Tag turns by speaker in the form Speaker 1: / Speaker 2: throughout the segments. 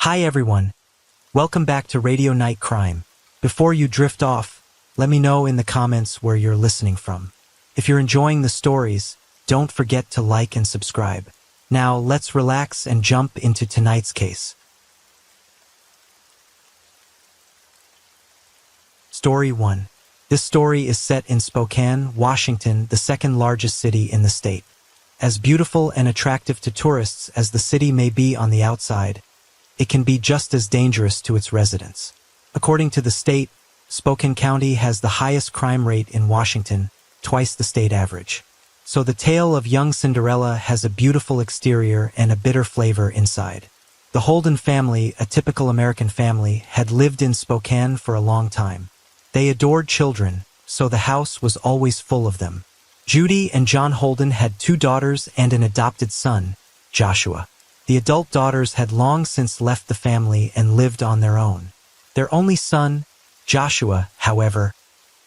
Speaker 1: Hi everyone, welcome back to Radio Night Crime. Before you drift off, let me know in the comments where you're listening from. If you're enjoying the stories, don't forget to like and subscribe. Now let's relax and jump into tonight's case. Story 1. This story is set in Spokane, Washington, the second largest city in the state. As beautiful and attractive to tourists as the city may be on the outside, it can be just as dangerous to its residents. According to the state, Spokane County has the highest crime rate in Washington, twice the state average. So the tale of young Cinderella has a beautiful exterior and a bitter flavor inside. The Holden family, a typical American family, had lived in Spokane for a long time. They adored children, so the house was always full of them. Judy and John Holden had 2 daughters and an adopted son, Joshua. The adult daughters had long since left the family and lived on their own. Their only son, Joshua, however,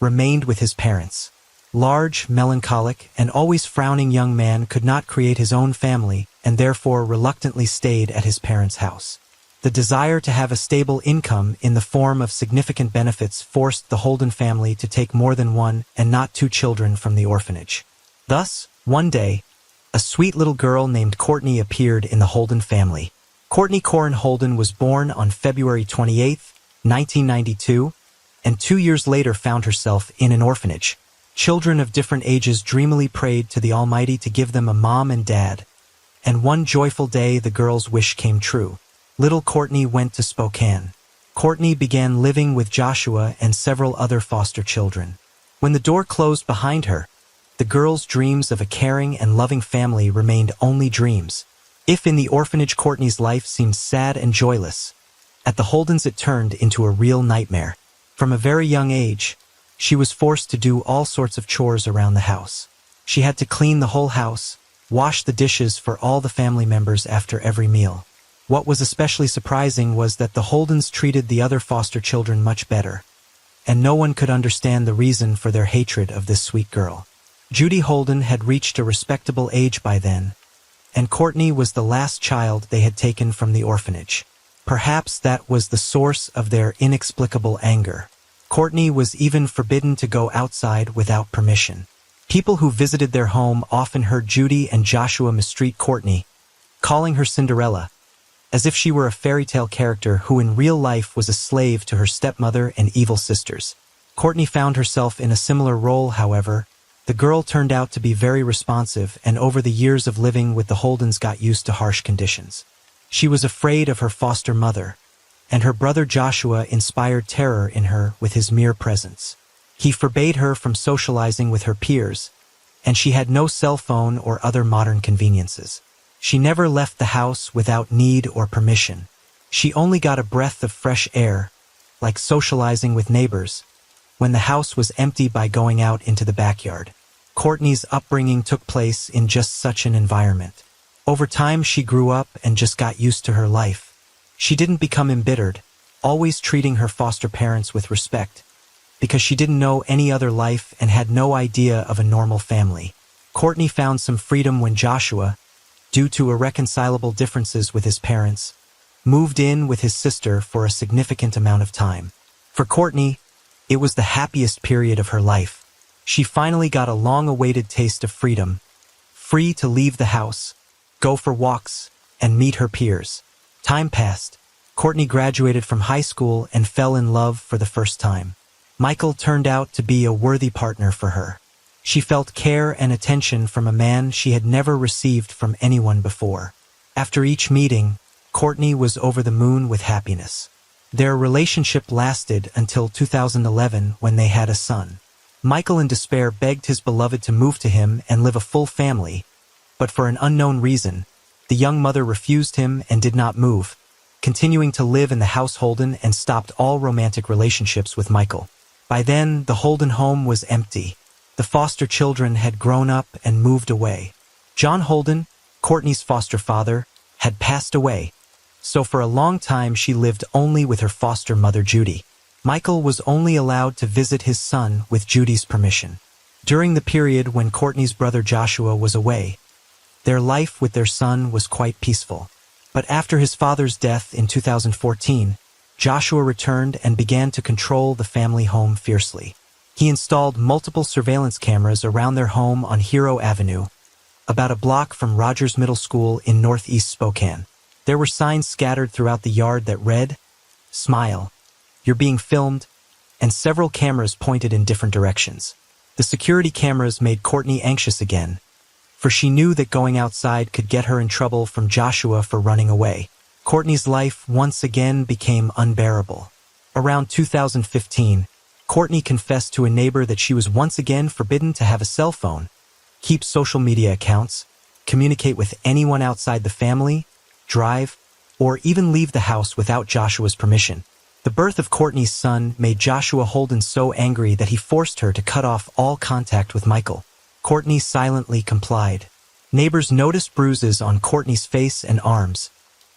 Speaker 1: remained with his parents. Large, melancholic, and always frowning young man could not create his own family and therefore reluctantly stayed at his parents' house. The desire to have a stable income in the form of significant benefits forced the Holden family to take more than 1 and not 2 children from the orphanage. Thus, one day, a sweet little girl named Courtney appeared in the Holden family. Courtney Corin Holden was born on February 28, 1992, and 2 years later found herself in an orphanage. Children of different ages dreamily prayed to the Almighty to give them a mom and dad, and one joyful day the girl's wish came true. Little Courtney went to Spokane. Courtney began living with Joshua and several other foster children. When the door closed behind her, the girl's dreams of a caring and loving family remained only dreams. If in the orphanage Courtney's life seemed sad and joyless, at the Holdens it turned into a real nightmare. From a very young age, she was forced to do all sorts of chores around the house. She had to clean the whole house, wash the dishes for all the family members after every meal. What was especially surprising was that the Holdens treated the other foster children much better, and no one could understand the reason for their hatred of this sweet girl. Judy Holden had reached a respectable age by then, and Courtney was the last child they had taken from the orphanage. Perhaps that was the source of their inexplicable anger. Courtney was even forbidden to go outside without permission. People who visited their home often heard Judy and Joshua mistreat Courtney, calling her Cinderella, as if she were a fairy tale character who in real life was a slave to her stepmother and evil sisters. Courtney found herself in a similar role, however. The girl turned out to be very responsive, and over the years of living with the Holdens got used to harsh conditions. She was afraid of her foster mother, and her brother Joshua inspired terror in her with his mere presence. He forbade her from socializing with her peers, and she had no cell phone or other modern conveniences. She never left the house without need or permission. She only got a breath of fresh air, like socializing with neighbors, when the house was empty by going out into the backyard. Courtney's upbringing took place in just such an environment. Over time, she grew up and just got used to her life. She didn't become embittered, always treating her foster parents with respect, because she didn't know any other life and had no idea of a normal family. Courtney found some freedom when Joshua, due to irreconcilable differences with his parents, moved in with his sister for a significant amount of time. For Courtney, it was the happiest period of her life. She finally got a long-awaited taste of freedom, free to leave the house, go for walks, and meet her peers. Time passed. Courtney graduated from high school and fell in love for the first time. Michael turned out to be a worthy partner for her. She felt care and attention from a man she had never received from anyone before. After each meeting, Courtney was over the moon with happiness. Their relationship lasted until 2011 when they had a son. Michael in despair begged his beloved to move to him and live a full family, but for an unknown reason, the young mother refused him and did not move, continuing to live in the house Holden and stopped all romantic relationships with Michael. By then, the Holden home was empty. The foster children had grown up and moved away. John Holden, Courtney's foster father, had passed away, so for a long time she lived only with her foster mother Judy. Michael was only allowed to visit his son with Judy's permission. During the period when Courtney's brother Joshua was away, their life with their son was quite peaceful. But after his father's death in 2014, Joshua returned and began to control the family home fiercely. He installed multiple surveillance cameras around their home on Hero Avenue, about a block from Rogers Middle School in northeast Spokane. There were signs scattered throughout the yard that read, "Smile, you're being filmed," and several cameras pointed in different directions. The security cameras made Courtney anxious again, for she knew that going outside could get her in trouble from Joshua for running away. Courtney's life once again became unbearable. Around 2015, Courtney confessed to a neighbor that she was once again forbidden to have a cell phone, keep social media accounts, communicate with anyone outside the family, drive, or even leave the house without Joshua's permission. The birth of Courtney's son made Joshua Holden so angry that he forced her to cut off all contact with Michael. Courtney silently complied. Neighbors noticed bruises on Courtney's face and arms,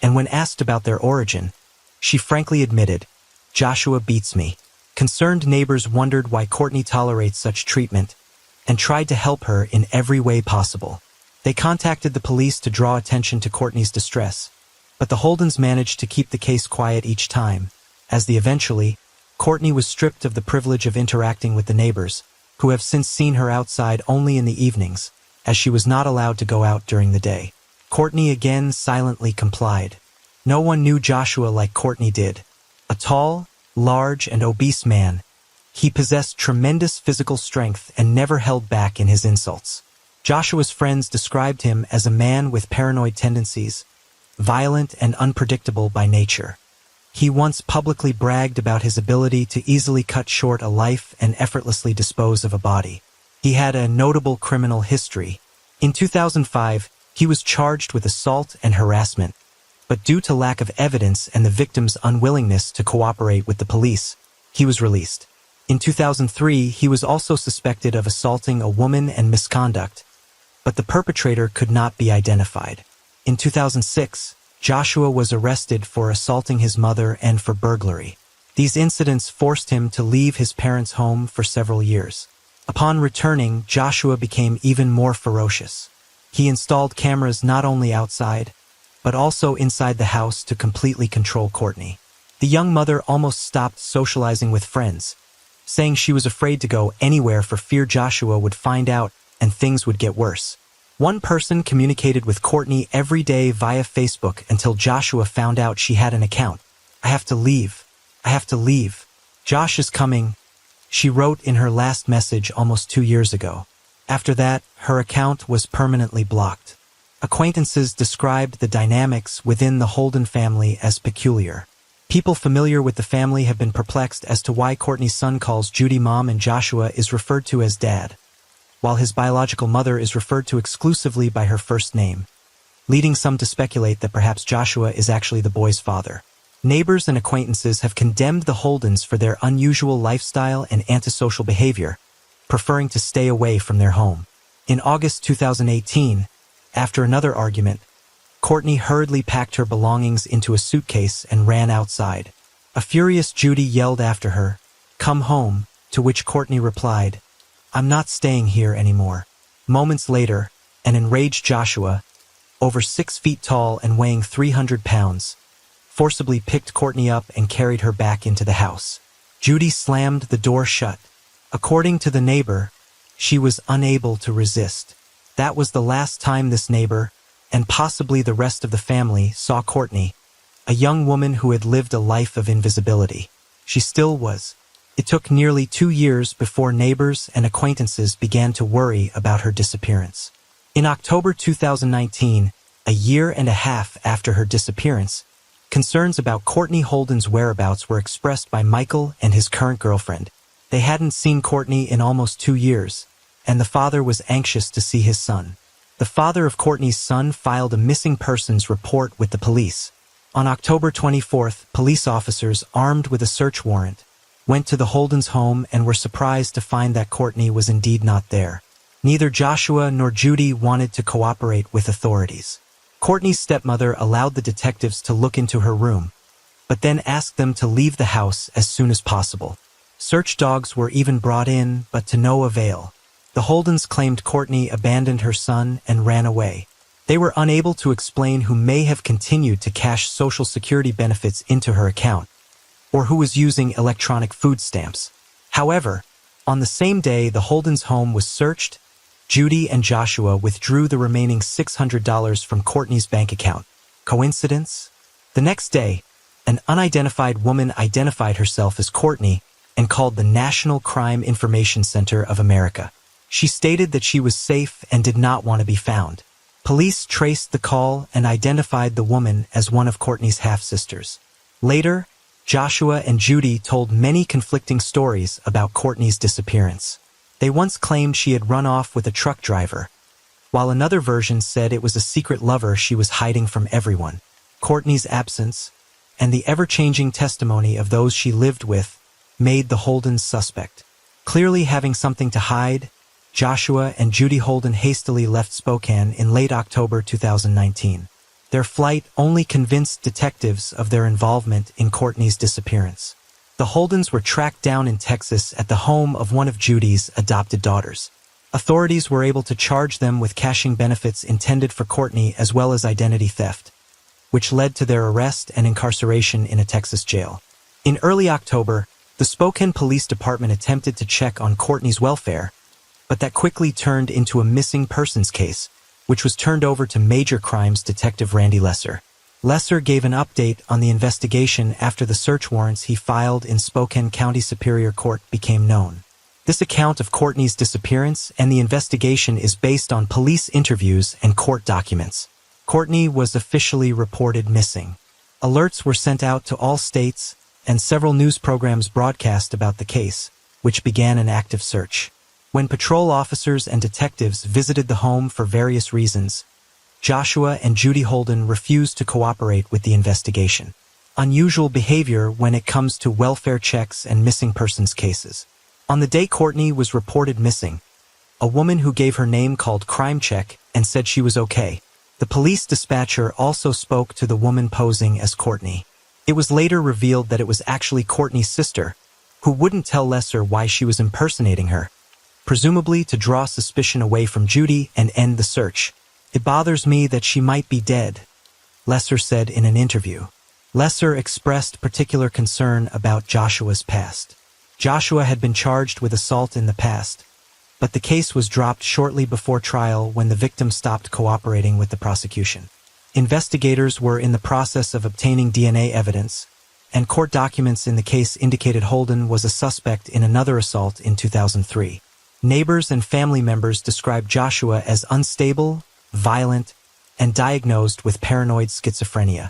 Speaker 1: and when asked about their origin, she frankly admitted, "Joshua beats me." Concerned neighbors wondered why Courtney tolerates such treatment and tried to help her in every way possible. They contacted the police to draw attention to Courtney's distress, but the Holdens managed to keep the case quiet each time. Eventually, Courtney was stripped of the privilege of interacting with the neighbors, who have since seen her outside only in the evenings, as she was not allowed to go out during the day. Courtney again silently complied. No one knew Joshua like Courtney did. A tall, large, and obese man, he possessed tremendous physical strength and never held back in his insults. Joshua's friends described him as a man with paranoid tendencies, violent and unpredictable by nature. He once publicly bragged about his ability to easily cut short a life and effortlessly dispose of a body. He had a notable criminal history. In 2005, he was charged with assault and harassment, but due to lack of evidence and the victim's unwillingness to cooperate with the police, he was released. In 2003, he was also suspected of assaulting a woman and misconduct, but the perpetrator could not be identified. In 2006, Joshua was arrested for assaulting his mother and for burglary. These incidents forced him to leave his parents' home for several years. Upon returning, Joshua became even more ferocious. He installed cameras not only outside, but also inside the house to completely control Courtney. The young mother almost stopped socializing with friends, saying she was afraid to go anywhere for fear Joshua would find out and things would get worse. One person communicated with Courtney every day via Facebook until Joshua found out she had an account. "I have to leave. I have to leave. Josh is coming," she wrote in her last message almost 2 years ago. After that, her account was permanently blocked. Acquaintances described the dynamics within the Holden family as peculiar. People familiar with the family have been perplexed as to why Courtney's son calls Judy mom and Joshua is referred to as dad, while his biological mother is referred to exclusively by her first name, leading some to speculate that perhaps Joshua is actually the boy's father. Neighbors and acquaintances have condemned the Holdens for their unusual lifestyle and antisocial behavior, preferring to stay away from their home. In August 2018, after another argument, Courtney hurriedly packed her belongings into a suitcase and ran outside. A furious Judy yelled after her, "Come home," to which Courtney replied, "I'm not staying here anymore." Moments later, an enraged Joshua, over 6 feet tall and weighing 300 pounds, forcibly picked Courtney up and carried her back into the house. Judy slammed the door shut. According to the neighbor, she was unable to resist. That was the last time this neighbor, and possibly the rest of the family, saw Courtney, a young woman who had lived a life of invisibility. She still was. It took nearly 2 years before neighbors and acquaintances began to worry about her disappearance. In October 2019, a year and a half after her disappearance, concerns about Courtney Holden's whereabouts were expressed by Michael and his current girlfriend. They hadn't seen Courtney in almost 2 years, and the father was anxious to see his son. The father of Courtney's son filed a missing persons report with the police. On October 24th, police officers, armed with a search warrant, went to the Holdens' home and were surprised to find that Courtney was indeed not there. Neither Joshua nor Judy wanted to cooperate with authorities. Courtney's stepmother allowed the detectives to look into her room, but then asked them to leave the house as soon as possible. Search dogs were even brought in, but to no avail. The Holdens claimed Courtney abandoned her son and ran away. They were unable to explain who may have continued to cash Social Security benefits into her account, or who was using electronic food stamps. However, on the same day the Holdens' home was searched, Judy and Joshua withdrew the remaining $600 from Courtney's bank account. Coincidence? The next day, an unidentified woman identified herself as Courtney and called the National Crime Information Center of America. She stated that she was safe and did not want to be found. Police traced the call and identified the woman as one of Courtney's half-sisters. Later, Joshua and Judy told many conflicting stories about Courtney's disappearance. They once claimed she had run off with a truck driver, while another version said it was a secret lover she was hiding from everyone. Courtney's absence, and the ever-changing testimony of those she lived with, made the Holdens suspect. Clearly having something to hide, Joshua and Judy Holden hastily left Spokane in late October 2019. Their flight only convinced detectives of their involvement in Courtney's disappearance. The Holdens were tracked down in Texas at the home of one of Judy's adopted daughters. Authorities were able to charge them with cashing benefits intended for Courtney as well as identity theft, which led to their arrest and incarceration in a Texas jail. In early October, the Spokane Police Department attempted to check on Courtney's welfare, but that quickly turned into a missing persons case, which was turned over to Major Crimes Detective Randy Lesser. Lesser gave an update on the investigation after the search warrants he filed in Spokane County Superior Court became known. This account of Courtney's disappearance and the investigation is based on police interviews and court documents. Courtney was officially reported missing. Alerts were sent out to all states, and several news programs broadcast about the case, which began an active search. When patrol officers and detectives visited the home for various reasons, Joshua and Judy Holden refused to cooperate with the investigation. Unusual behavior when it comes to welfare checks and missing persons cases. On the day Courtney was reported missing, a woman who gave her name called Crime Check and said she was okay. The police dispatcher also spoke to the woman posing as Courtney. It was later revealed that it was actually Courtney's sister, who wouldn't tell Lesser why she was impersonating her, presumably to draw suspicion away from Judy and end the search. "It bothers me that she might be dead," Lesser said in an interview. Lesser expressed particular concern about Joshua's past. Joshua had been charged with assault in the past, but the case was dropped shortly before trial when the victim stopped cooperating with the prosecution. Investigators were in the process of obtaining DNA evidence, and court documents in the case indicated Holden was a suspect in another assault in 2003. Neighbors and family members described Joshua as unstable, violent, and diagnosed with paranoid schizophrenia.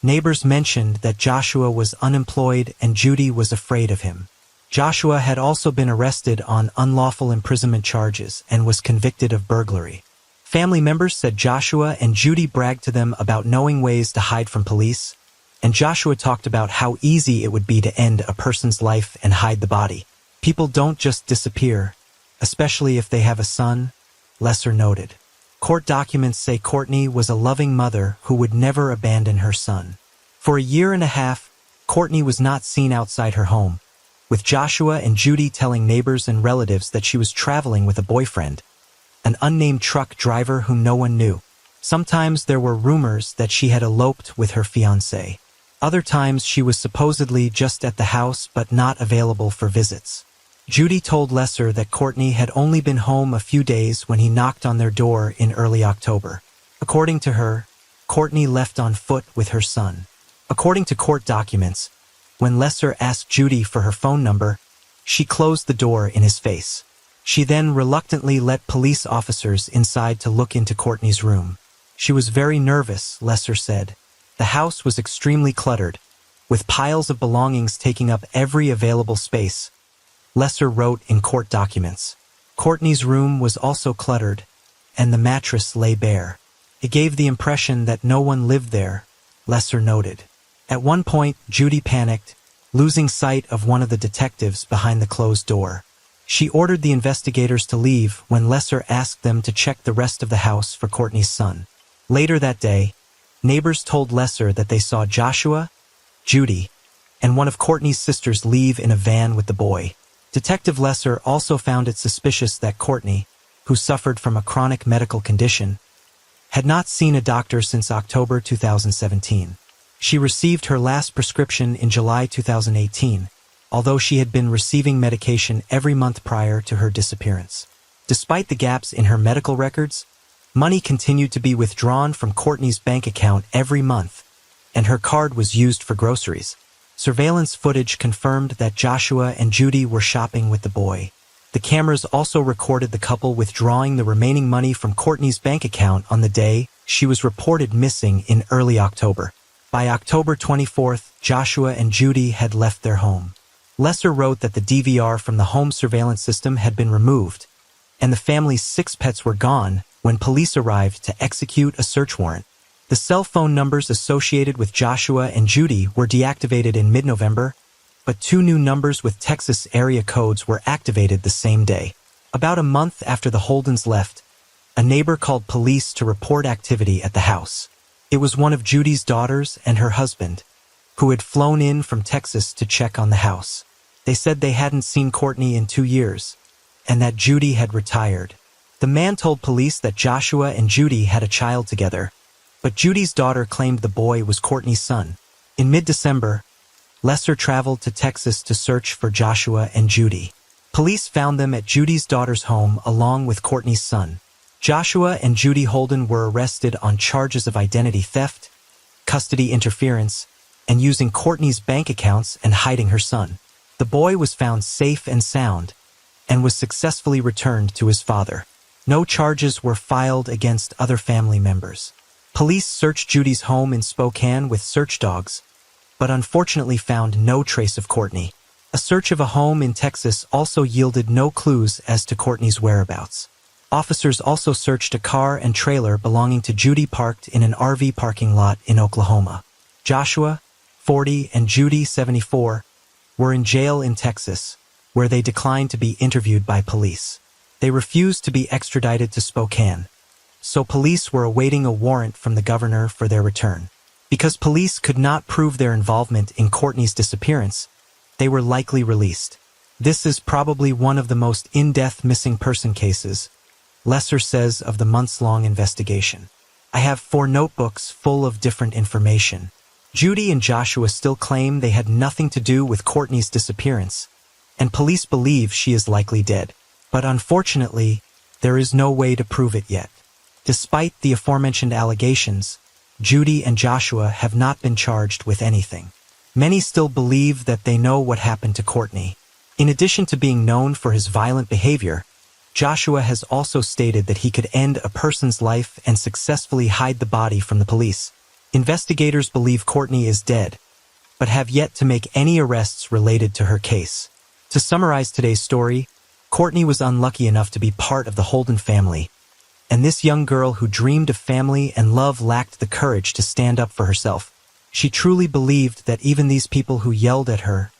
Speaker 1: Neighbors mentioned that Joshua was unemployed and Judy was afraid of him. Joshua had also been arrested on unlawful imprisonment charges and was convicted of burglary. Family members said Joshua and Judy bragged to them about knowing ways to hide from police, and Joshua talked about how easy it would be to end a person's life and hide the body. "People don't just disappear, especially if they have a son," Lesser noted. Court documents say Courtney was a loving mother who would never abandon her son. For a year and a half, Courtney was not seen outside her home, with Joshua and Judy telling neighbors and relatives that she was traveling with a boyfriend, an unnamed truck driver whom no one knew. Sometimes there were rumors that she had eloped with her fiancé. Other times she was supposedly just at the house but not available for visits. Judy told Lesser that Courtney had only been home a few days when he knocked on their door in early October. According to her, Courtney left on foot with her son. According to court documents, when Lesser asked Judy for her phone number, she closed the door in his face. She then reluctantly let police officers inside to look into Courtney's room. She was very nervous, Lesser said. The house was extremely cluttered, with piles of belongings taking up every available space, Lesser wrote in court documents. Courtney's room was also cluttered, and the mattress lay bare. It gave the impression that no one lived there, Lesser noted. At one point, Judy panicked, losing sight of one of the detectives behind the closed door. She ordered the investigators to leave when Lesser asked them to check the rest of the house for Courtney's son. Later that day, neighbors told Lesser that they saw Joshua, Judy, and one of Courtney's sisters leave in a van with the boy. Detective Lesser also found it suspicious that Courtney, who suffered from a chronic medical condition, had not seen a doctor since October 2017. She received her last prescription in July 2018, although she had been receiving medication every month prior to her disappearance. Despite the gaps in her medical records, money continued to be withdrawn from Courtney's bank account every month, and her card was used for groceries. Surveillance footage confirmed that Joshua and Judy were shopping with the boy. The cameras also recorded the couple withdrawing the remaining money from Courtney's bank account on the day she was reported missing in early October. By October 24th, Joshua and Judy had left their home. Lesser wrote that the DVR from the home surveillance system had been removed, and the family's 6 pets were gone when police arrived to execute a search warrant. The cell phone numbers associated with Joshua and Judy were deactivated in mid-November, but 2 new numbers with Texas area codes were activated the same day. About a month after the Holdens left, a neighbor called police to report activity at the house. It was one of Judy's daughters and her husband, who had flown in from Texas to check on the house. They said they hadn't seen Courtney in 2 years, and that Judy had retired. The man told police that Joshua and Judy had a child together, but Judy's daughter claimed the boy was Courtney's son. In mid-December, Lesser traveled to Texas to search for Joshua and Judy. Police found them at Judy's daughter's home along with Courtney's son. Joshua and Judy Holden were arrested on charges of identity theft, custody interference, and using Courtney's bank accounts and hiding her son. The boy was found safe and sound, and was successfully returned to his father. No charges were filed against other family members. Police searched Judy's home in Spokane with search dogs, but unfortunately found no trace of Courtney. A search of a home in Texas also yielded no clues as to Courtney's whereabouts. Officers also searched a car and trailer belonging to Judy parked in an RV parking lot in Oklahoma. Joshua, 40, and Judy, 74, were in jail in Texas, where they declined to be interviewed by police. They refused to be extradited to Spokane, so police were awaiting a warrant from the governor for their return. Because police could not prove their involvement in Courtney's disappearance, they were likely released. This is probably one of the most in-depth missing person cases, Lesser says of the months-long investigation. I have 4 notebooks full of different information. Judy and Joshua still claim they had nothing to do with Courtney's disappearance, and police believe she is likely dead. But unfortunately, there is no way to prove it yet. Despite the aforementioned allegations, Judy and Joshua have not been charged with anything. Many still believe that they know what happened to Courtney. In addition to being known for his violent behavior, Joshua has also stated that he could end a person's life and successfully hide the body from the police. Investigators believe Courtney is dead, but have yet to make any arrests related to her case. To summarize today's story, Courtney was unlucky enough to be part of the Holden family, and this young girl who dreamed of family and love lacked the courage to stand up for herself. She truly believed that even these people who yelled at her,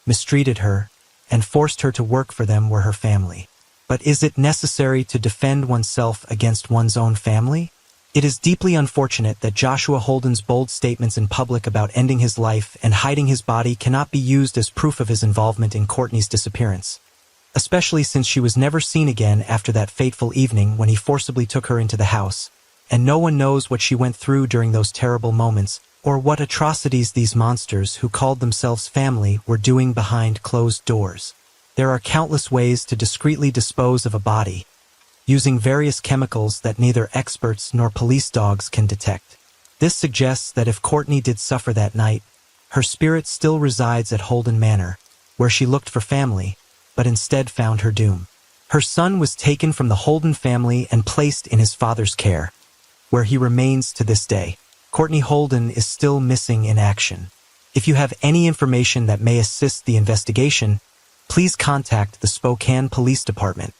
Speaker 1: mistreated her, and forced her to work for them were her family. But is it necessary to defend oneself against one's own family? It is deeply unfortunate that Joshua Holden's bold statements in public about ending his life and hiding his body cannot be used as proof of his involvement in Courtney's disappearance, especially since she was never seen again after that fateful evening when he forcibly took her into the house, and no one knows what she went through during those terrible moments, or what atrocities these monsters who called themselves family were doing behind closed doors. There are countless ways to discreetly dispose of a body, using various chemicals that neither experts nor police dogs can detect. This suggests that if Courtney did suffer that night, her spirit still resides at Holden Manor, where she looked for family, but instead found her doom. Her son was taken from the Holden family and placed in his father's care, where he remains to this day. Courtney Holden is still missing in action. If you have any information that may assist the investigation, please contact the Spokane Police Department.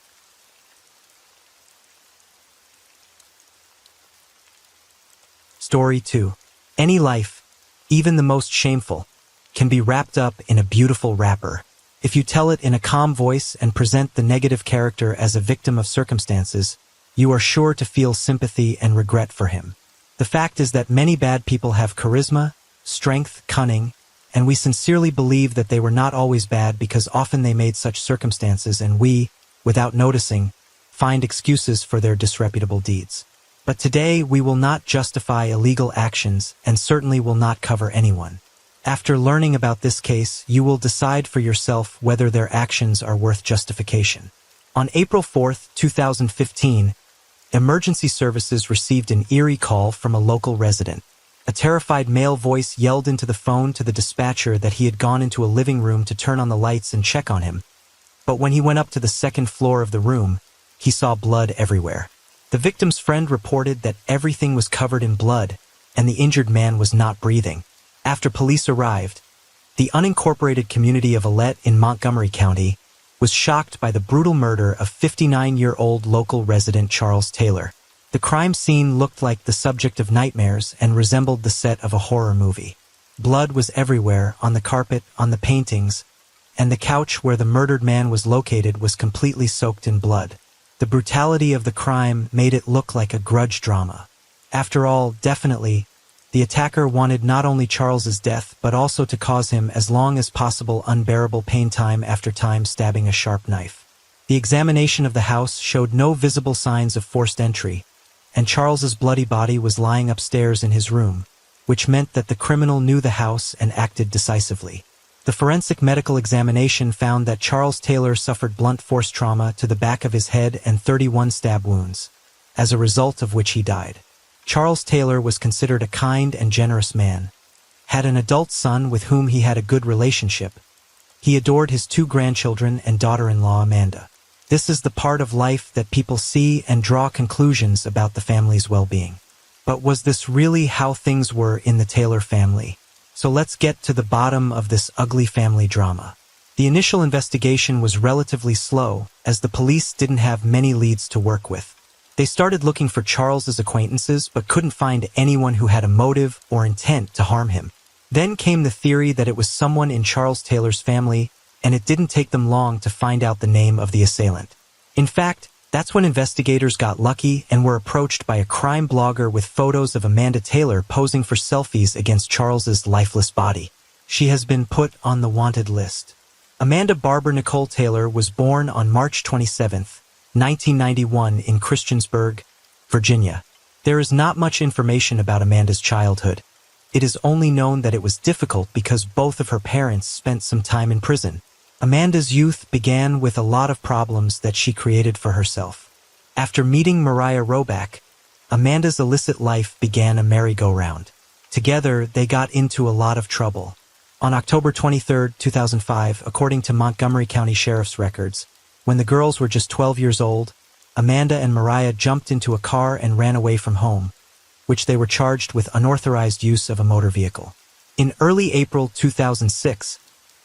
Speaker 1: Story 2. Any life, even the most shameful, can be wrapped up in a beautiful wrapper. If you tell it in a calm voice and present the negative character as a victim of circumstances, you are sure to feel sympathy and regret for him. The fact is that many bad people have charisma, strength, cunning, and we sincerely believe that they were not always bad because often they made such circumstances and we, without noticing, find excuses for their disreputable deeds. But today we will not justify illegal actions and certainly will not cover anyone. After learning about this case, you will decide for yourself whether their actions are worth justification. On April 4, 2015, emergency services received an eerie call from a local resident. A terrified male voice yelled into the phone to the dispatcher that he had gone into a living room to turn on the lights and check on him. But when he went up to the second floor of the room, he saw blood everywhere. The victim's friend reported that everything was covered in blood and the injured man was not breathing. After police arrived, the unincorporated community of Alette in Montgomery County was shocked by the brutal murder of 59-year-old local resident Charles Taylor. The crime scene looked like the subject of nightmares and resembled the set of a horror movie. Blood was everywhere, on the carpet, on the paintings, and the couch where the murdered man was located was completely soaked in blood. The brutality of the crime made it look like a grudge drama. After all, definitely, the attacker wanted not only Charles's death but also to cause him as long as possible unbearable pain, time after time stabbing a sharp knife. The examination of the house showed no visible signs of forced entry, and Charles's bloody body was lying upstairs in his room, which meant that the criminal knew the house and acted decisively. The forensic medical examination found that Charles Taylor suffered blunt force trauma to the back of his head and 31 stab wounds, as a result of which he died. Charles Taylor was considered a kind and generous man, had an adult son with whom he had a good relationship. He adored his 2 grandchildren and daughter-in-law Amanda. This is the part of life that people see and draw conclusions about the family's well-being. But was this really how things were in the Taylor family? So let's get to the bottom of this ugly family drama. The initial investigation was relatively slow, as the police didn't have many leads to work with. They started looking for Charles's acquaintances but couldn't find anyone who had a motive or intent to harm him. Then came the theory that it was someone in Charles Taylor's family, and it didn't take them long to find out the name of the assailant. In fact, that's when investigators got lucky and were approached by a crime blogger with photos of Amanda Taylor posing for selfies against Charles's lifeless body. She has been put on the wanted list. Amanda Barbara Nicole Taylor was born on March 27, 1991 in Christiansburg, Virginia. There is not much information about Amanda's childhood. It is only known that it was difficult because both of her parents spent some time in prison. Amanda's youth began with a lot of problems that she created for herself. After meeting Mariah Roback, Amanda's illicit life began a merry-go-round. Together, they got into a lot of trouble. On October 23, 2005, according to Montgomery County Sheriff's records, when the girls were just 12 years old, Amanda and Mariah jumped into a car and ran away from home, which they were charged with unauthorized use of a motor vehicle. In early April 2006,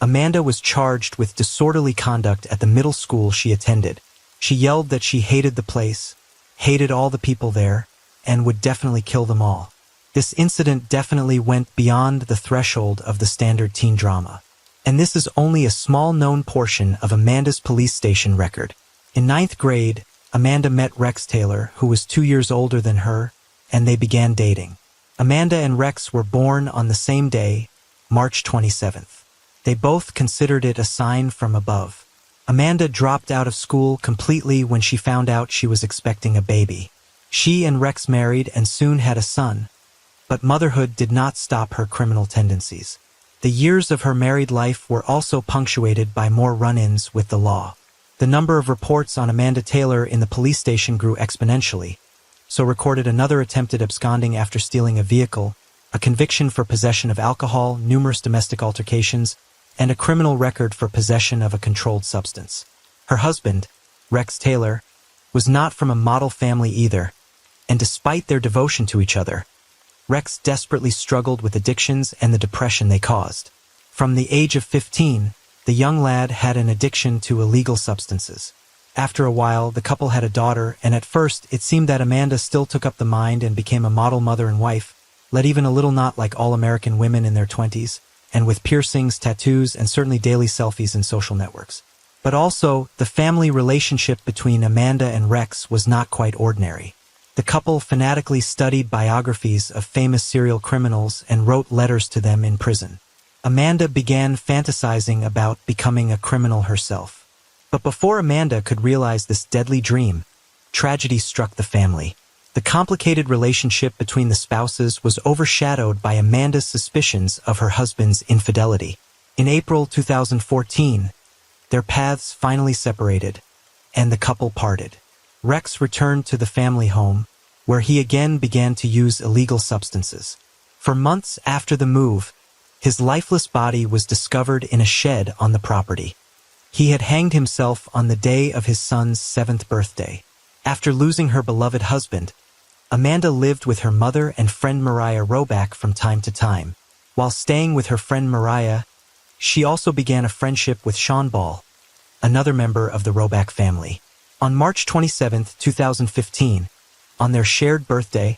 Speaker 1: Amanda was charged with disorderly conduct at the middle school she attended. She yelled that she hated the place, hated all the people there, and would definitely kill them all. This incident definitely went beyond the threshold of the standard teen drama. And this is only a small known portion of Amanda's police station record. In 9th grade, Amanda met Rex Taylor, who was 2 years older than her, and they began dating. Amanda and Rex were born on the same day, March 27th. They both considered it a sign from above. Amanda dropped out of school completely when she found out she was expecting a baby. She and Rex married and soon had a son, but motherhood did not stop her criminal tendencies. The years of her married life were also punctuated by more run-ins with the law. The number of reports on Amanda Taylor in the police station grew exponentially, so recorded another attempted absconding after stealing a vehicle, a conviction for possession of alcohol, numerous domestic altercations, and a criminal record for possession of a controlled substance. Her husband, Rex Taylor, was not from a model family either, and despite their devotion to each other, Rex desperately struggled with addictions and the depression they caused. From the age of 15, the young lad had an addiction to illegal substances. After a while, the couple had a daughter, and at first, it seemed that Amanda still took up the mind and became a model mother and wife, led even a little not like all American women in their 20s, and with piercings, tattoos, and certainly daily selfies in social networks. But also, the family relationship between Amanda and Rex was not quite ordinary. The couple fanatically studied biographies of famous serial criminals and wrote letters to them in prison. Amanda began fantasizing about becoming a criminal herself. But before Amanda could realize this deadly dream, tragedy struck the family. The complicated relationship between the spouses was overshadowed by Amanda's suspicions of her husband's infidelity. In April 2014, their paths finally separated, and the couple parted. Rex returned to the family home, where he again began to use illegal substances. For months after the move, his lifeless body was discovered in a shed on the property. He had hanged himself on the day of his son's 7th birthday. After losing her beloved husband, Amanda lived with her mother and friend Mariah Roback from time to time. While staying with her friend Mariah, she also began a friendship with Sean Ball, another member of the Roback family. On March 27, 2015, on their shared birthday,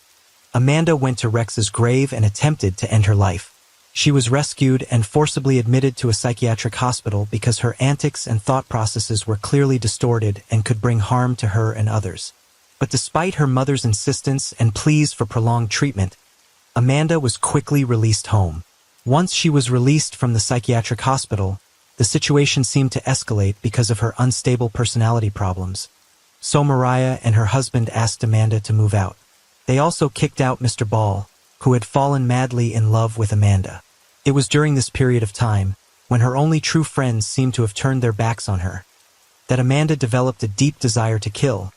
Speaker 1: Amanda went to Rex's grave and attempted to end her life. She was rescued and forcibly admitted to a psychiatric hospital because her antics and thought processes were clearly distorted and could bring harm to her and others. But despite her mother's insistence and pleas for prolonged treatment, Amanda was quickly released home. Once she was released from the psychiatric hospital, the situation seemed to escalate because of her unstable personality problems. So Mariah and her husband asked Amanda to move out. They also kicked out Mr. Ball, who had fallen madly in love with Amanda. It was during this period of time, when her only true friends seemed to have turned their backs on her, that Amanda developed a deep desire to kill,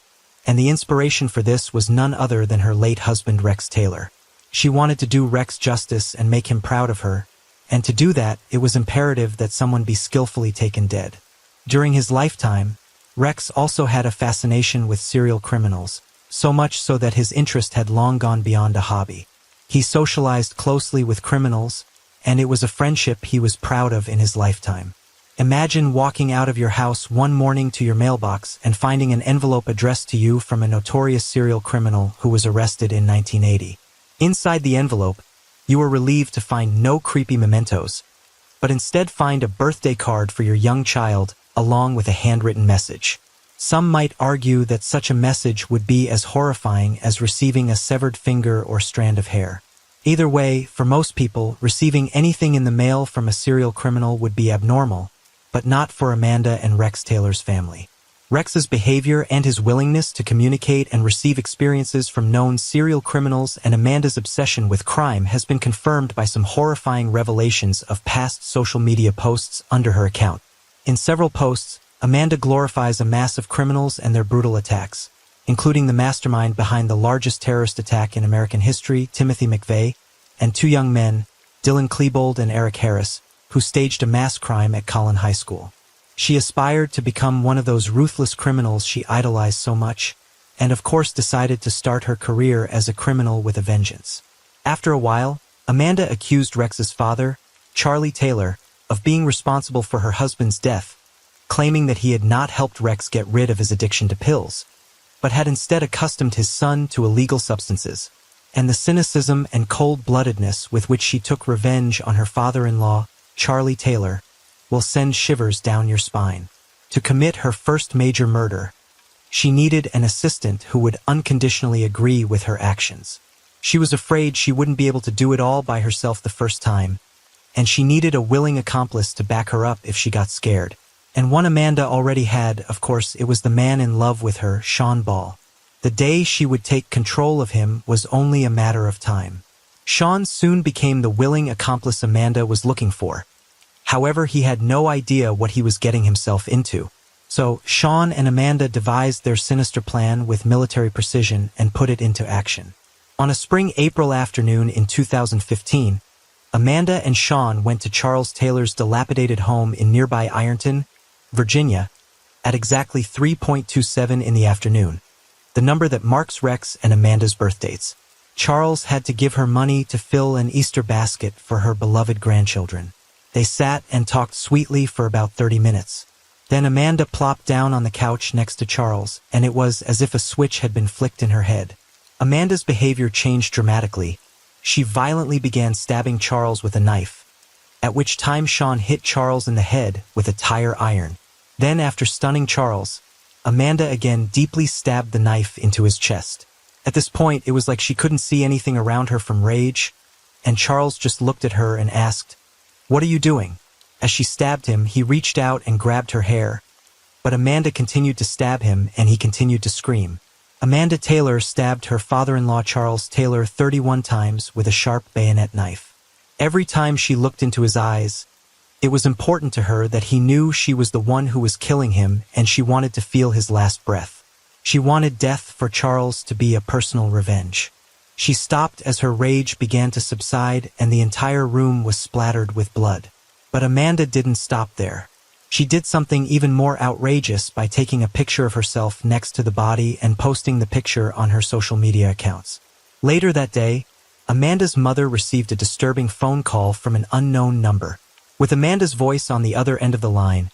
Speaker 1: and the inspiration for this was none other than her late husband Rex Taylor. She wanted to do Rex justice and make him proud of her, and to do that, it was imperative that someone be skillfully taken dead. During his lifetime, Rex also had a fascination with serial criminals, so much so that his interest had long gone beyond a hobby. He socialized closely with criminals, and it was a friendship he was proud of in his lifetime. Imagine walking out of your house one morning to your mailbox and finding an envelope addressed to you from a notorious serial criminal who was arrested in 1980. Inside the envelope, you were relieved to find no creepy mementos, but instead find a birthday card for your young child along with a handwritten message. Some might argue that such a message would be as horrifying as receiving a severed finger or strand of hair. Either way, for most people, receiving anything in the mail from a serial criminal would be abnormal, but not for Amanda and Rex Taylor's family. Rex's behavior and his willingness to communicate and receive experiences from known serial criminals and Amanda's obsession with crime has been confirmed by some horrifying revelations of past social media posts under her account. In several posts, Amanda glorifies a mass of criminals and their brutal attacks, including the mastermind behind the largest terrorist attack in American history, Timothy McVeigh, and two young men, Dylan Klebold and Eric Harris, who staged a mass crime at Collin High School. She aspired to become one of those ruthless criminals she idolized so much, and of course decided to start her career as a criminal with a vengeance. After a while, Amanda accused Rex's father, Charlie Taylor, of being responsible for her husband's death, claiming that he had not helped Rex get rid of his addiction to pills, but had instead accustomed his son to illegal substances. And the cynicism and cold-bloodedness with which she took revenge on her father-in-law, Charlie Taylor, will send shivers down your spine. To commit her first major murder, she needed an assistant who would unconditionally agree with her actions. She was afraid she wouldn't be able to do it all by herself the first time, and she needed a willing accomplice to back her up if she got scared. And one Amanda already had, of course, it was the man in love with her, Sean Ball. The day she would take control of him was only a matter of time. Sean soon became the willing accomplice Amanda was looking for. However, he had no idea what he was getting himself into. So, Sean and Amanda devised their sinister plan with military precision and put it into action. On a spring April afternoon in 2015, Amanda and Sean went to Charles Taylor's dilapidated home in nearby Ironton, Virginia, at exactly 3:27 in the afternoon, the number that marks Rex and Amanda's birthdates. Charles had to give her money to fill an Easter basket for her beloved grandchildren. They sat and talked sweetly for about 30 minutes. Then Amanda plopped down on the couch next to Charles, and it was as if a switch had been flicked in her head. Amanda's behavior changed dramatically. She violently began stabbing Charles with a knife, at which time Sean hit Charles in the head with a tire iron. Then, after stunning Charles, Amanda again deeply stabbed the knife into his chest. At this point, it was like she couldn't see anything around her from rage, and Charles just looked at her and asked, "What are you doing?" As she stabbed him, he reached out and grabbed her hair, but Amanda continued to stab him and he continued to scream. Amanda Taylor stabbed her father-in-law Charles Taylor 31 times with a sharp bayonet knife. Every time she looked into his eyes, it was important to her that he knew she was the one who was killing him, and she wanted to feel his last breath. She wanted death for Charles to be a personal revenge. She stopped as her rage began to subside and the entire room was splattered with blood. But Amanda didn't stop there. She did something even more outrageous by taking a picture of herself next to the body and posting the picture on her social media accounts. Later that day, Amanda's mother received a disturbing phone call from an unknown number. With Amanda's voice on the other end of the line,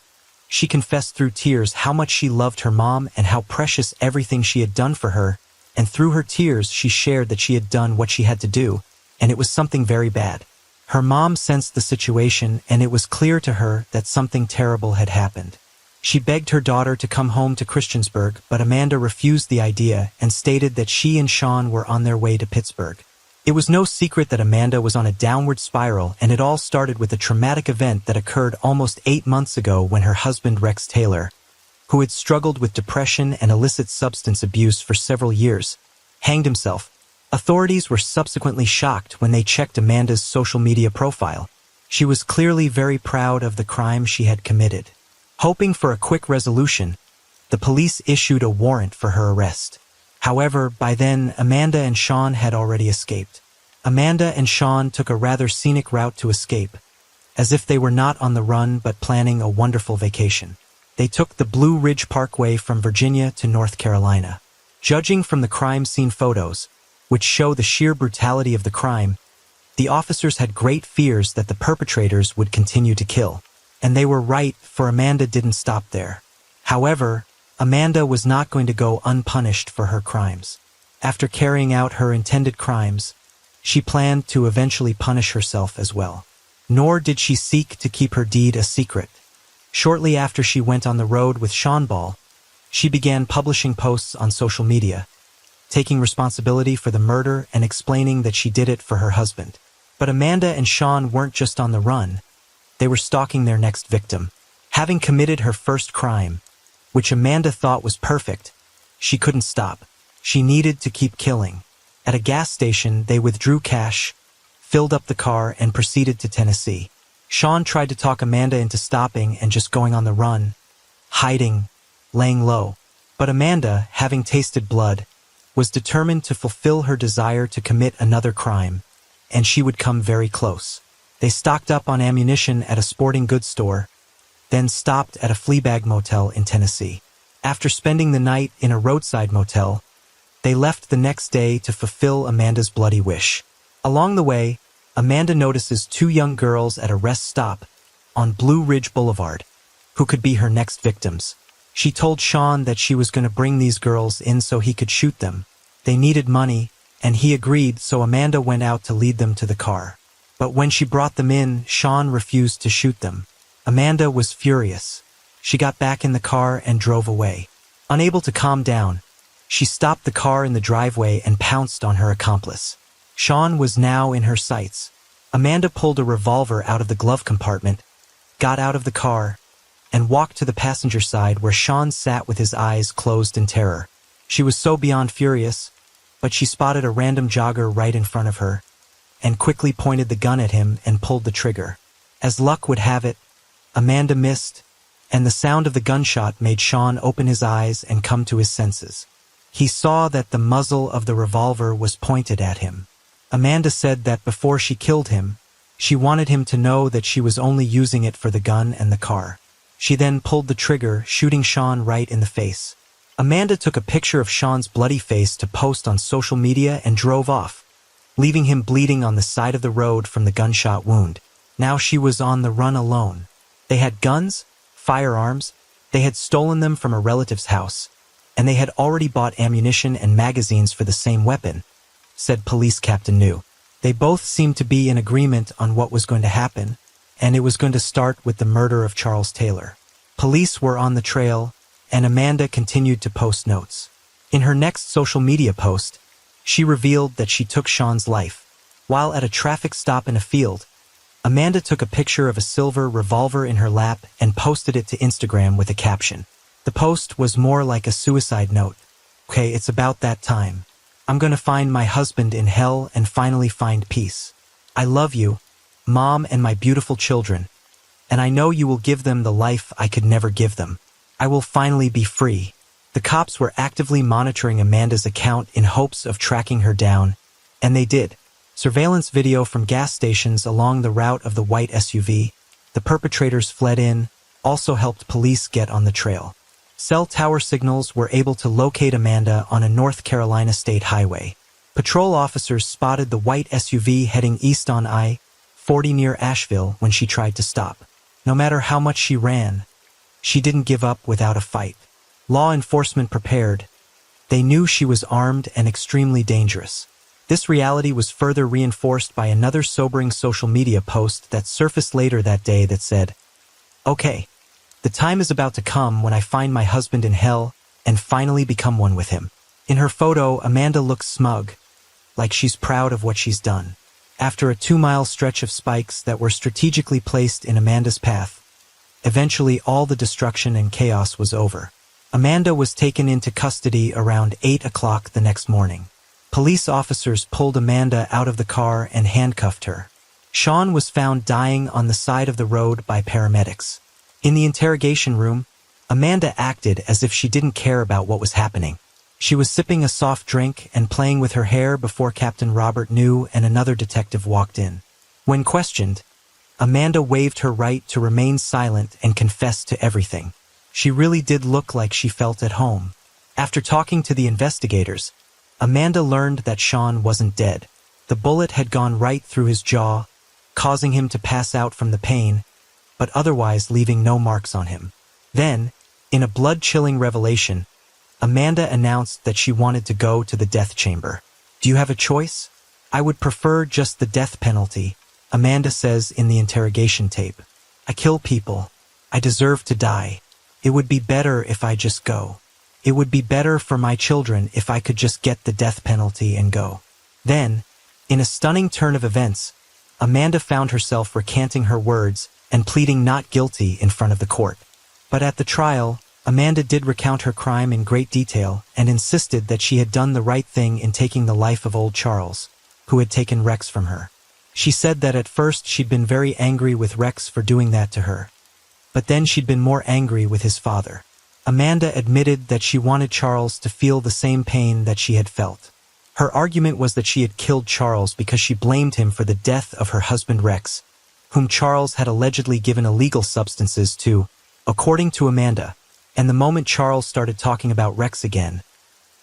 Speaker 1: she confessed through tears how much she loved her mom and how precious everything she had done for her, and through her tears she shared that she had done what she had to do, and it was something very bad. Her mom sensed the situation, and it was clear to her that something terrible had happened. She begged her daughter to come home to Christiansburg, but Amanda refused the idea and stated that she and Sean were on their way to Pittsburgh. It was no secret that Amanda was on a downward spiral, and it all started with a traumatic event that occurred almost 8 months ago when her husband Rex Taylor, who had struggled with depression and illicit substance abuse for several years, hanged himself. Authorities were subsequently shocked when they checked Amanda's social media profile. She was clearly very proud of the crime she had committed. Hoping for a quick resolution, the police issued a warrant for her arrest. However, by then, Amanda and Sean had already escaped. Amanda and Sean took a rather scenic route to escape, as if they were not on the run but planning a wonderful vacation. They took the Blue Ridge Parkway from Virginia to North Carolina. Judging from the crime scene photos, which show the sheer brutality of the crime, the officers had great fears that the perpetrators would continue to kill. And they were right, for Amanda didn't stop there. However, Amanda was not going to go unpunished for her crimes. After carrying out her intended crimes, she planned to eventually punish herself as well. Nor did she seek to keep her deed a secret. Shortly after she went on the road with Sean Ball, she began publishing posts on social media, taking responsibility for the murder and explaining that she did it for her husband. But Amanda and Sean weren't just on the run. They were stalking their next victim. Having committed her first crime, which Amanda thought was perfect, she couldn't stop. She needed to keep killing. At a gas station, they withdrew cash, filled up the car, and proceeded to Tennessee. Sean tried to talk Amanda into stopping and just going on the run, hiding, laying low. But Amanda, having tasted blood, was determined to fulfill her desire to commit another crime, and she would come very close. They stocked up on ammunition at a sporting goods store, then stopped at a Fleabag motel in Tennessee. After spending the night in a roadside motel, they left the next day to fulfill Amanda's bloody wish. Along the way, Amanda notices 2 young girls at a rest stop on Blue Ridge Boulevard, who could be her next victims. She told Sean that she was going to bring these girls in so he could shoot them. They needed money, and he agreed, so Amanda went out to lead them to the car. But when she brought them in, Sean refused to shoot them. Amanda was furious. She got back in the car and drove away. Unable to calm down, she stopped the car in the driveway and pounced on her accomplice. Sean was now in her sights. Amanda pulled a revolver out of the glove compartment, got out of the car, and walked to the passenger side where Sean sat with his eyes closed in terror. She was so beyond furious, but she spotted a random jogger right in front of her, and quickly pointed the gun at him and pulled the trigger. As luck would have it, Amanda missed, and the sound of the gunshot made Sean open his eyes and come to his senses. He saw that the muzzle of the revolver was pointed at him. Amanda said that before she killed him, she wanted him to know that she was only using it for the gun and the car. She then pulled the trigger, shooting Sean right in the face. Amanda took a picture of Sean's bloody face to post on social media and drove off, leaving him bleeding on the side of the road from the gunshot wound. Now she was on the run alone. They had guns, firearms, they had stolen them from a relative's house, and they had already bought ammunition and magazines for the same weapon, said Police Captain New. They both seemed to be in agreement on what was going to happen, and it was going to start with the murder of Charles Taylor. Police were on the trail, and Amanda continued to post notes. In her next social media post, she revealed that she took Sean's life. While at a traffic stop in a field, Amanda took a picture of a silver revolver in her lap and posted it to Instagram with a caption. The post was more like a suicide note. Okay, it's about that time. I'm gonna find my husband in hell and finally find peace. I love you, Mom, and my beautiful children, and I know you will give them the life I could never give them. I will finally be free. The cops were actively monitoring Amanda's account in hopes of tracking her down, and they did. Surveillance video from gas stations along the route of the white SUV the perpetrators fled in also helped police get on the trail. Cell tower signals were able to locate Amanda on a North Carolina state highway. Patrol officers spotted the white SUV heading east on I-40 near Asheville when she tried to stop. No matter how much she ran, she didn't give up without a fight. Law enforcement prepared. They knew she was armed and extremely dangerous. This reality was further reinforced by another sobering social media post that surfaced later that day that said, "Okay, the time is about to come when I find my husband in hell and finally become one with him." In her photo, Amanda looks smug, like she's proud of what she's done. After a 2-mile stretch of spikes that were strategically placed in Amanda's path, eventually all the destruction and chaos was over. Amanda was taken into custody around 8 o'clock the next morning. Police officers pulled Amanda out of the car and handcuffed her. Sean was found dying on the side of the road by paramedics. In the interrogation room, Amanda acted as if she didn't care about what was happening. She was sipping a soft drink and playing with her hair before Captain Robert New and another detective walked in. When questioned, Amanda waived her right to remain silent and confessed to everything. She really did look like she felt at home. After talking to the investigators, Amanda learned that Sean wasn't dead. The bullet had gone right through his jaw, causing him to pass out from the pain, but otherwise leaving no marks on him. Then, in a blood-chilling revelation, Amanda announced that she wanted to go to the death chamber. "Do you have a choice? I would prefer just the death penalty," Amanda says in the interrogation tape. "I kill people. I deserve to die. It would be better if I just go. It would be better for my children if I could just get the death penalty and go." Then, in a stunning turn of events, Amanda found herself recanting her words and pleading not guilty in front of the court. But at the trial, Amanda did recount her crime in great detail and insisted that she had done the right thing in taking the life of old Charles, who had taken Rex from her. She said that at first she'd been very angry with Rex for doing that to her, but then she'd been more angry with his father. Amanda admitted that she wanted Charles to feel the same pain that she had felt. Her argument was that she had killed Charles because she blamed him for the death of her husband Rex, whom Charles had allegedly given illegal substances to, according to Amanda. And the moment Charles started talking about Rex again,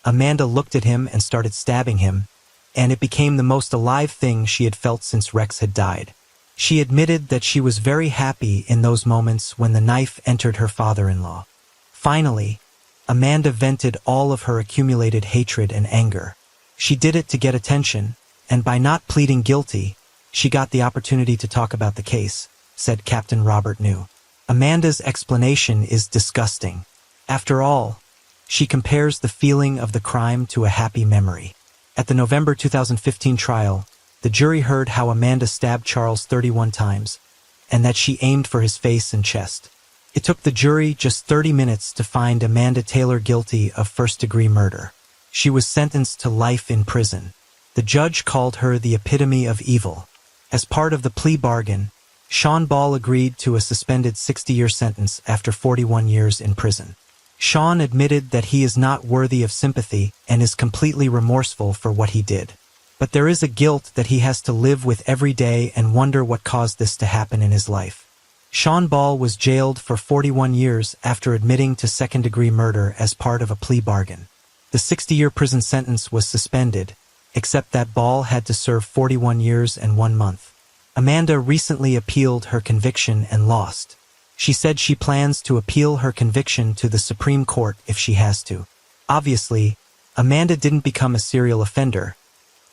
Speaker 1: Amanda looked at him and started stabbing him, and it became the most alive thing she had felt since Rex had died. She admitted that she was very happy in those moments when the knife entered her father-in-law. Finally, Amanda vented all of her accumulated hatred and anger. She did it to get attention, and by not pleading guilty, she got the opportunity to talk about the case, said Captain Robert New. Amanda's explanation is disgusting. After all, she compares the feeling of the crime to a happy memory. At the November 2015 trial, the jury heard how Amanda stabbed Charles 31 times, and that she aimed for his face and chest. It took the jury just 30 minutes to find Amanda Taylor guilty of first-degree murder. She was sentenced to life in prison. The judge called her the epitome of evil. As part of the plea bargain, Sean Ball agreed to a suspended 60-year sentence after 41 years in prison. Sean admitted that he is not worthy of sympathy and is completely remorseful for what he did. But there is a guilt that he has to live with every day and wonder what caused this to happen in his life. Sean Ball was jailed for 41 years after admitting to second-degree murder as part of a plea bargain. The 60-year prison sentence was suspended, except that Ball had to serve 41 years and 1 month. Amanda recently appealed her conviction and lost. She said she plans to appeal her conviction to the Supreme Court if she has to. Obviously, Amanda didn't become a serial offender,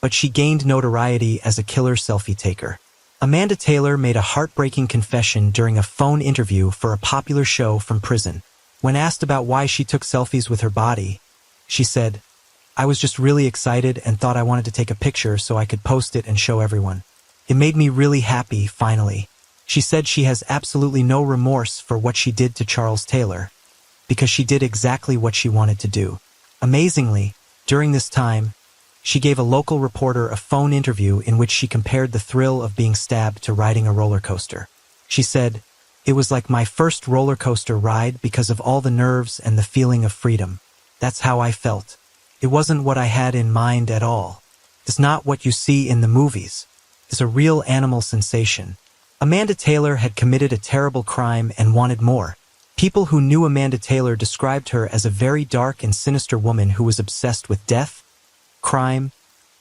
Speaker 1: but she gained notoriety as a killer selfie taker. Amanda Taylor made a heartbreaking confession during a phone interview for a popular show from prison. When asked about why she took selfies with her body, she said, "I was just really excited and thought I wanted to take a picture so I could post it and show everyone. It made me really happy, finally." She said she has absolutely no remorse for what she did to Charles Taylor, because she did exactly what she wanted to do. Amazingly, during this time, she gave a local reporter a phone interview in which she compared the thrill of being stabbed to riding a roller coaster. She said, "It was like my first roller coaster ride because of all the nerves and the feeling of freedom. That's how I felt. It wasn't what I had in mind at all. It's not what you see in the movies. It's a real animal sensation." Amanda Taylor had committed a terrible crime and wanted more. People who knew Amanda Taylor described her as a very dark and sinister woman who was obsessed with death, crime,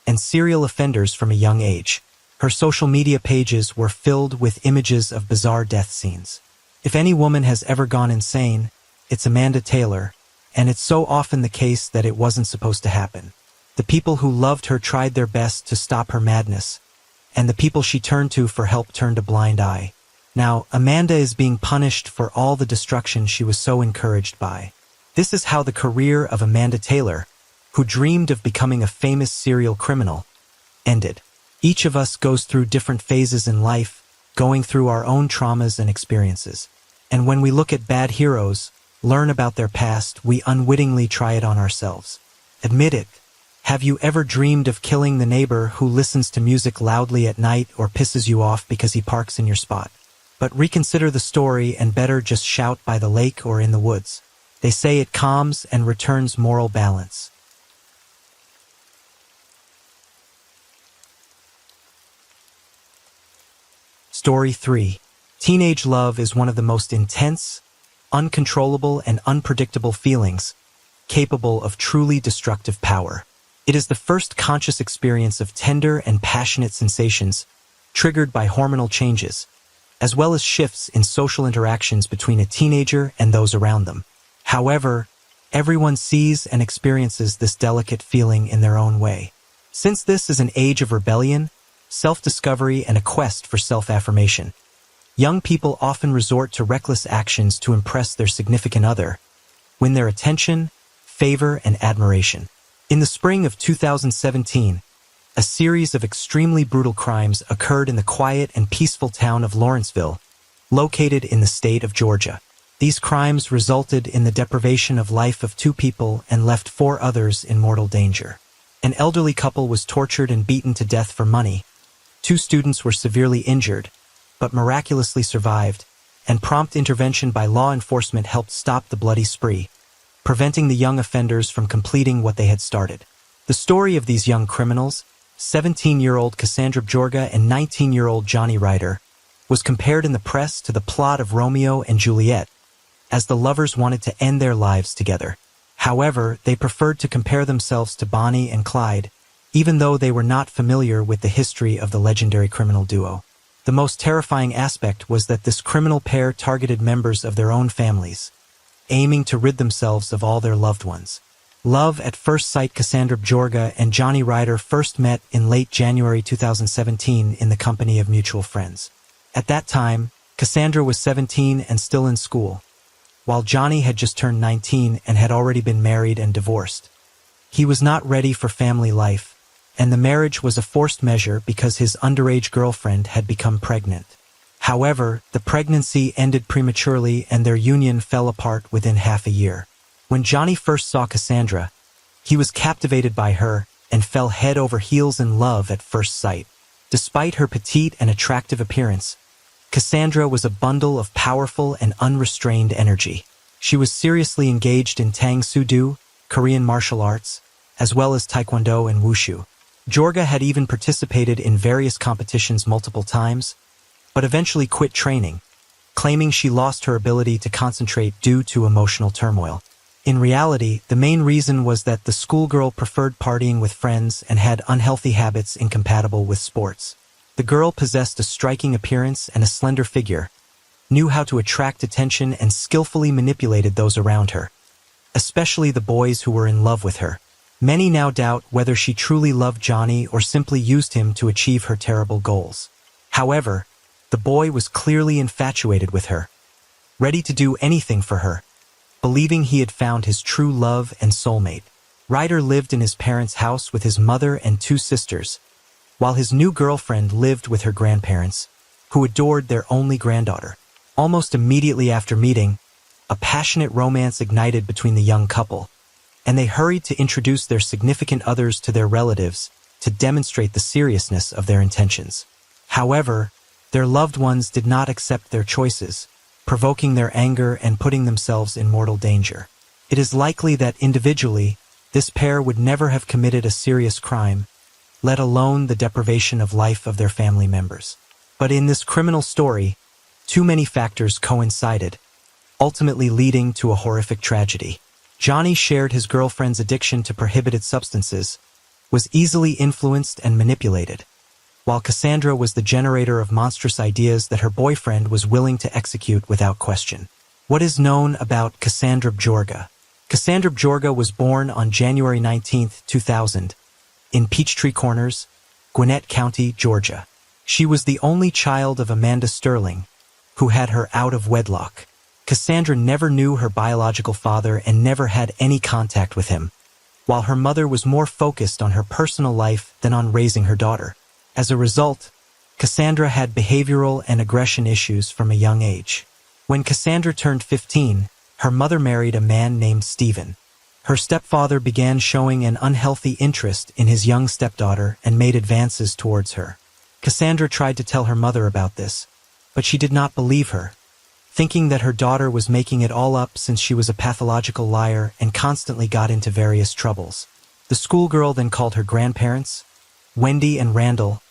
Speaker 1: and serial offenders from a young age. Her social media pages were filled with images of bizarre death scenes. If any woman has ever gone insane, it's Amanda Taylor, and it's so often the case that it wasn't supposed to happen. The people who loved her tried their best to stop her madness, and the people she turned to for help turned a blind eye. Now, Amanda is being punished for all the destruction she was so encouraged by. This is how the career of Amanda Taylor, who dreamed of becoming a famous serial criminal, ended. Each of us goes through different phases in life, going through our own traumas and experiences. And when we look at bad heroes, learn about their past, we unwittingly try it on ourselves. Admit it. Have you ever dreamed of killing the neighbor who listens to music loudly at night or pisses you off because he parks in your spot? But reconsider the story and better just shout by the lake or in the woods. They say it calms and returns moral balance. Story 3. Teenage love is one of the most intense, uncontrollable, and unpredictable feelings, capable of truly destructive power. It is the first conscious experience of tender and passionate sensations, triggered by hormonal changes, as well as shifts in social interactions between a teenager and those around them. However, everyone sees and experiences this delicate feeling in their own way. Since this is an age of rebellion, self-discovery, and a quest for self-affirmation, young people often resort to reckless actions to impress their significant other, win their attention, favor, and admiration. In the spring of 2017, a series of extremely brutal crimes occurred in the quiet and peaceful town of Lawrenceville, located in the state of Georgia. These crimes resulted in the deprivation of life of 2 people and left 4 others in mortal danger. An elderly couple was tortured and beaten to death for money. 2 students were severely injured, but miraculously survived, and prompt intervention by law enforcement helped stop the bloody spree, preventing the young offenders from completing what they had started. The story of these young criminals, 17-year-old Cassandra Bjorga and 19-year-old Johnny Ryder, was compared in the press to the plot of Romeo and Juliet, as the lovers wanted to end their lives together. However, they preferred to compare themselves to Bonnie and Clyde, even though they were not familiar with the history of the legendary criminal duo. The most terrifying aspect was that this criminal pair targeted members of their own families, aiming to rid themselves of all their loved ones. Love at first sight. Cassandra Bjorga and Johnny Ryder first met in late January 2017 in the company of mutual friends. At that time, Cassandra was 17 and still in school, while Johnny had just turned 19 and had already been married and divorced. He was not ready for family life, and the marriage was a forced measure because his underage girlfriend had become pregnant. However, the pregnancy ended prematurely and their union fell apart within half a year. When Johnny first saw Cassandra, he was captivated by her and fell head over heels in love at first sight. Despite her petite and attractive appearance, Cassandra was a bundle of powerful and unrestrained energy. She was seriously engaged in Tang Soo Do, Korean martial arts, as well as Taekwondo and Wushu. Bjorga had even participated in various competitions multiple times, but eventually quit training, claiming she lost her ability to concentrate due to emotional turmoil. In reality, the main reason was that the schoolgirl preferred partying with friends and had unhealthy habits incompatible with sports. The girl possessed a striking appearance and a slender figure, knew how to attract attention and skillfully manipulated those around her, especially the boys who were in love with her. Many now doubt whether she truly loved Johnny or simply used him to achieve her terrible goals. However, the boy was clearly infatuated with her, ready to do anything for her, believing he had found his true love and soulmate. Ryder lived in his parents' house with his mother and 2 sisters, while his new girlfriend lived with her grandparents, who adored their only granddaughter. Almost immediately after meeting, a passionate romance ignited between the young couple, and they hurried to introduce their significant others to their relatives to demonstrate the seriousness of their intentions. However, their loved ones did not accept their choices, provoking their anger and putting themselves in mortal danger. It is likely that individually, this pair would never have committed a serious crime, let alone the deprivation of life of their family members. But in this criminal story, too many factors coincided, ultimately leading to a horrific tragedy. Johnny shared his girlfriend's addiction to prohibited substances, was easily influenced and manipulated, while Cassandra was the generator of monstrous ideas that her boyfriend was willing to execute without question. What is known about Cassandra Bjorga? Cassandra Bjorga was born on January 19, 2000, in Peachtree Corners, Gwinnett County, Georgia. She was the only child of Amanda Sterling, who had her out of wedlock. Cassandra never knew her biological father and never had any contact with him, while her mother was more focused on her personal life than on raising her daughter. As a result, Cassandra had behavioral and aggression issues from a young age. When Cassandra turned 15, her mother married a man named Stephen. Her stepfather began showing an unhealthy interest in his young stepdaughter and made advances towards her. Cassandra tried to tell her mother about this, but she did not believe her, thinking that her daughter was making it all up since she was a pathological liar and constantly got into various troubles. The schoolgirl then called her grandparents, Wendy and Randall,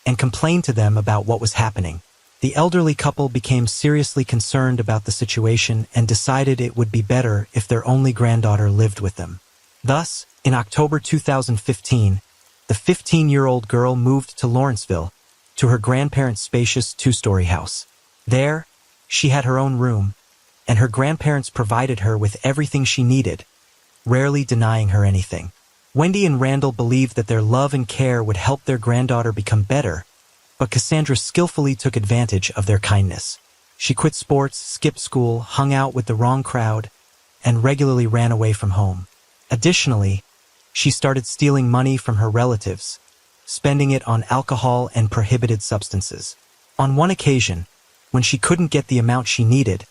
Speaker 1: and complained to them about what was happening. The elderly couple became seriously concerned about the situation and decided it would be better if their only granddaughter lived with them. Thus, in October 2015, the 15-year-old girl moved to Lawrenceville, to her grandparents' spacious two-story house. There, she had her own room, and her grandparents provided her with everything she needed, rarely denying her anything. Wendy and Randall believed that their love and care would help their granddaughter become better, but Cassandra skillfully took advantage of their kindness. She quit sports, skipped school, hung out with the wrong crowd, and regularly ran away from home. Additionally, she started stealing money from her relatives, spending it on alcohol and prohibited substances. On one occasion, when she couldn't get the amount she needed,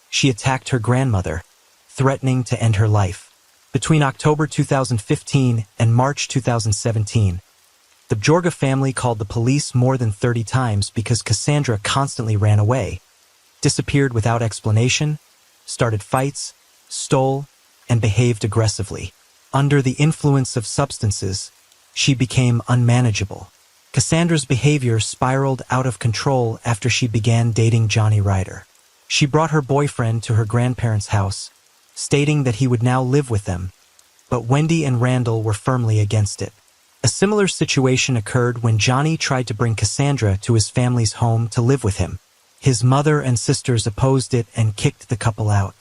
Speaker 1: she attacked her grandmother, threatening to end her life. Between October 2015 and March 2017, the Bjorga family called the police more than 30 times because Cassandra constantly ran away, disappeared without explanation, started fights, stole, and behaved aggressively. Under the influence of substances, she became unmanageable. Cassandra's behavior spiraled out of control after she began dating Johnny Ryder. She brought her boyfriend to her grandparents' house, stating that he would now live with them, but Wendy and Randall were firmly against it. A similar situation occurred when Johnny tried to bring Cassandra to his family's home to live with him. His mother and sisters opposed it and kicked the couple out.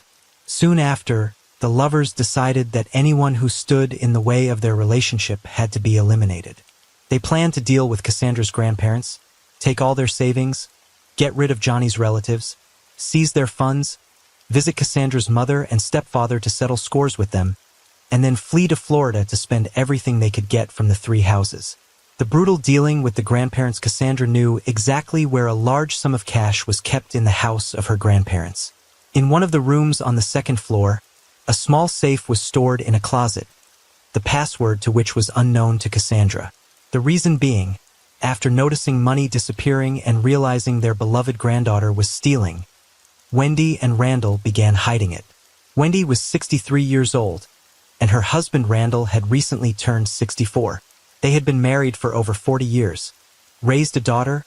Speaker 1: Soon after, the lovers decided that anyone who stood in the way of their relationship had to be eliminated. They planned to deal with Cassandra's grandparents, take all their savings, get rid of Johnny's relatives, seize their funds, visit Cassandra's mother and stepfather to settle scores with them, and then flee to Florida to spend everything they could get from the three houses. The brutal dealing with the grandparents. Cassandra knew exactly where a large sum of cash was kept in the house of her grandparents. In one of the rooms on the second floor, a small safe was stored in a closet, the password to which was unknown to Cassandra. The reason being, after noticing money disappearing and realizing their beloved granddaughter was stealing, Wendy and Randall began hiding it. Wendy was 63 years old, and her husband Randall had recently turned 64. They had been married for over 40 years, raised a daughter,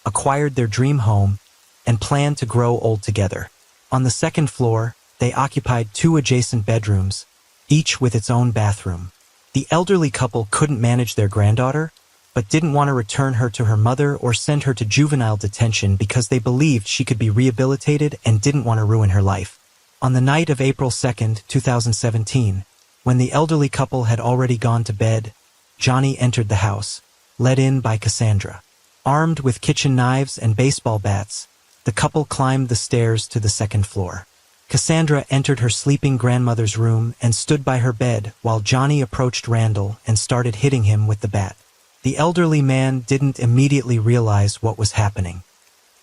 Speaker 1: acquired their dream home, and planned to grow old together. On the second floor, they occupied 2 adjacent bedrooms, each with its own bathroom. The elderly couple couldn't manage their granddaughter, but didn't want to return her to her mother or send her to juvenile detention because they believed she could be rehabilitated and didn't want to ruin her life. On the night of April 2, 2017, when the elderly couple had already gone to bed, Johnny entered the house, led in by Cassandra. Armed with kitchen knives and baseball bats, the couple climbed the stairs to the second floor. Cassandra entered her sleeping grandmother's room and stood by her bed while Johnny approached Randall and started hitting him with the bat. The elderly man didn't immediately realize what was happening.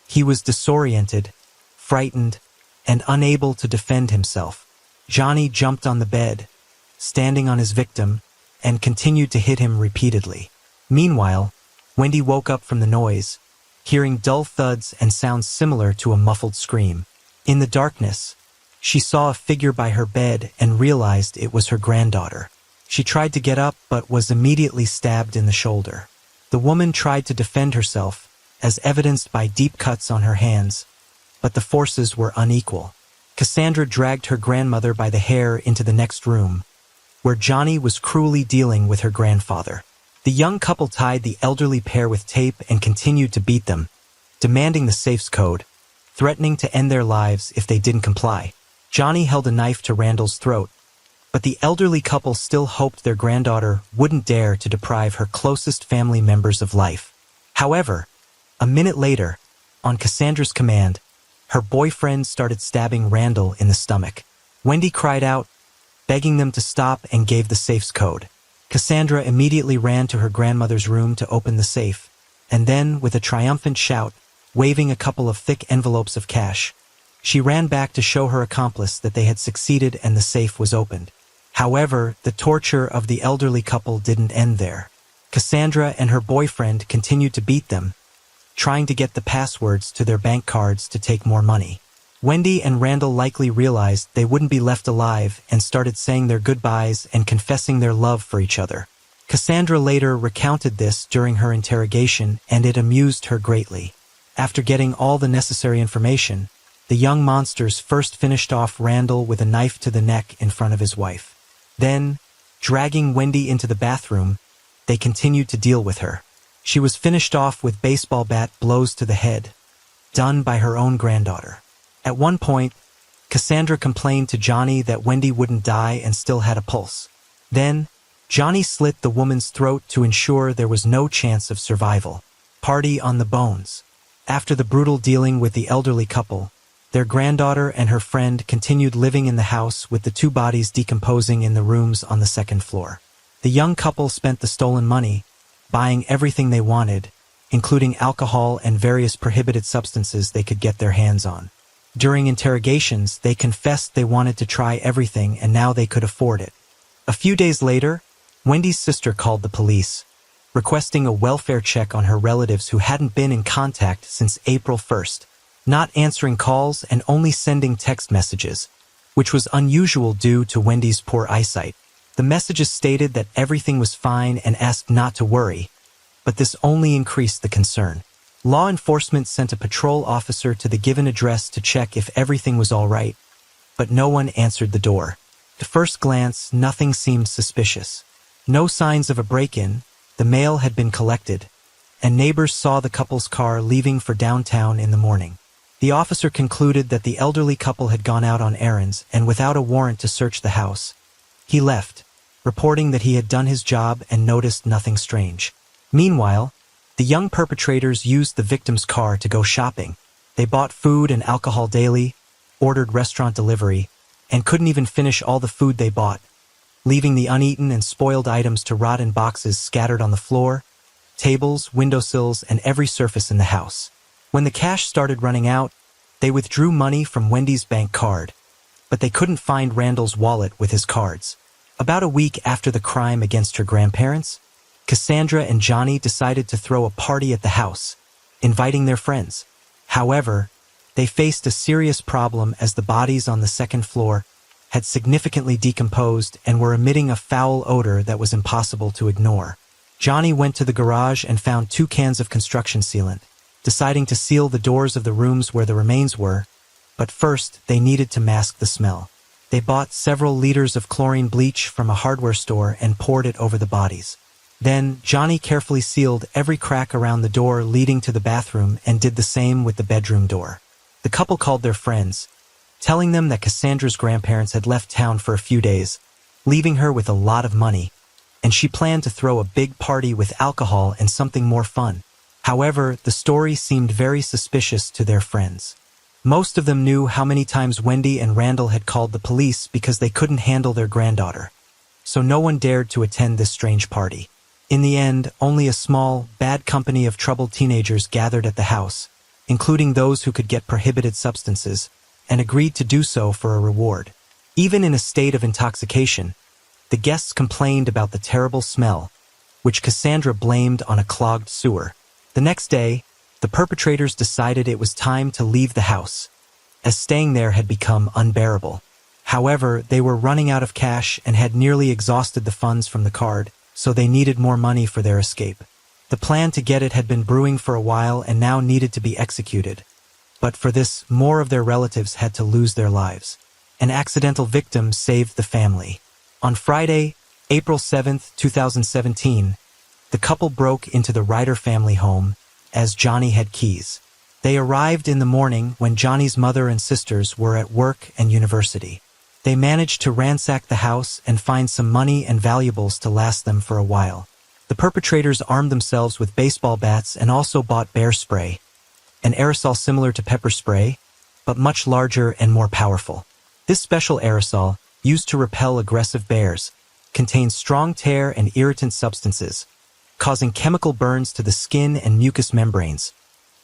Speaker 1: He was disoriented, frightened, and unable to defend himself. Johnny jumped on the bed, standing on his victim, and continued to hit him repeatedly. Meanwhile, Wendy woke up from the noise, hearing dull thuds and sounds similar to a muffled scream. In the darkness, she saw a figure by her bed and realized it was her granddaughter. She tried to get up but was immediately stabbed in the shoulder. The woman tried to defend herself, as evidenced by deep cuts on her hands, but the forces were unequal. Cassandra dragged her grandmother by the hair into the next room, where Johnny was cruelly dealing with her grandfather. The young couple tied the elderly pair with tape and continued to beat them, demanding the safe's code, threatening to end their lives if they didn't comply. Johnny held a knife to Randall's throat, but the elderly couple still hoped their granddaughter wouldn't dare to deprive her closest family members of life. However, a minute later, on Cassandra's command, her boyfriend started stabbing Randall in the stomach. Wendy cried out, begging them to stop, and gave the safe's code. Cassandra immediately ran to her grandmother's room to open the safe, and then, with a triumphant shout, waving a couple of thick envelopes of cash, she ran back to show her accomplice that they had succeeded and the safe was opened. However, the torture of the elderly couple didn't end there. Cassandra and her boyfriend continued to beat them, trying to get the passwords to their bank cards to take more money. Wendy and Randall likely realized they wouldn't be left alive and started saying their goodbyes and confessing their love for each other. Cassandra later recounted this during her interrogation, and it amused her greatly. After getting all the necessary information, the young monsters first finished off Randall with a knife to the neck in front of his wife. Then, dragging Wendy into the bathroom, they continued to deal with her. She was finished off with baseball bat blows to the head, done by her own granddaughter. At one point, Cassandra complained to Johnny that Wendy wouldn't die and still had a pulse. Then, Johnny slit the woman's throat to ensure there was no chance of survival. Party on the bones. After the brutal dealing with the elderly couple, their granddaughter and her friend continued living in the house with the two bodies decomposing in the rooms on the second floor. The young couple spent the stolen money, buying everything they wanted, including alcohol and various prohibited substances they could get their hands on. During interrogations, they confessed they wanted to try everything and now they could afford it. A few days later, Wendy's sister called the police, requesting a welfare check on her relatives who hadn't been in contact since April 1st, not answering calls and only sending text messages, which was unusual due to Wendy's poor eyesight. The messages stated that everything was fine and asked not to worry, but this only increased the concern. Law enforcement sent a patrol officer to the given address to check if everything was all right, but no one answered the door. At first glance, nothing seemed suspicious. No signs of a break-in, the mail had been collected, and neighbors saw the couple's car leaving for downtown in the morning. The officer concluded that the elderly couple had gone out on errands, and without a warrant to search the house, he left, reporting that he had done his job and noticed nothing strange. Meanwhile, the young perpetrators used the victim's car to go shopping. They bought food and alcohol daily, ordered restaurant delivery, and couldn't even finish all the food they bought, leaving the uneaten and spoiled items to rot in boxes scattered on the floor, tables, windowsills, and every surface in the house. When the cash started running out, they withdrew money from Wendy's bank card, but they couldn't find Randall's wallet with his cards. About a week after the crime against her grandparents, Cassandra and Johnny decided to throw a party at the house, inviting their friends. However, they faced a serious problem as the bodies on the second floor had significantly decomposed and were emitting a foul odor that was impossible to ignore. Johnny went to the garage and found 2 cans of construction sealant, deciding to seal the doors of the rooms where the remains were, but first they needed to mask the smell. They bought several liters of chlorine bleach from a hardware store and poured it over the bodies. Then, Johnny carefully sealed every crack around the door leading to the bathroom and did the same with the bedroom door. The couple called their friends, telling them that Cassandra's grandparents had left town for a few days, leaving her with a lot of money, and she planned to throw a big party with alcohol and something more fun. However, the story seemed very suspicious to their friends. Most of them knew how many times Wendy and Randall had called the police because they couldn't handle their granddaughter, so no one dared to attend this strange party. In the end, only a small, bad company of troubled teenagers gathered at the house, including those who could get prohibited substances, and agreed to do so for a reward. Even in a state of intoxication, The guests complained about the terrible smell, which Cassandra blamed on a clogged sewer. The next day, the perpetrators decided it was time to leave the house, as staying there had become unbearable. However, they were running out of cash and had nearly exhausted the funds from the card, so they needed more money for their escape. The plan to get it had been brewing for a while and now needed to be executed. But for this, more of their relatives had to lose their lives. An accidental victim saved the family. On Friday, April 7, 2017, the couple broke into the Ryder family home, as Johnny had keys. They arrived in the morning when Johnny's mother and sisters were at work and university. They managed to ransack the house and find some money and valuables to last them for a while. The perpetrators armed themselves with baseball bats and also bought bear spray, an aerosol similar to pepper spray, but much larger and more powerful. This special aerosol, used to repel aggressive bears, contains strong tear and irritant substances, causing chemical burns to the skin and mucous membranes,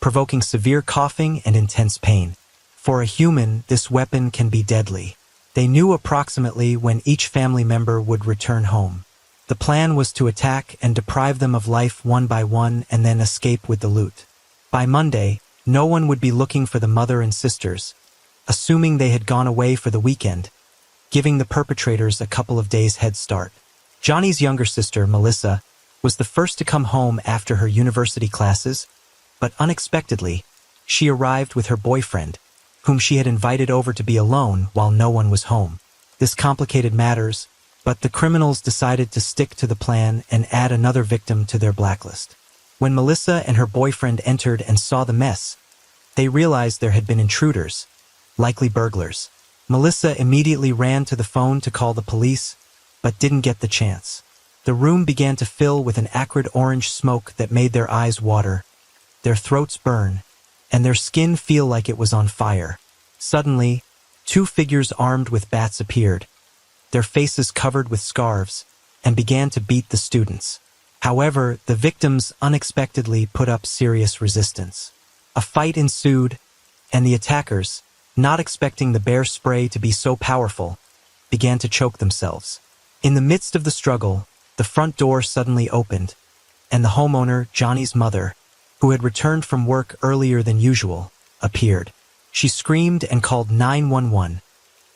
Speaker 1: provoking severe coughing and intense pain. For a human, this weapon can be deadly. They knew approximately when each family member would return home. The plan was to attack and deprive them of life one by one and then escape with the loot. By Monday, no one would be looking for the mother and sisters, assuming they had gone away for the weekend, giving the perpetrators a couple of days' head start. Johnny's younger sister, Melissa, was the first to come home after her university classes, but unexpectedly, she arrived with her boyfriend, whom she had invited over to be alone while no one was home. This complicated matters, but the criminals decided to stick to the plan and add another victim to their blacklist. When Melissa and her boyfriend entered and saw the mess, they realized there had been intruders, likely burglars. Melissa immediately ran to the phone to call the police, but didn't get the chance. The room began to fill with an acrid orange smoke that made their eyes water, their throats burn, and their skin feel like it was on fire. Suddenly, two figures armed with bats appeared, their faces covered with scarves, and began to beat the students. However, the victims unexpectedly put up serious resistance. A fight ensued, and the attackers, not expecting the bear spray to be so powerful, began to choke themselves. In the midst of the struggle, the front door suddenly opened, and the homeowner, Johnny's mother, who had returned from work earlier than usual, appeared. She screamed and called 911,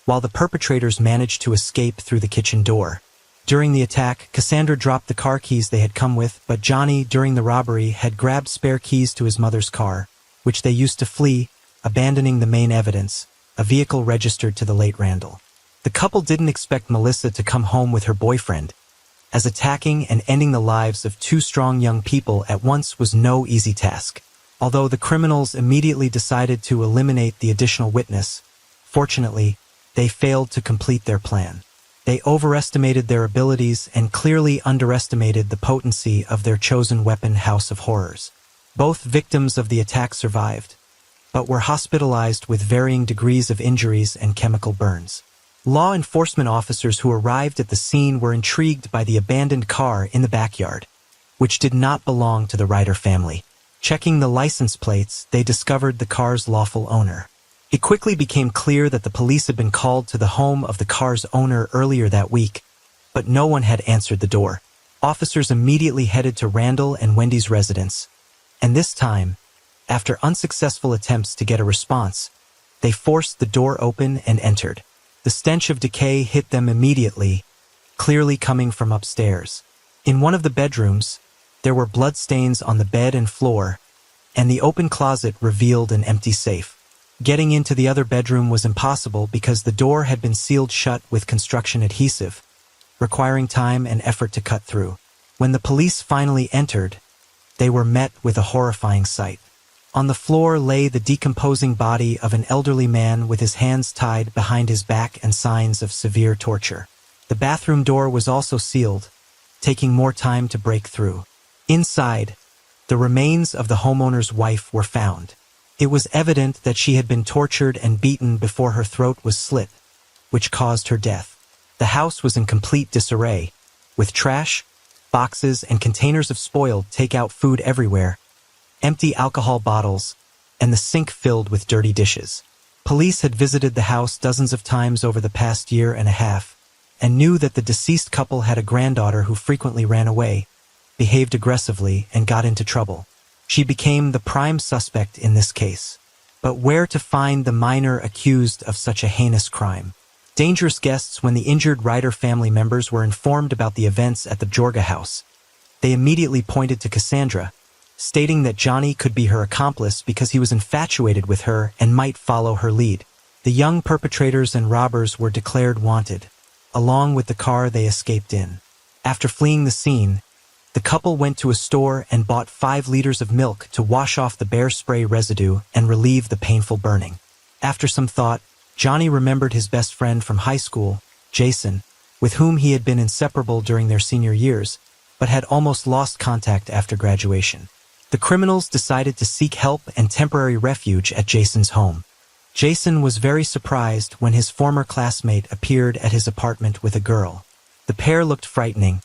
Speaker 1: while the perpetrators managed to escape through the kitchen door. During the attack, Cassandra dropped the car keys they had come with, but Johnny, during the robbery, had grabbed spare keys to his mother's car, which they used to flee, abandoning the main evidence, a vehicle registered to the late Randall. The couple didn't expect Melissa to come home with her boyfriend, as attacking and ending the lives of two strong young people at once was no easy task. Although the criminals immediately decided to eliminate the additional witness, fortunately, they failed to complete their plan. They overestimated their abilities and clearly underestimated the potency of their chosen weapon, House of Horrors. Both victims of the attack survived, but were hospitalized with varying degrees of injuries and chemical burns. Law enforcement officers who arrived at the scene were intrigued by the abandoned car in the backyard, which did not belong to the Ryder family. Checking the license plates, they discovered the car's lawful owner. It quickly became clear that the police had been called to the home of the car's owner earlier that week, but no one had answered the door. Officers immediately headed to Randall and Wendy's residence, and this time, after unsuccessful attempts to get a response, they forced the door open and entered. The stench of decay hit them immediately, clearly coming from upstairs. In one of the bedrooms, there were bloodstains on the bed and floor, and the open closet revealed an empty safe. Getting into the other bedroom was impossible because the door had been sealed shut with construction adhesive, requiring time and effort to cut through. When the police finally entered, they were met with a horrifying sight. On the floor lay the decomposing body of an elderly man with his hands tied behind his back and signs of severe torture. The bathroom door was also sealed, taking more time to break through. Inside, the remains of the homeowner's wife were found. It was evident that she had been tortured and beaten before her throat was slit, which caused her death. The house was in complete disarray, with trash, boxes, and containers of spoiled takeout food everywhere, empty alcohol bottles, and the sink filled with dirty dishes. Police had visited the house dozens of times over the past year and a half, and knew that the deceased couple had a granddaughter who frequently ran away, behaved aggressively, and got into trouble. She became the prime suspect in this case. But where to find the minor accused of such a heinous crime? Dangerous guests. When the injured Ryder family members were informed about the events at the Jorga house, they immediately pointed to Cassandra, stating that Johnny could be her accomplice because he was infatuated with her and might follow her lead. The young perpetrators and robbers were declared wanted, along with the car they escaped in. After fleeing the scene, the couple went to a store and bought 5 liters of milk to wash off the bear spray residue and relieve the painful burning. After some thought, Johnny remembered his best friend from high school, Jason, with whom he had been inseparable during their senior years, but had almost lost contact after graduation. The criminals decided to seek help and temporary refuge at Jason's home. Jason was very surprised when his former classmate appeared at his apartment with a girl. The pair looked frightening,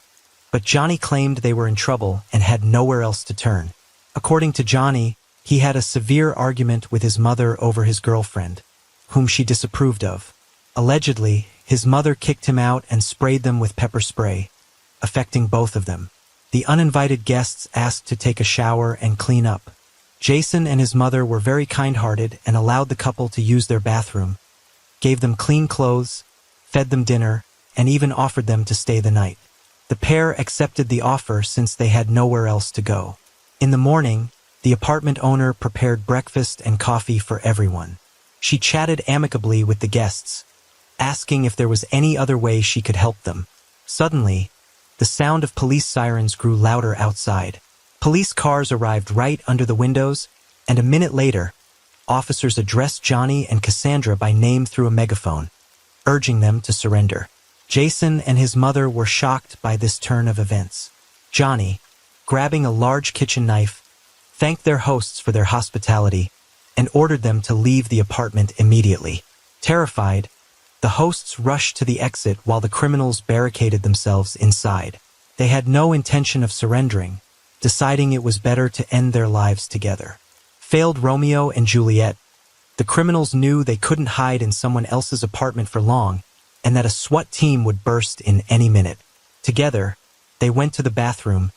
Speaker 1: but Johnny claimed they were in trouble and had nowhere else to turn. According to Johnny, he had a severe argument with his mother over his girlfriend, whom she disapproved of. Allegedly, his mother kicked him out and sprayed them with pepper spray, affecting both of them. The uninvited guests asked to take a shower and clean up. Jason and his mother were very kind-hearted and allowed the couple to use their bathroom, gave them clean clothes, fed them dinner, and even offered them to stay the night. The pair accepted the offer since they had nowhere else to go. In the morning, the apartment owner prepared breakfast and coffee for everyone. She chatted amicably with the guests, asking if there was any other way she could help them. Suddenly, the sound of police sirens grew louder outside. Police cars arrived right under the windows, and a minute later, officers addressed Johnny and Cassandra by name through a megaphone, urging them to surrender. Jason and his mother were shocked by this turn of events. Johnny, grabbing a large kitchen knife, thanked their hosts for their hospitality and ordered them to leave the apartment immediately. Terrified, the hosts rushed to the exit while the criminals barricaded themselves inside. They had no intention of surrendering, deciding it was better to end their lives together. Failed Romeo and Juliet, the criminals knew they couldn't hide in someone else's apartment for long, and that a SWAT team would burst in any minute. Together, they went to the bathroom,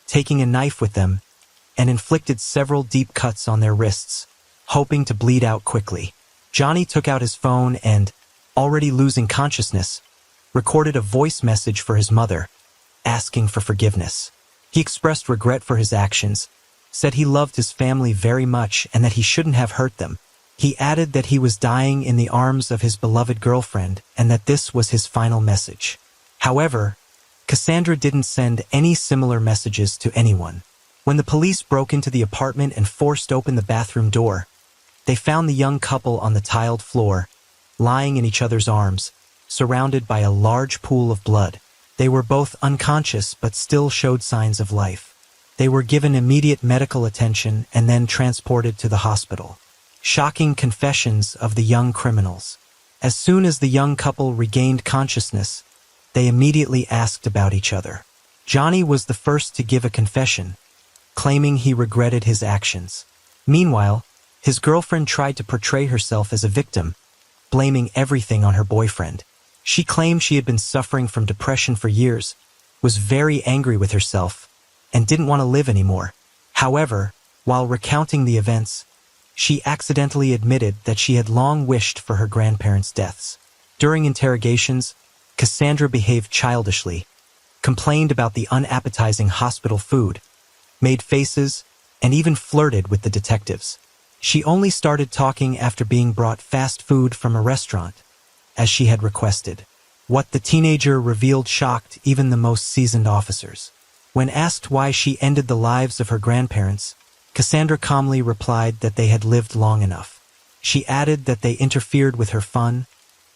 Speaker 1: taking a knife with them, and inflicted several deep cuts on their wrists, hoping to bleed out quickly. Johnny took out his phone and, already losing consciousness, recorded a voice message for his mother, asking for forgiveness. He expressed regret for his actions, said he loved his family very much and that he shouldn't have hurt them. He added that he was dying in the arms of his beloved girlfriend and that this was his final message. However, Cassandra didn't send any similar messages to anyone. When the police broke into the apartment and forced open the bathroom door, they found the young couple on the tiled floor, lying in each other's arms, surrounded by a large pool of blood. They were both unconscious but still showed signs of life. They were given immediate medical attention and then transported to the hospital. Shocking confessions of the young criminals. As soon as the young couple regained consciousness, they immediately asked about each other. Johnny was the first to give a confession, claiming he regretted his actions. Meanwhile, his girlfriend tried to portray herself as a victim, blaming everything on her boyfriend. She claimed she had been suffering from depression for years, was very angry with herself, and didn't want to live anymore. However, while recounting the events, she accidentally admitted that she had long wished for her grandparents' deaths. During interrogations, Cassandra behaved childishly, complained about the unappetizing hospital food, made faces, and even flirted with the detectives. She only started talking after being brought fast food from a restaurant, as she had requested. What the teenager revealed shocked even the most seasoned officers. When asked why she ended the lives of her grandparents, Cassandra calmly replied that they had lived long enough. She added that they interfered with her fun,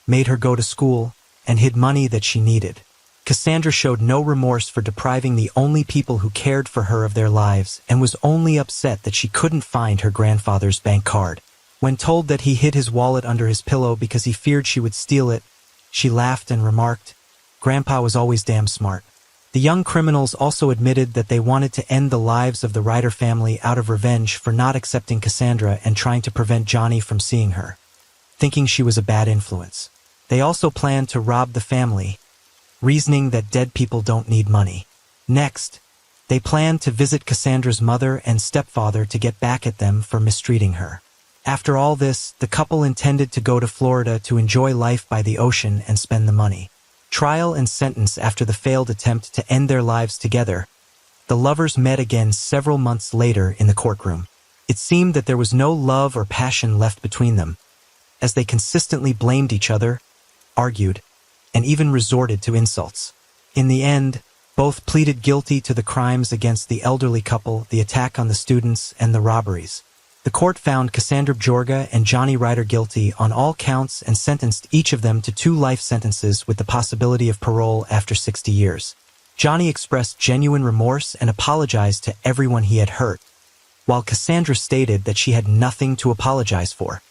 Speaker 1: made her go to school, and hid money that she needed. Cassandra showed no remorse for depriving the only people who cared for her of their lives and was only upset that she couldn't find her grandfather's bank card. When told that he hid his wallet under his pillow because he feared she would steal it, she laughed and remarked, "Grandpa was always damn smart." The young criminals also admitted that they wanted to end the lives of the Ryder family out of revenge for not accepting Cassandra and trying to prevent Johnny from seeing her, thinking she was a bad influence. They also planned to rob the family, reasoning that dead people don't need money. Next, they planned to visit Cassandra's mother and stepfather to get back at them for mistreating her. After all this, the couple intended to go to Florida to enjoy life by the ocean and spend the money. Trial and sentence after the failed attempt to end their lives together, the lovers met again several months later in the courtroom. It seemed that there was no love or passion left between them, as they consistently blamed each other, argued, and even resorted to insults. In the end, both pleaded guilty to the crimes against the elderly couple, the attack on the students, and the robberies. The court found Cassandra Bjorga and Johnny Ryder guilty on all counts and sentenced each of them to 2 life sentences with the possibility of parole after 60 years. Johnny expressed genuine remorse and apologized to everyone he had hurt, while Cassandra stated that she had nothing to apologize for.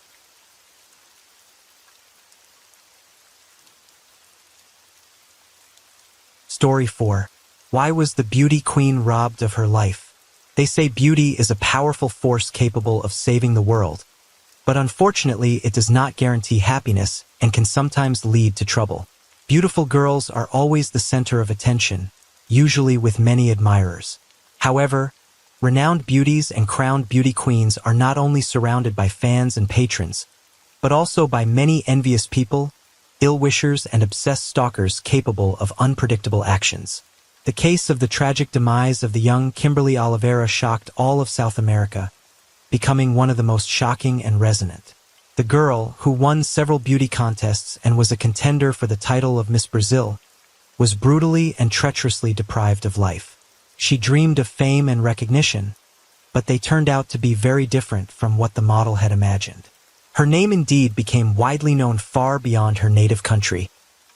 Speaker 1: Story 4. Why was the beauty queen robbed of her life? They say beauty is a powerful force capable of saving the world, but unfortunately it does not guarantee happiness and can sometimes lead to trouble. Beautiful girls are always the center of attention, usually with many admirers. However, renowned beauties and crowned beauty queens are not only surrounded by fans and patrons, but also by many envious people, ill-wishers, and obsessed stalkers capable of unpredictable actions. The case of the tragic demise of the young Kimberly Oliveira shocked all of South America, becoming one of the most shocking and resonant. The girl, who won several beauty contests and was a contender for the title of Miss Brazil, was brutally and treacherously deprived of life. She dreamed of fame and recognition, but they turned out to be very different from what the model had imagined. Her name indeed became widely known far beyond her native country,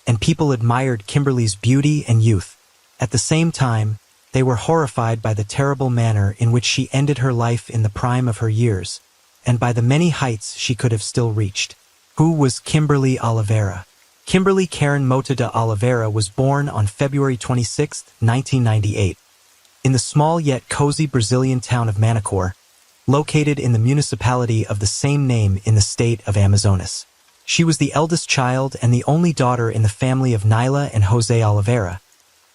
Speaker 1: and people admired Kimberly's beauty and youth. At the same time, they were horrified by the terrible manner in which she ended her life in the prime of her years, and by the many heights she could have still reached. Who was Kimberly Oliveira? Kimberly Karen Mota de Oliveira was born on February 26, 1998, in the small yet cozy Brazilian town of Manacor, located in the municipality of the same name in the state of Amazonas. She was the eldest child and the only daughter in the family of Nyla and Jose Oliveira,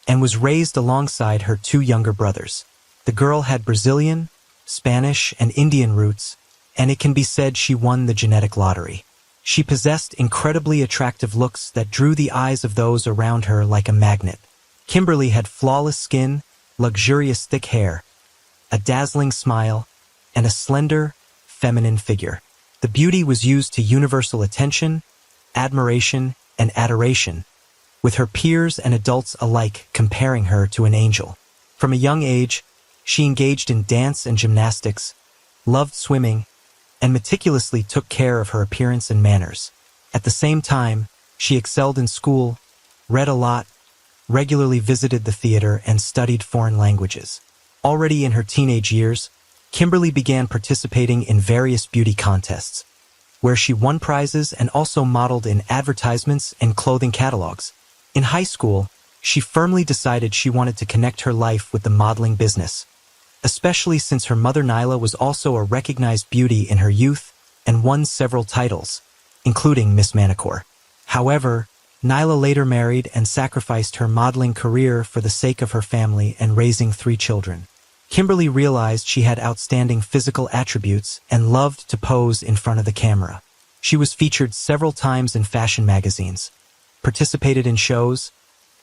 Speaker 1: and was raised alongside her 2 younger brothers. The girl had Brazilian, Spanish, and Indian roots, and it can be said she won the genetic lottery. She possessed incredibly attractive looks that drew the eyes of those around her like a magnet. Kimberly had flawless skin, luxurious thick hair, a dazzling smile, and a slender, feminine figure. The beauty was used to universal attention, admiration, and adoration, with her peers and adults alike comparing her to an angel. From a young age, she engaged in dance and gymnastics, loved swimming, and meticulously took care of her appearance and manners. At the same time, she excelled in school, read a lot, regularly visited the theater, and studied foreign languages. Already in her teenage years, Kimberly began participating in various beauty contests, where she won prizes and also modeled in advertisements and clothing catalogs. In high school, she firmly decided she wanted to connect her life with the modeling business, especially since her mother Nyla was also a recognized beauty in her youth and won several titles, including Miss Manacor. However, Nyla later married and sacrificed her modeling career for the sake of her family and raising 3 children. Kimberly realized she had outstanding physical attributes and loved to pose in front of the camera. She was featured several times in fashion magazines, participated in shows,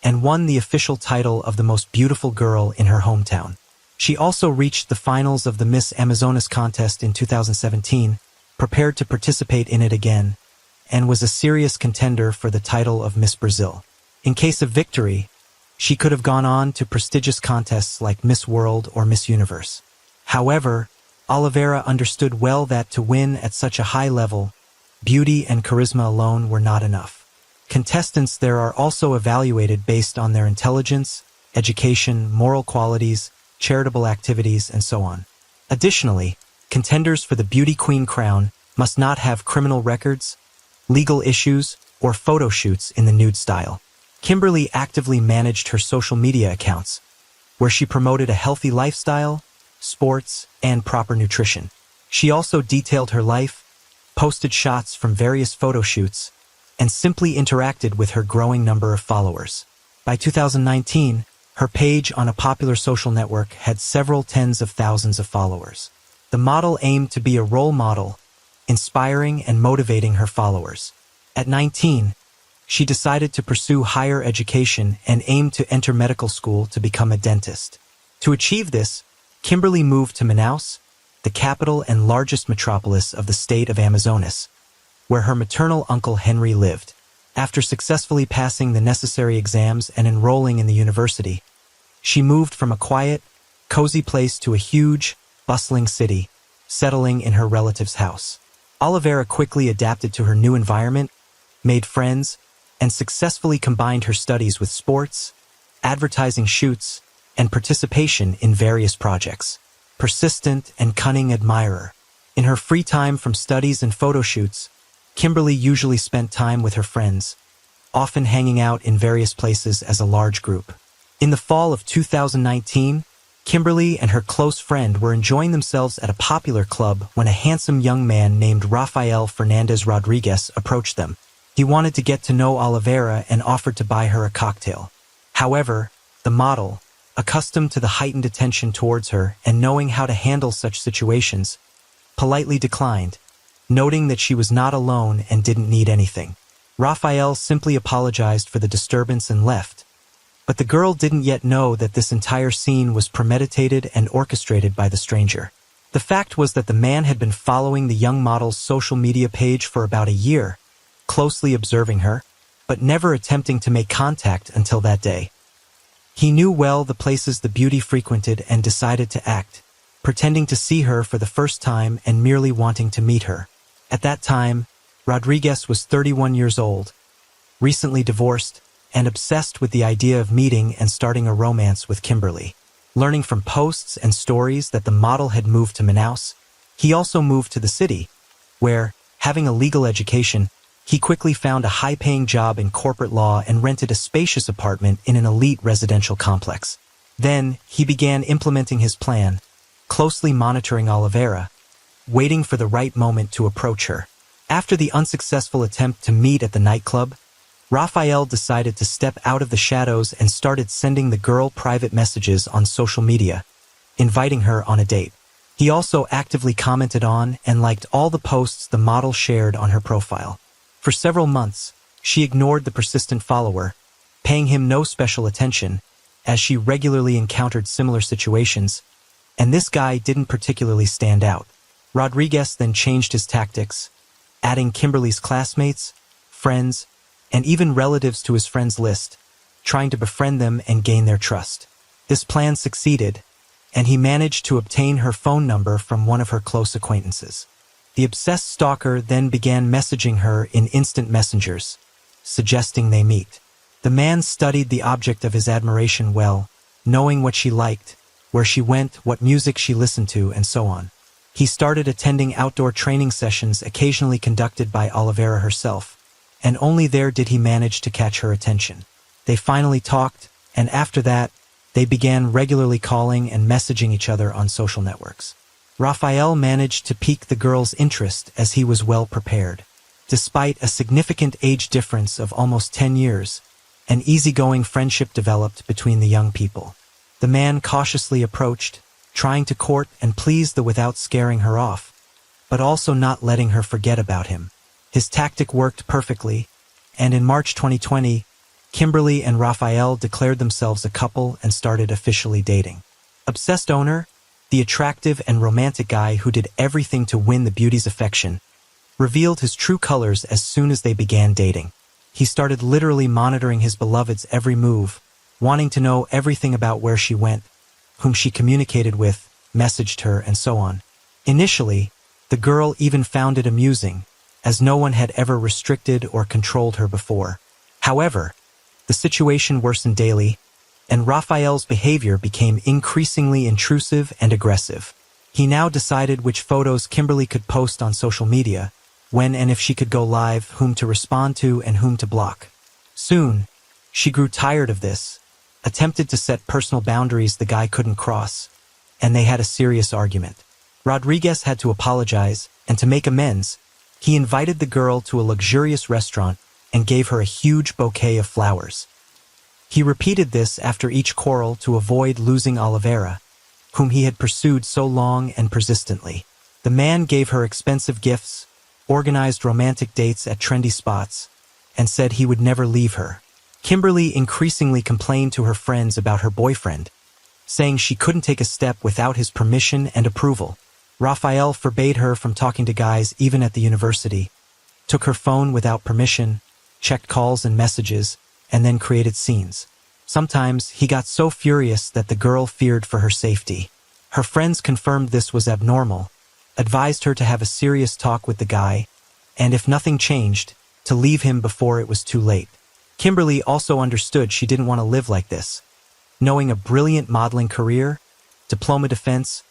Speaker 1: and won the official title of the most beautiful girl in her hometown. She also reached the finals of the Miss Amazonas contest in 2017, prepared to participate in it again, and was a serious contender for the title of Miss Brazil. In case of victory, she could have gone on to prestigious contests like Miss World or Miss Universe. However, Oliveira understood well that to win at such a high level, beauty and charisma alone were not enough. Contestants there are also evaluated based on their intelligence, education, moral qualities, charitable activities, and so on. Additionally, contenders for the Beauty Queen crown must not have criminal records, legal issues, or photo shoots in the nude style. Kimberly actively managed her social media accounts, where she promoted a healthy lifestyle, sports, and proper nutrition. She also detailed her life, posted shots from various photo shoots, and simply interacted with her growing number of followers. By 2019, her page on a popular social network had several tens of thousands of followers. The model aimed to be a role model, inspiring and motivating her followers. At 19, she decided to pursue higher education and aimed to enter medical school to become a dentist. To achieve this, Kimberly moved to Manaus, the capital and largest metropolis of the state of Amazonas, where her maternal uncle Henry lived. After successfully passing the necessary exams and enrolling in the university, she moved from a quiet, cozy place to a huge, bustling city, settling in her relative's house. Oliveira quickly adapted to her new environment, made friends, and successfully combined her studies with sports, advertising shoots, and participation in various projects. Persistent and cunning admirer. In her free time from studies and photo shoots, Kimberly usually spent time with her friends, often hanging out in various places as a large group. In the fall of 2019, Kimberly and her close friend were enjoying themselves at a popular club when a handsome young man named Rafael Fernandez Rodriguez approached them. He wanted to get to know Oliveira and offered to buy her a cocktail. However, the model, accustomed to the heightened attention towards her and knowing how to handle such situations, politely declined, noting that she was not alone and didn't need anything. Rafael simply apologized for the disturbance and left. But the girl didn't yet know that this entire scene was premeditated and orchestrated by the stranger. The fact was that the man had been following the young model's social media page for about a year, closely observing her, but never attempting to make contact until that day. He knew well the places the beauty frequented and decided to act, pretending to see her for the first time and merely wanting to meet her. At that time, Rodriguez was 31 years old, recently divorced, and obsessed with the idea of meeting and starting a romance with Kimberly. Learning from posts and stories that the model had moved to Manaus, he also moved to the city, where, having a legal education, he quickly found a high-paying job in corporate law and rented a spacious apartment in an elite residential complex. Then, he began implementing his plan, closely monitoring Oliveira, waiting for the right moment to approach her. After the unsuccessful attempt to meet at the nightclub, Rafael decided to step out of the shadows and started sending the girl private messages on social media, inviting her on a date. He also actively commented on and liked all the posts the model shared on her profile. For several months, she ignored the persistent follower, paying him no special attention, as she regularly encountered similar situations, and this guy didn't particularly stand out. Rodriguez then changed his tactics, adding Kimberly's classmates, friends, and even relatives to his friends list, trying to befriend them and gain their trust. This plan succeeded, and he managed to obtain her phone number from one of her close acquaintances. The obsessed stalker then began messaging her in instant messengers, suggesting they meet. The man studied the object of his admiration well, knowing what she liked, where she went, what music she listened to, and so on. He started attending outdoor training sessions occasionally conducted by Oliveira herself, and only there did he manage to catch her attention. They finally talked, and after that, they began regularly calling and messaging each other on social networks. Rafael managed to pique the girl's interest as he was well prepared. Despite a significant age difference of almost 10 years, an easygoing friendship developed between the young people. The man cautiously approached, trying to court and please the without scaring her off, but also not letting her forget about him. His tactic worked perfectly, and in March 2020, Kimberly and Rafael declared themselves a couple and started officially dating. Obsessed owner, the attractive and romantic guy who did everything to win the beauty's affection, revealed his true colors as soon as they began dating. He started literally monitoring his beloved's every move, wanting to know everything about where she went, whom she communicated with, messaged her, and so on. Initially, the girl even found it amusing, as no one had ever restricted or controlled her before. However, the situation worsened daily, and Rafael's behavior became increasingly intrusive and aggressive. He now decided which photos Kimberly could post on social media, when and if she could go live, whom to respond to, and whom to block. Soon, she grew tired of this, attempted to set personal boundaries the guy couldn't cross, and they had a serious argument. Rodriguez had to apologize, and to make amends, he invited the girl to a luxurious restaurant and gave her a huge bouquet of flowers. He repeated this after each quarrel to avoid losing Oliveira, whom he had pursued so long and persistently. The man gave her expensive gifts, organized romantic dates at trendy spots, and said he would never leave her. Kimberly increasingly complained to her friends about her boyfriend, saying she couldn't take a step without his permission and approval. Raphael forbade her from talking to guys even at the university, took her phone without permission, checked calls and messages, and then created scenes. Sometimes he got so furious that the girl feared for her safety. Her friends confirmed this was abnormal, advised her to have a serious talk with the guy, and if nothing changed, to leave him before it was too late. Kimberly also understood she didn't want to live like this. Knowing a brilliant modeling career, diploma defense,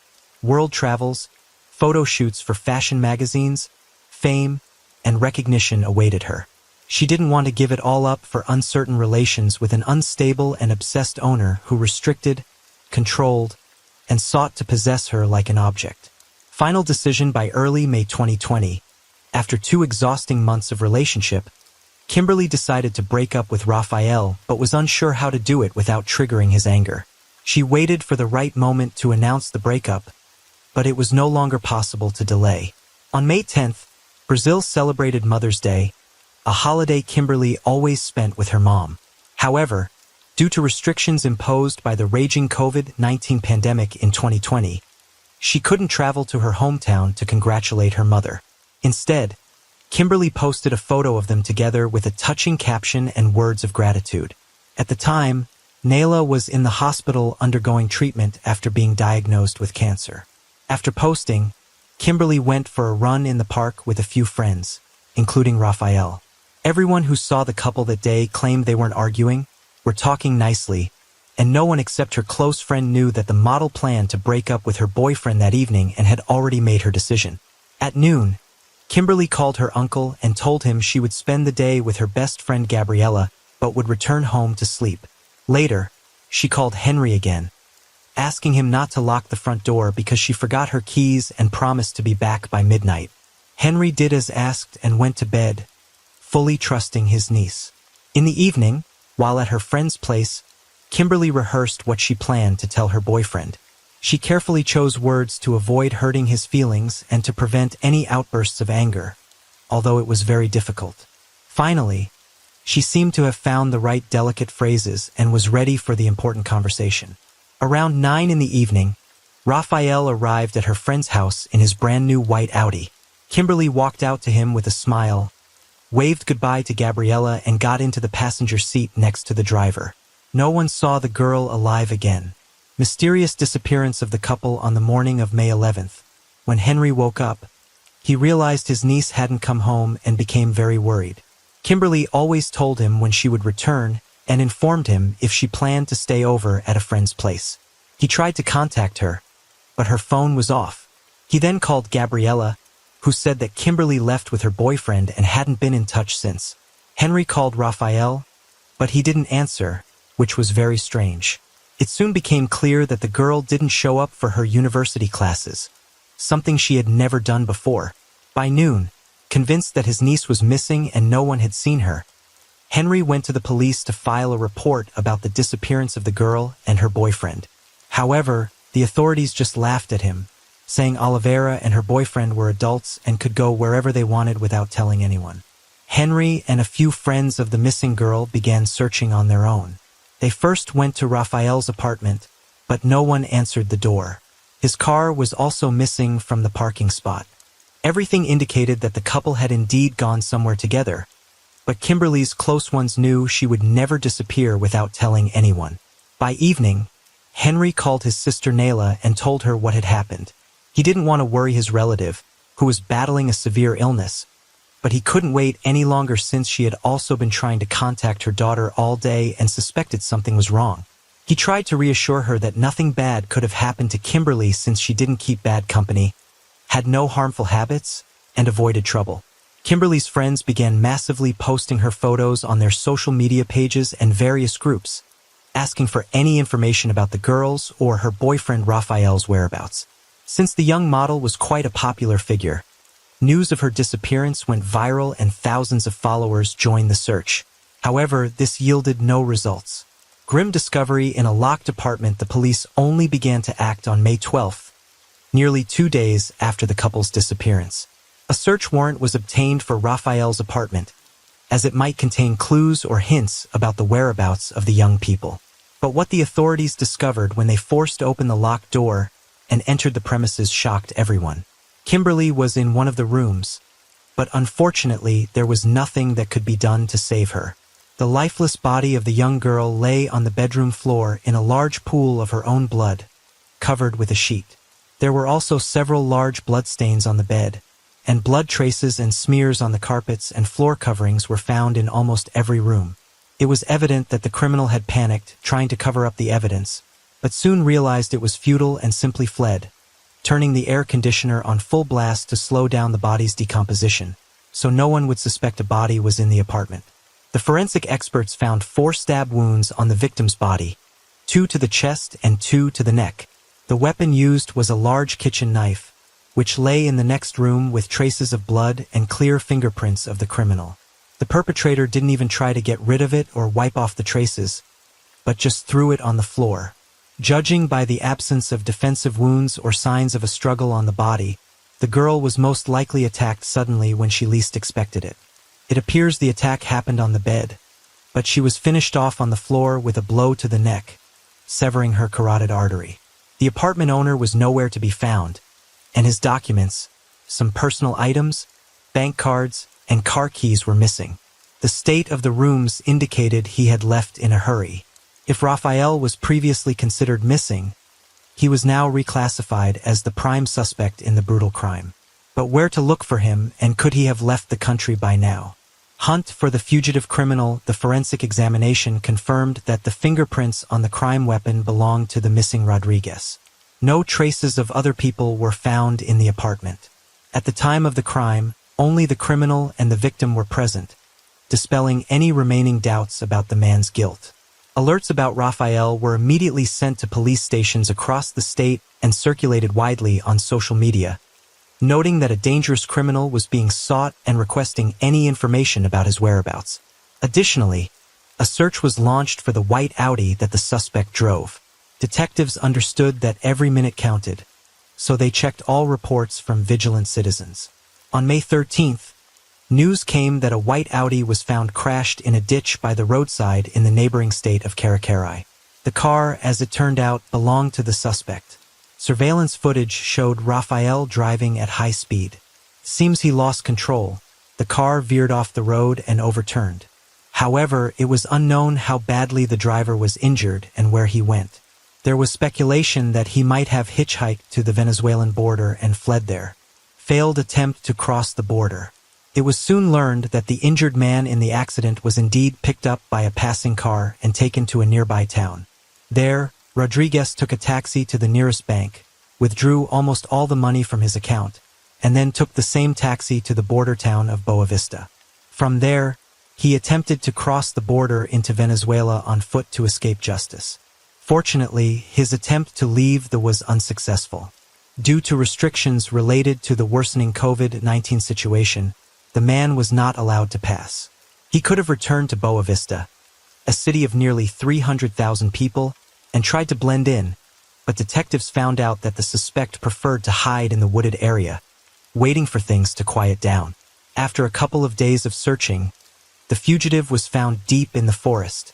Speaker 1: world travels, photo shoots for fashion magazines, fame, and recognition awaited her. She didn't want to give it all up for uncertain relations with an unstable and obsessed owner who restricted, controlled, and sought to possess her like an object. Final decision by early May 2020. After 2 exhausting months of relationship, Kimberly decided to break up with Raphael but was unsure how to do it without triggering his anger. She waited for the right moment to announce the breakup, but it was no longer possible to delay. On May 10th, Brazil celebrated Mother's Day, a holiday Kimberly always spent with her mom. However, due to restrictions imposed by the raging COVID-19 pandemic in 2020, she couldn't travel to her hometown to congratulate her mother. Instead, Kimberly posted a photo of them together with a touching caption and words of gratitude. At the time, Nayla was in the hospital undergoing treatment after being diagnosed with cancer. After posting, Kimberly went for a run in the park with a few friends, including Raphael. Everyone who saw the couple that day claimed they weren't arguing, were talking nicely, and no one except her close friend knew that the model planned to break up with her boyfriend that evening and had already made her decision. At noon, Kimberly called her uncle and told him she would spend the day with her best friend Gabriella, but would return home to sleep. Later, she called Henry again, asking him not to lock the front door because she forgot her keys and promised to be back by midnight. Henry did as asked and went to bed, fully trusting his niece. In the evening, while at her friend's place, Kimberly rehearsed what she planned to tell her boyfriend. She carefully chose words to avoid hurting his feelings and to prevent any outbursts of anger, although it was very difficult. Finally, she seemed to have found the right delicate phrases and was ready for the important conversation. Around 9 in the evening, Raphael arrived at her friend's house in his brand new white Audi. Kimberly walked out to him with a smile, waved goodbye to Gabriella, and got into the passenger seat next to the driver. No one saw the girl alive again. Mysterious disappearance of the couple on the morning of May 11th. When Henry woke up, he realized his niece hadn't come home and became very worried. Kimberly always told him when she would return and informed him if she planned to stay over at a friend's place. He tried to contact her, but her phone was off. He then called Gabriella, who said that Kimberly left with her boyfriend and hadn't been in touch since. Henry called Raphael, but he didn't answer, which was very strange. It soon became clear that the girl didn't show up for her university classes, something she had never done before. By noon, convinced that his niece was missing and no one had seen her, Henry went to the police to file a report about the disappearance of the girl and her boyfriend. However, the authorities just laughed at him, saying Oliveira and her boyfriend were adults and could go wherever they wanted without telling anyone. Henry and a few friends of the missing girl began searching on their own. They first went to Raphael's apartment, but no one answered the door. His car was also missing from the parking spot. Everything indicated that the couple had indeed gone somewhere together, but Kimberly's close ones knew she would never disappear without telling anyone. By evening, Henry called his sister Nayla and told her what had happened. He didn't want to worry his relative, who was battling a severe illness, but he couldn't wait any longer since she had also been trying to contact her daughter all day and suspected something was wrong. He tried to reassure her that nothing bad could have happened to Kimberly since she didn't keep bad company, had no harmful habits, and avoided trouble. Kimberly's friends began massively posting her photos on their social media pages and various groups, asking for any information about the girls or her boyfriend Raphael's whereabouts. Since the young model was quite a popular figure, news of her disappearance went viral and thousands of followers joined the search. However, this yielded no results. grim discovery in a locked apartment, the police only began to act on May 12th, nearly 2 days after the couple's disappearance. A search warrant was obtained for Raphael's apartment, as it might contain clues or hints about the whereabouts of the young people. But what the authorities discovered when they forced open the locked door and entered the premises shocked everyone. Kimberly was in one of the rooms, but unfortunately there was nothing that could be done to save her. The lifeless body of the young girl lay on the bedroom floor in a large pool of her own blood, covered with a sheet. There were also several large bloodstains on the bed, and blood traces and smears on the carpets and floor coverings were found in almost every room. It was evident that the criminal had panicked, trying to cover up the evidence, but soon realized it was futile and simply fled, turning the air conditioner on full blast to slow down the body's decomposition, so no one would suspect a body was in the apartment. The forensic experts found 4 stab wounds on the victim's body, 2 to the chest and 2 to the neck. The weapon used was a large kitchen knife, which lay in the next room with traces of blood and clear fingerprints of the criminal. The perpetrator didn't even try to get rid of it or wipe off the traces, but just threw it on the floor. Judging by the absence of defensive wounds or signs of a struggle on the body, the girl was most likely attacked suddenly when she least expected it. It appears the attack happened on the bed, but she was finished off on the floor with a blow to the neck, severing her carotid artery. The apartment owner was nowhere to be found, and his documents, some personal items, bank cards, and car keys were missing. The state of the rooms indicated he had left in a hurry. If Raphael was previously considered missing, he was now reclassified as the prime suspect in the brutal crime. But where to look for him, and could he have left the country by now? Hunt for the fugitive criminal. The forensic examination confirmed that the fingerprints on the crime weapon belonged to the missing Rodriguez. No traces of other people were found in the apartment. At the time of the crime, only the criminal and the victim were present, dispelling any remaining doubts about the man's guilt. Alerts about Raphael were immediately sent to police stations across the state and circulated widely on social media, noting that a dangerous criminal was being sought and requesting any information about his whereabouts. Additionally, a search was launched for the white Audi that the suspect drove. Detectives understood that every minute counted, so they checked all reports from vigilant citizens. On May 13th, news came that a white Audi was found crashed in a ditch by the roadside in the neighboring state of Caracaray. The car, as it turned out, belonged to the suspect. Surveillance footage showed Raphael driving at high speed. Seems he lost control. The car veered off the road and overturned. However, it was unknown how badly the driver was injured and where he went. There was speculation that he might have hitchhiked to the Venezuelan border and fled there. Failed attempt to cross the border. It was soon learned that the injured man in the accident was indeed picked up by a passing car and taken to a nearby town. There, Rodriguez took a taxi to the nearest bank, withdrew almost all the money from his account, and then took the same taxi to the border town of Boa Vista. From there, he attempted to cross the border into Venezuela on foot to escape justice. Fortunately, his attempt to leave was unsuccessful. Due to restrictions related to the worsening COVID-19 situation, the man was not allowed to pass. He could have returned to Boa Vista, a city of nearly 300,000 people, and tried to blend in, but detectives found out that the suspect preferred to hide in the wooded area, waiting for things to quiet down. After a couple of days of searching, the fugitive was found deep in the forest,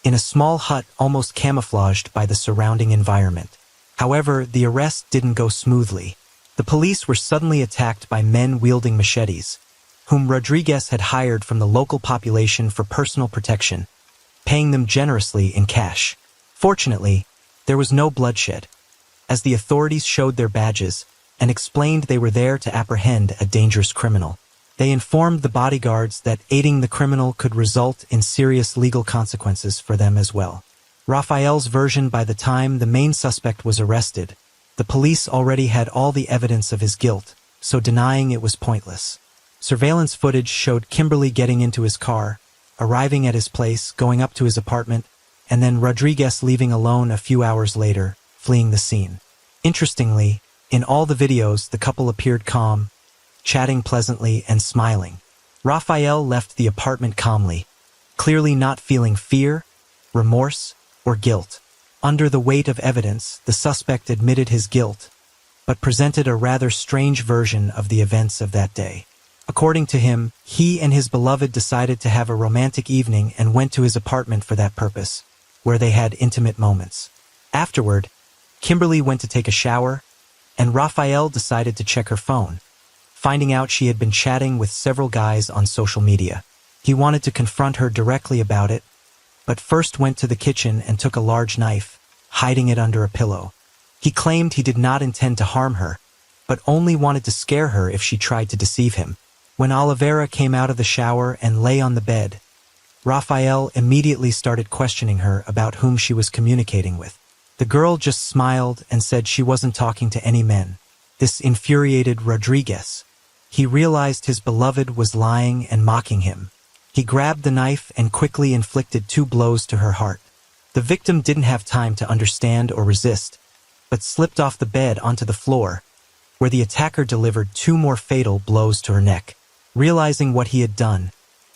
Speaker 1: in a small hut almost camouflaged by the surrounding environment. However, the arrest didn't go smoothly. The police were suddenly attacked by men wielding machetes, whom Rodriguez had hired from the local population for personal protection, paying them generously in cash. Fortunately, there was no bloodshed, as the authorities showed their badges and explained they were there to apprehend a dangerous criminal. They informed the bodyguards that aiding the criminal could result in serious legal consequences for them as well. Raphael's version: by the time the main suspect was arrested, the police already had all the evidence of his guilt, so denying it was pointless. Surveillance footage showed Kimberly getting into his car, arriving at his place, going up to his apartment, and then Rodriguez leaving alone a few hours later, fleeing the scene. Interestingly, in all the videos, the couple appeared calm, chatting pleasantly and smiling. Raphael left the apartment calmly, clearly not feeling fear, remorse, or guilt. Under the weight of evidence, the suspect admitted his guilt, but presented a rather strange version of the events of that day. According to him, he and his beloved decided to have a romantic evening and went to his apartment for that purpose, where they had intimate moments. Afterward, Kimberly went to take a shower, and Raphael decided to check her phone, finding out she had been chatting with several guys on social media. He wanted to confront her directly about it, but first went to the kitchen and took a large knife, hiding it under a pillow. He claimed he did not intend to harm her, but only wanted to scare her if she tried to deceive him. When Oliveira came out of the shower and lay on the bed, Raphael immediately started questioning her about whom she was communicating with. The girl just smiled and said she wasn't talking to any men. This infuriated Rodriguez. He realized his beloved was lying and mocking him. He grabbed the knife and quickly inflicted 2 blows to her heart. The victim didn't have time to understand or resist, but slipped off the bed onto the floor, where the attacker delivered 2 more fatal blows to her neck. Realizing what he had done,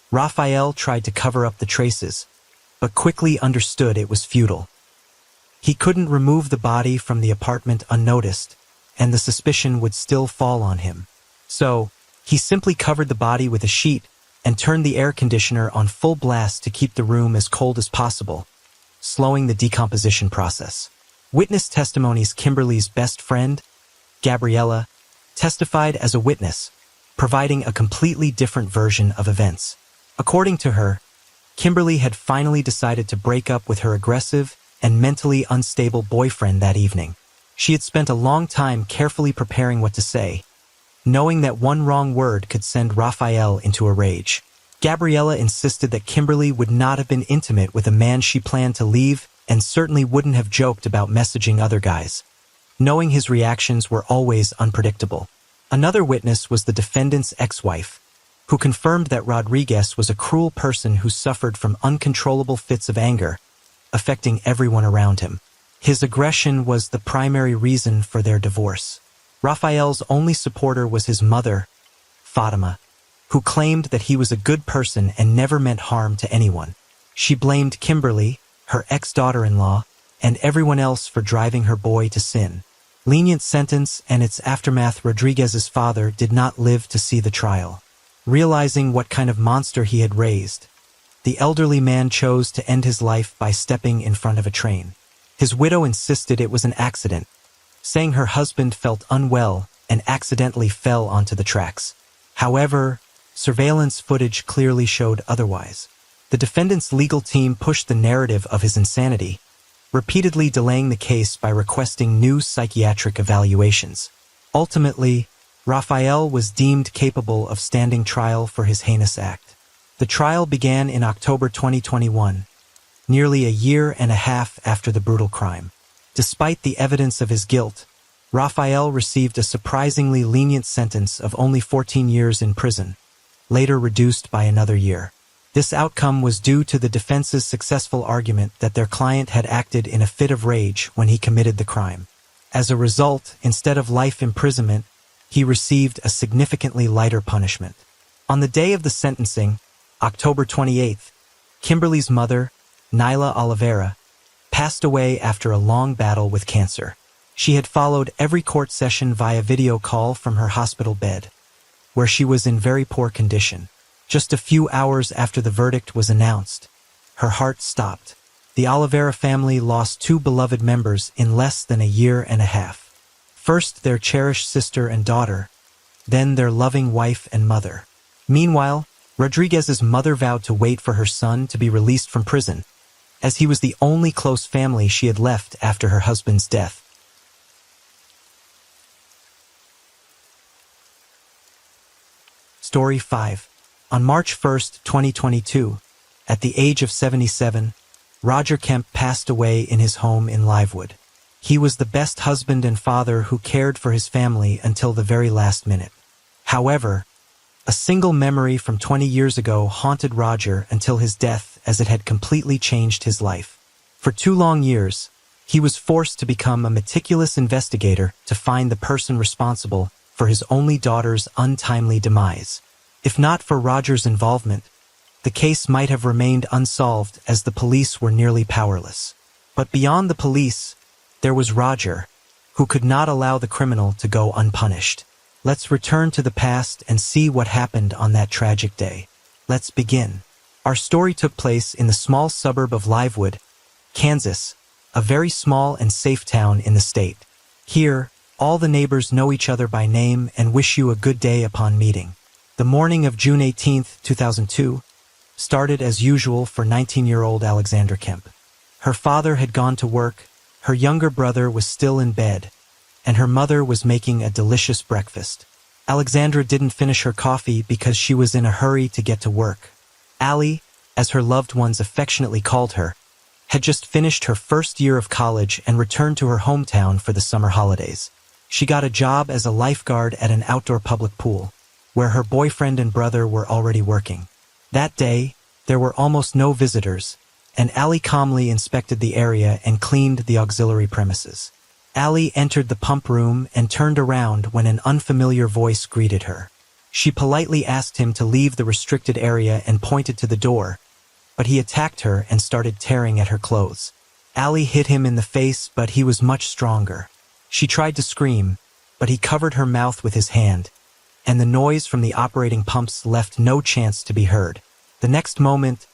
Speaker 1: Raphael tried to cover up the traces, but quickly understood it was futile. He couldn't remove the body from the apartment unnoticed, and the suspicion would still fall on him. So, he simply covered the body with a sheet and turned the air conditioner on full blast to keep the room as cold as possible, slowing the decomposition process. Witness testimonies: Kimberly's best friend, Gabriella, testified as a witness, providing a completely different version of events. According to her, Kimberly had finally decided to break up with her aggressive and mentally unstable boyfriend that evening. She had spent a long time carefully preparing what to say, knowing that one wrong word could send Raphael into a rage. Gabriella insisted that Kimberly would not have been intimate with a man she planned to leave and certainly wouldn't have joked about messaging other guys, knowing his reactions were always unpredictable. Another witness was the defendant's ex-wife, who confirmed that Rodriguez was a cruel person who suffered from uncontrollable fits of anger, affecting everyone around him. His aggression was the primary reason for their divorce. Raphael's only supporter was his mother, Fatima, who claimed that he was a good person and never meant harm to anyone. She blamed Kimberly, her ex-daughter-in-law, and everyone else for driving her boy to sin. Lenient sentence and its aftermath. Rodriguez's father did not live to see the trial. Realizing what kind of monster he had raised, the elderly man chose to end his life by stepping in front of a train. His widow insisted it was an accident, saying her husband felt unwell and accidentally fell onto the tracks. However, surveillance footage clearly showed otherwise. The defendant's legal team pushed the narrative of his insanity, repeatedly delaying the case by requesting new psychiatric evaluations. Ultimately, Raphael was deemed capable of standing trial for his heinous act. The trial began in October 2021, nearly a year and a half after the brutal crime. Despite the evidence of his guilt, Raphael received a surprisingly lenient sentence of only 14 years in prison, later reduced by another year. This outcome was due to the defense's successful argument that their client had acted in a fit of rage when he committed the crime. As a result, instead of life imprisonment, he received a significantly lighter punishment. On the day of the sentencing, October 28th, Kimberly's mother, Nyla Oliveira, passed away after a long battle with cancer. She had followed every court session via video call from her hospital bed, where she was in very poor condition. Just a few hours after the verdict was announced, her heart stopped. The Oliveira family lost 2 beloved members in less than a year and a half. First their cherished sister and daughter, then their loving wife and mother. Meanwhile, Rodriguez's mother vowed to wait for her son to be released from prison, as he was the only close family she had left after her husband's death. Story 5. On March 1, 2022, at the age of 77, Roger Kemp passed away in his home in Livewood. He was the best husband and father who cared for his family until the very last minute. However, a single memory from 20 years ago haunted Roger until his death, as it had completely changed his life. For 2 long years, he was forced to become a meticulous investigator to find the person responsible for his only daughter's untimely demise. If not for Roger's involvement, the case might have remained unsolved, as the police were nearly powerless. But beyond the police, there was Roger, who could not allow the criminal to go unpunished. Let's return to the past and see what happened on that tragic day. Let's begin. Our story took place in the small suburb of Livewood, Kansas, a very small and safe town in the state. Here, all the neighbors know each other by name and wish you a good day upon meeting. The morning of June 18, 2002, started as usual for 19-year-old Alexandra Kemp. Her father had gone to work, her younger brother was still in bed, and her mother was making a delicious breakfast. Alexandra didn't finish her coffee because she was in a hurry to get to work. Allie, as her loved ones affectionately called her, had just finished her first year of college and returned to her hometown for the summer holidays. She got a job as a lifeguard at an outdoor public pool, where her boyfriend and brother were already working. That day, there were almost no visitors, and Allie calmly inspected the area and cleaned the auxiliary premises. Allie entered the pump room and turned around when an unfamiliar voice greeted her. She politely asked him to leave the restricted area and pointed to the door, but he attacked her and started tearing at her clothes. Allie hit him in the face, but he was much stronger. She tried to scream, but he covered her mouth with his hand, and the noise from the operating pumps left no chance to be heard. The next moment,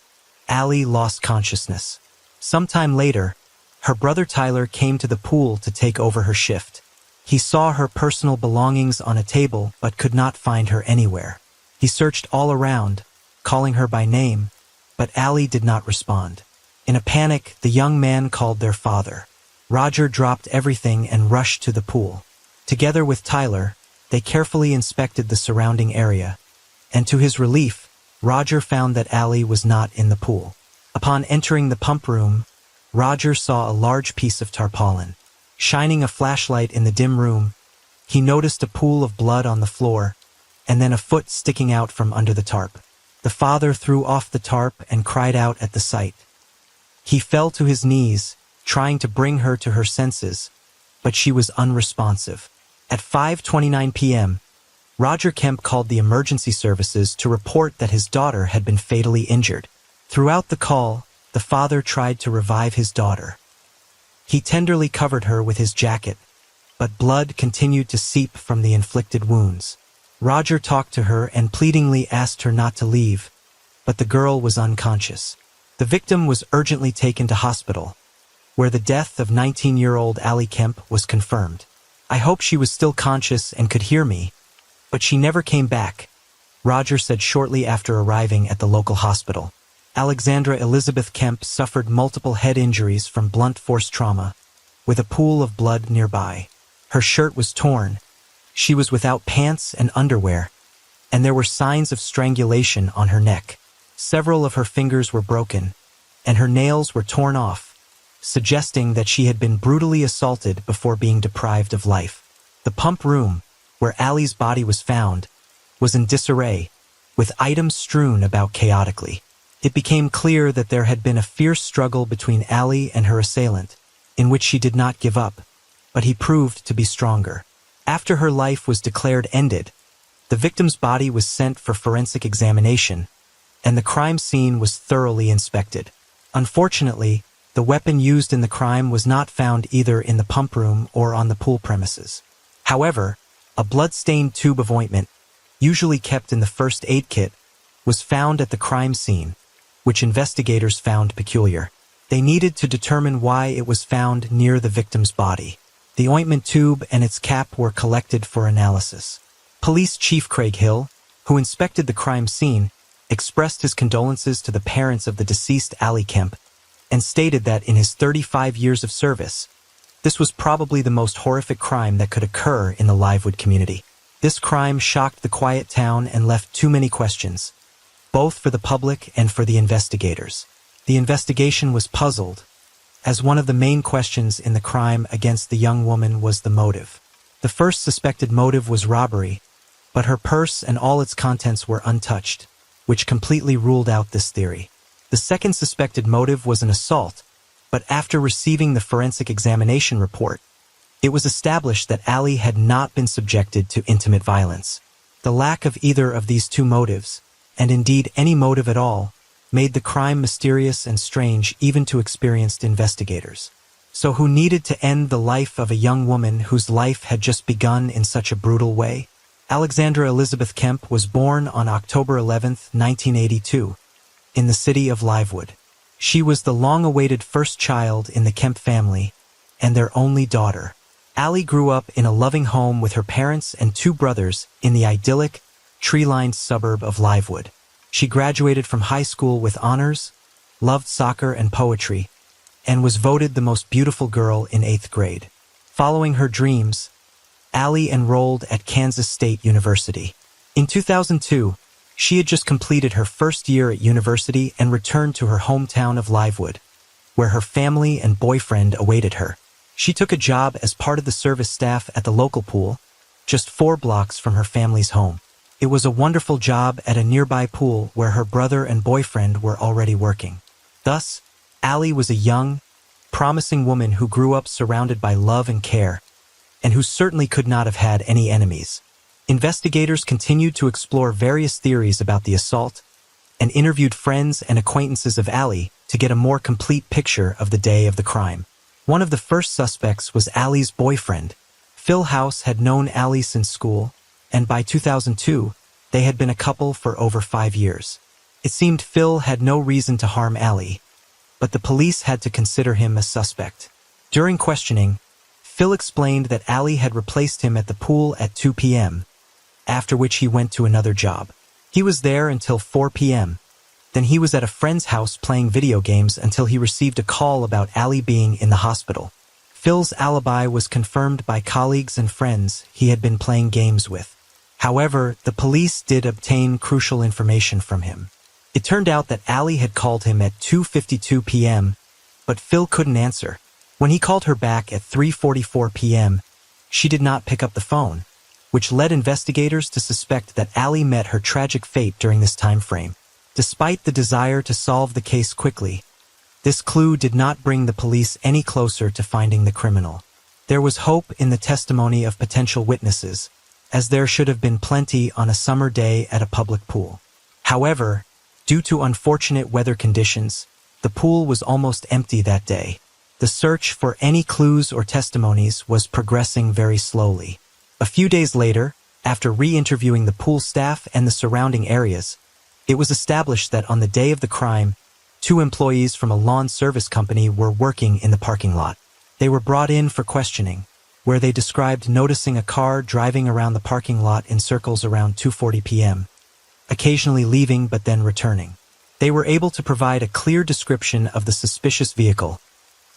Speaker 1: Allie lost consciousness. Sometime later, her brother Tyler came to the pool to take over her shift. He saw her personal belongings on a table but could not find her anywhere. He searched all around, calling her by name, but Allie did not respond. In a panic, the young man called their father. Roger dropped everything and rushed to the pool. Together with Tyler, they carefully inspected the surrounding area, and to his relief, Roger found that Allie was not in the pool. Upon entering the pump room, Roger saw a large piece of tarpaulin. Shining a flashlight in the dim room, he noticed a pool of blood on the floor, and then a foot sticking out from under the tarp. The father threw off the tarp and cried out at the sight. He fell to his knees, trying to bring her to her senses, but she was unresponsive. At 5:29 p.m., Roger Kemp called the emergency services to report that his daughter had been fatally injured. Throughout the call, the father tried to revive his daughter. He tenderly covered her with his jacket, but blood continued to seep from the inflicted wounds. Roger talked to her and pleadingly asked her not to leave, but the girl was unconscious. The victim was urgently taken to hospital, where the death of 19-year-old Allie Kemp was confirmed. "I hope she was still conscious and could hear me, but she never came back," Roger said shortly after arriving at the local hospital. Alexandra Elizabeth Kemp suffered multiple head injuries from blunt force trauma, with a pool of blood nearby. Her shirt was torn, she was without pants and underwear, and there were signs of strangulation on her neck. Several of her fingers were broken, and her nails were torn off, suggesting that she had been brutally assaulted before being deprived of life. The pump room, where Allie's body was found, was in disarray, with items strewn about chaotically. It became clear that there had been a fierce struggle between Allie and her assailant, in which she did not give up, but he proved to be stronger. After her life was declared ended, the victim's body was sent for forensic examination, and the crime scene was thoroughly inspected. Unfortunately, the weapon used in the crime was not found either in the pump room or on the pool premises. However, a blood-stained tube of ointment, usually kept in the first aid kit, was found at the crime scene, which investigators found peculiar. They needed to determine why it was found near the victim's body. The ointment tube and its cap were collected for analysis. Police Chief Craig Hill, who inspected the crime scene, expressed his condolences to the parents of the deceased Allie Kemp and stated that in his 35 years of service, this was probably the most horrific crime that could occur in the Livewood community. This crime shocked the quiet town and left too many questions, both for the public and for the investigators. The investigation was puzzled, as one of the main questions in the crime against the young woman was the motive. The first suspected motive was robbery, but her purse and all its contents were untouched, which completely ruled out this theory. The second suspected motive was an assault, but after receiving the forensic examination report, it was established that Allie had not been subjected to intimate violence. The lack of either of these two motives, and indeed any motive at all, made the crime mysterious and strange even to experienced investigators. So who needed to end the life of a young woman whose life had just begun in such a brutal way? Alexandra Elizabeth Kemp was born on October 11, 1982, in the city of Livewood. She was the long-awaited first child in the Kemp family and their only daughter. Allie grew up in a loving home with her parents and two brothers in the idyllic, tree-lined suburb of Livewood. She graduated from high school with honors, loved soccer and poetry, and was voted the most beautiful girl in 8th grade. Following her dreams, Allie enrolled at Kansas State University. In 2002, she had just completed her first year at university and returned to her hometown of Livewood, where her family and boyfriend awaited her. She took a job as part of the service staff at the local pool, just 4 blocks from her family's home. It was a wonderful job at a nearby pool where her brother and boyfriend were already working. Thus, Allie was a young, promising woman who grew up surrounded by love and care, and who certainly could not have had any enemies. Investigators continued to explore various theories about the assault and interviewed friends and acquaintances of Allie to get a more complete picture of the day of the crime. One of the first suspects was Allie's boyfriend. Phil House had known Allie since school, and by 2002, they had been a couple for over 5 years. It seemed Phil had no reason to harm Allie, but the police had to consider him a suspect. During questioning, Phil explained that Allie had replaced him at the pool at 2 p.m., after which he went to another job. He was there until 4 p.m. Then he was at a friend's house playing video games until he received a call about Allie being in the hospital. Phil's alibi was confirmed by colleagues and friends he had been playing games with. However, the police did obtain crucial information from him. It turned out that Allie had called him at 2:52 p.m., but Phil couldn't answer. When he called her back at 3:44 p.m., she did not pick up the phone, which led investigators to suspect that Allie met her tragic fate during this time frame. Despite the desire to solve the case quickly, this clue did not bring the police any closer to finding the criminal. There was hope in the testimony of potential witnesses, as there should have been plenty on a summer day at a public pool. However, due to unfortunate weather conditions, the pool was almost empty that day. The search for any clues or testimonies was progressing very slowly. A few days later, after re-interviewing the pool staff and the surrounding areas, it was established that on the day of the crime, 2 employees from a lawn service company were working in the parking lot. They were brought in for questioning, where they described noticing a car driving around the parking lot in circles around 2:40 p.m., occasionally leaving but then returning. They were able to provide a clear description of the suspicious vehicle,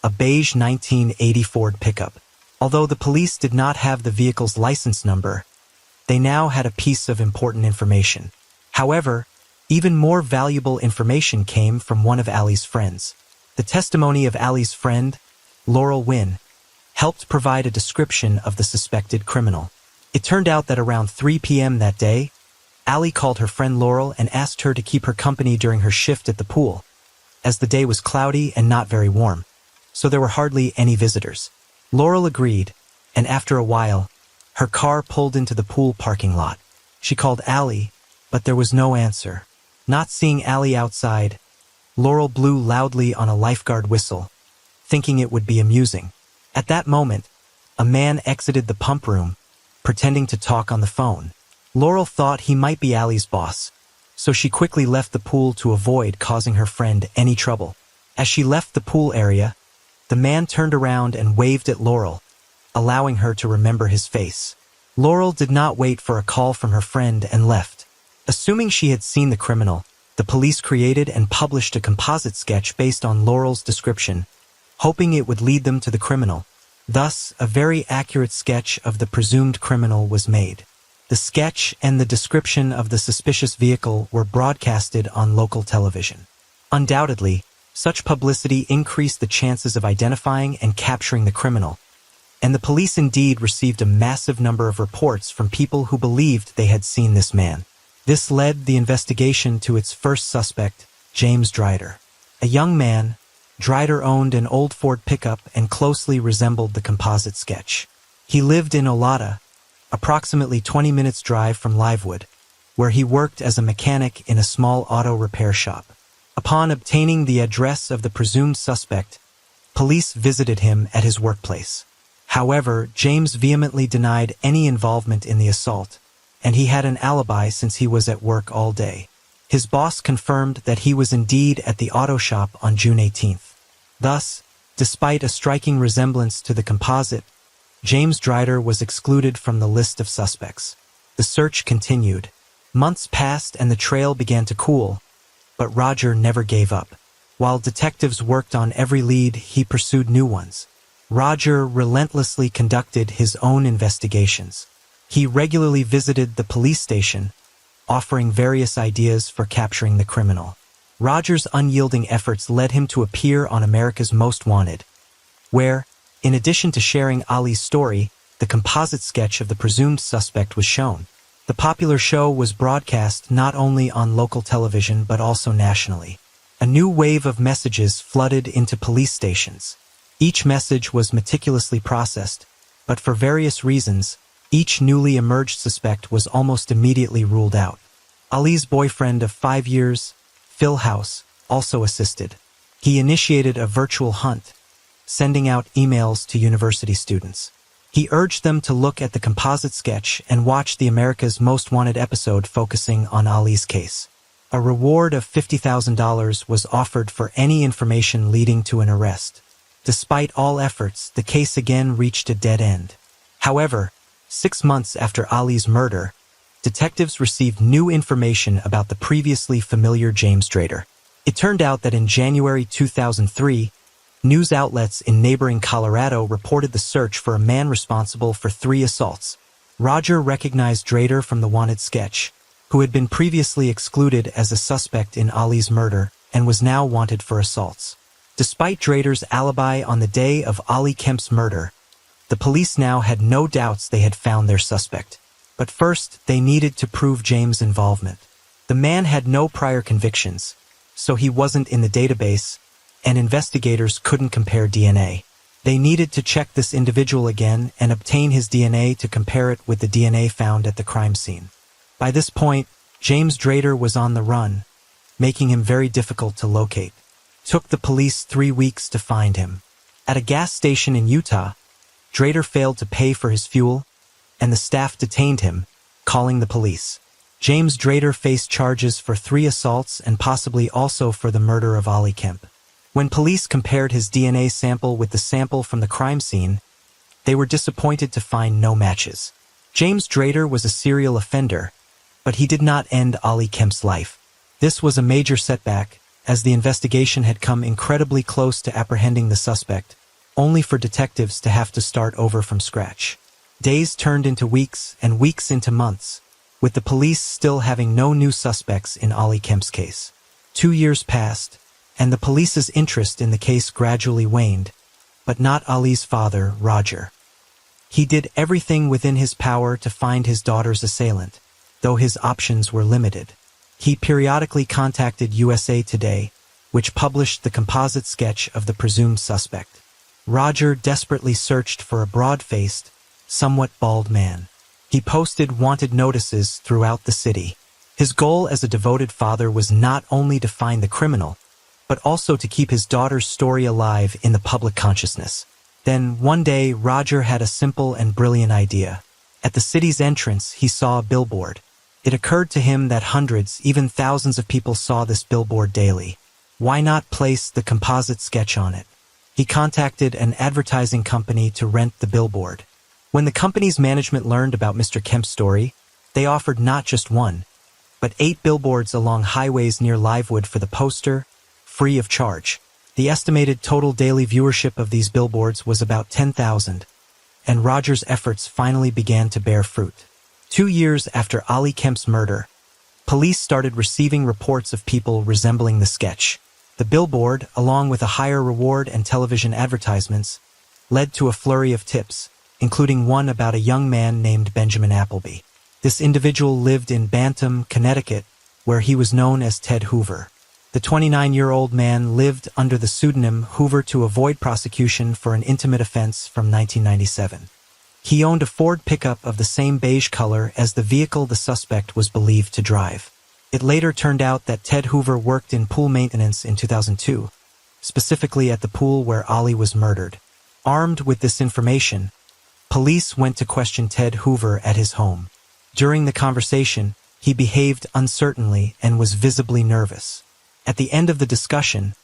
Speaker 1: a beige 1980 Ford pickup. Although the police did not have the vehicle's license number, they now had a piece of important information. However, even more valuable information came from one of Allie's friends. The testimony of Allie's friend, Laurel Wynn, helped provide a description of the suspected criminal. It turned out that around 3 p.m. that day, Allie called her friend Laurel and asked her to keep her company during her shift at the pool, as the day was cloudy and not very warm, so there were hardly any visitors. Laurel agreed, and after a while, her car pulled into the pool parking lot. She called Allie, but there was no answer. Not seeing Allie outside, Laurel blew loudly on a lifeguard whistle, thinking it would be amusing. At that moment, a man exited the pump room, pretending to talk on the phone. Laurel thought he might be Allie's boss, so she quickly left the pool to avoid causing her friend any trouble. As she left the pool area, the man turned around and waved at Laurel, allowing her to remember his face. Laurel did not wait for a call from her friend and left. Assuming she had seen the criminal, the police created and published a composite sketch based on Laurel's description, hoping it would lead them to the criminal. Thus, a very accurate sketch of the presumed criminal was made. The sketch and the description of the suspicious vehicle were broadcasted on local television. Undoubtedly, such publicity increased the chances of identifying and capturing the criminal, and the police indeed received a massive number of reports from people who believed they had seen this man. This led the investigation to its first suspect, James Drider. A young man, Drider owned an old Ford pickup and closely resembled the composite sketch. He lived in Olata, approximately 20 minutes drive from Livewood, where he worked as a mechanic in a small auto repair shop. Upon obtaining the address of the presumed suspect, police visited him at his workplace. However, James vehemently denied any involvement in the assault, and he had an alibi since he was at work all day. His boss confirmed that he was indeed at the auto shop on June 18th. Thus, despite a striking resemblance to the composite, James Drider was excluded from the list of suspects. The search continued. Months passed and the trail began to cool, but Roger never gave up. While detectives worked on every lead, he pursued new ones. Roger relentlessly conducted his own investigations. He regularly visited the police station, offering various ideas for capturing the criminal. Roger's unyielding efforts led him to appear on America's Most Wanted, where, in addition to sharing Ali's story, the composite sketch of the presumed suspect was shown. The popular show was broadcast not only on local television but also nationally. A new wave of messages flooded into police stations. Each message was meticulously processed, but for various reasons, each newly emerged suspect was almost immediately ruled out. Ali's boyfriend of 5 years, Phil House, also assisted. He initiated a virtual hunt, sending out emails to university students. He urged them to look at the composite sketch and watch the America's Most Wanted episode focusing on Ali's case. A reward of $50,000 was offered for any information leading to an arrest. Despite all efforts, the case again reached a dead end. However, 6 months after Ali's murder, detectives received new information about the previously familiar James Drider. It turned out that in January 2003, news outlets in neighboring Colorado reported the search for a man responsible for 3 assaults. Roger recognized Drider from the wanted sketch, who had been previously excluded as a suspect in Ali's murder and was now wanted for assaults. Despite Drider's alibi on the day of Ali Kemp's murder, the police now had no doubts they had found their suspect. But first, they needed to prove James' involvement. The man had no prior convictions, so he wasn't in the database, and investigators couldn't compare DNA. They needed to check this individual again and obtain his DNA to compare it with the DNA found at the crime scene. By this point, James Drider was on the run, making him very difficult to locate. It took the police 3 weeks to find him. At a gas station in Utah, Drider failed to pay for his fuel, and the staff detained him, calling the police. James Drider faced charges for 3 assaults and possibly also for the murder of Ali Kemp. When police compared his DNA sample with the sample from the crime scene, they were disappointed to find no matches. James Drider was a serial offender, but he did not end Ali Kemp's life. This was a major setback, as the investigation had come incredibly close to apprehending the suspect, only for detectives to have to start over from scratch. Days turned into weeks and weeks into months, with the police still having no new suspects in Ali Kemp's case. 2 years passed, and the police's interest in the case gradually waned, but not Ali's father, Roger. He did everything within his power to find his daughter's assailant, though his options were limited. He periodically contacted USA Today, which published the composite sketch of the presumed suspect. Roger desperately searched for a broad-faced, somewhat bald man. He posted wanted notices throughout the city. His goal as a devoted father was not only to find the criminal, but also to keep his daughter's story alive in the public consciousness. Then, one day, Roger had a simple and brilliant idea. At the city's entrance, he saw a billboard. It occurred to him that hundreds, even thousands of people saw this billboard daily. Why not place the composite sketch on it? He contacted an advertising company to rent the billboard. When the company's management learned about Mr. Kemp's story, they offered not just 1, but 8 billboards along highways near Livewood for the poster, free of charge. The estimated total daily viewership of these billboards was about 10,000, and Roger's efforts finally began to bear fruit. 2 years after Ali Kemp's murder, police started receiving reports of people resembling the sketch. The billboard, along with a higher reward and television advertisements, led to a flurry of tips, including one about a young man named Benjamin Appleby. This individual lived in Bantam, Connecticut, where he was known as Ted Hoover. The 29-year-old man lived under the pseudonym Hoover to avoid prosecution for an intimate offense from 1997. He owned a Ford pickup of the same beige color as the vehicle the suspect was believed to drive. It later turned out that Ted Hoover worked in pool maintenance in 2002, specifically at the pool where Ollie was murdered. Armed with this information, police went to question Ted Hoover at his home. During the conversation, he behaved uncertainly and was visibly nervous. At the end of the discussion,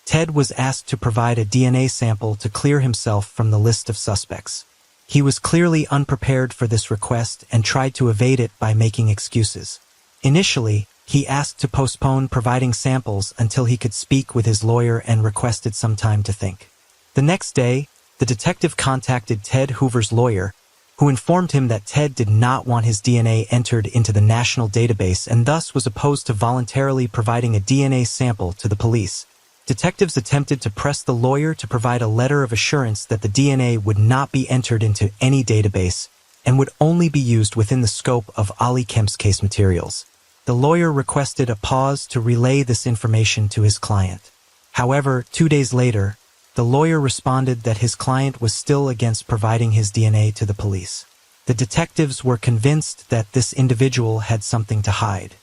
Speaker 1: Ted was asked to provide a DNA sample to clear himself from the list of suspects. He was clearly unprepared for this request and tried to evade it by making excuses. Initially, he asked to postpone providing samples until he could speak with his lawyer and requested some time to think. The next day, the detective contacted Ted Hoover's lawyer, who informed him that Ted did not want his DNA entered into the national database and thus was opposed to voluntarily providing a DNA sample to the police. Detectives attempted to press the lawyer to provide a letter of assurance that the DNA would not be entered into any database and would only be used within the scope of Ollie Kemp's case materials. The lawyer requested a pause to relay this information to his client. However, 2 days later, the lawyer responded that his client was still against providing his DNA to the police. The detectives were convinced that this individual had something to hide.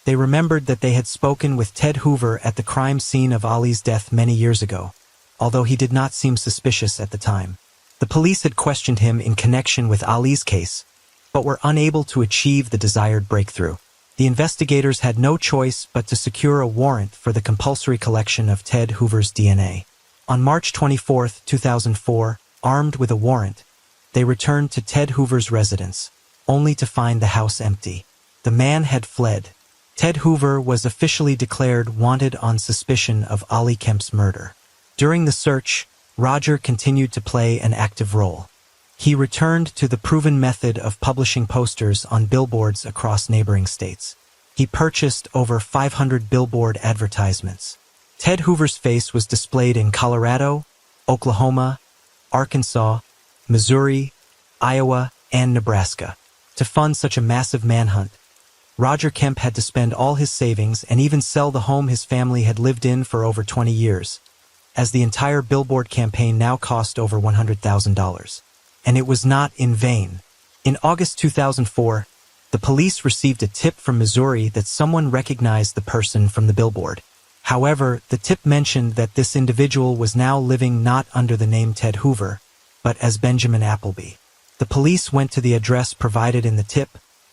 Speaker 1: They remembered that they had spoken with Ted Hoover at the crime scene of Ollie's death many years ago, although he did not seem suspicious at the time. The police had questioned him in connection with Ollie's case, but were unable to achieve the desired breakthrough. The investigators had no choice but to secure a warrant for the compulsory collection of Ted Hoover's DNA. On March 24, 2004, armed with a warrant, they returned to Ted Hoover's residence, only to find the house empty. The man had fled. Ted Hoover was officially declared wanted on suspicion of Ollie Kemp's murder. During the search, Roger continued to play an active role. He returned to the proven method of publishing posters on billboards across neighboring states. He purchased over 500 billboard advertisements. Ted Hoover's face was displayed in Colorado, Oklahoma, Arkansas, Missouri, Iowa, and Nebraska. To fund such a massive manhunt, Roger Kemp had to spend all his savings and even sell the home his family had lived in for over 20 years, as the entire billboard campaign now cost over $100,000. And it was not in vain. In August 2004, the police received a tip from Missouri that someone recognized the person from the billboard. However, the tip mentioned that this individual was now living not under the name Ted Hoover, but as Benjamin Appleby. The police went to the address provided in the tip,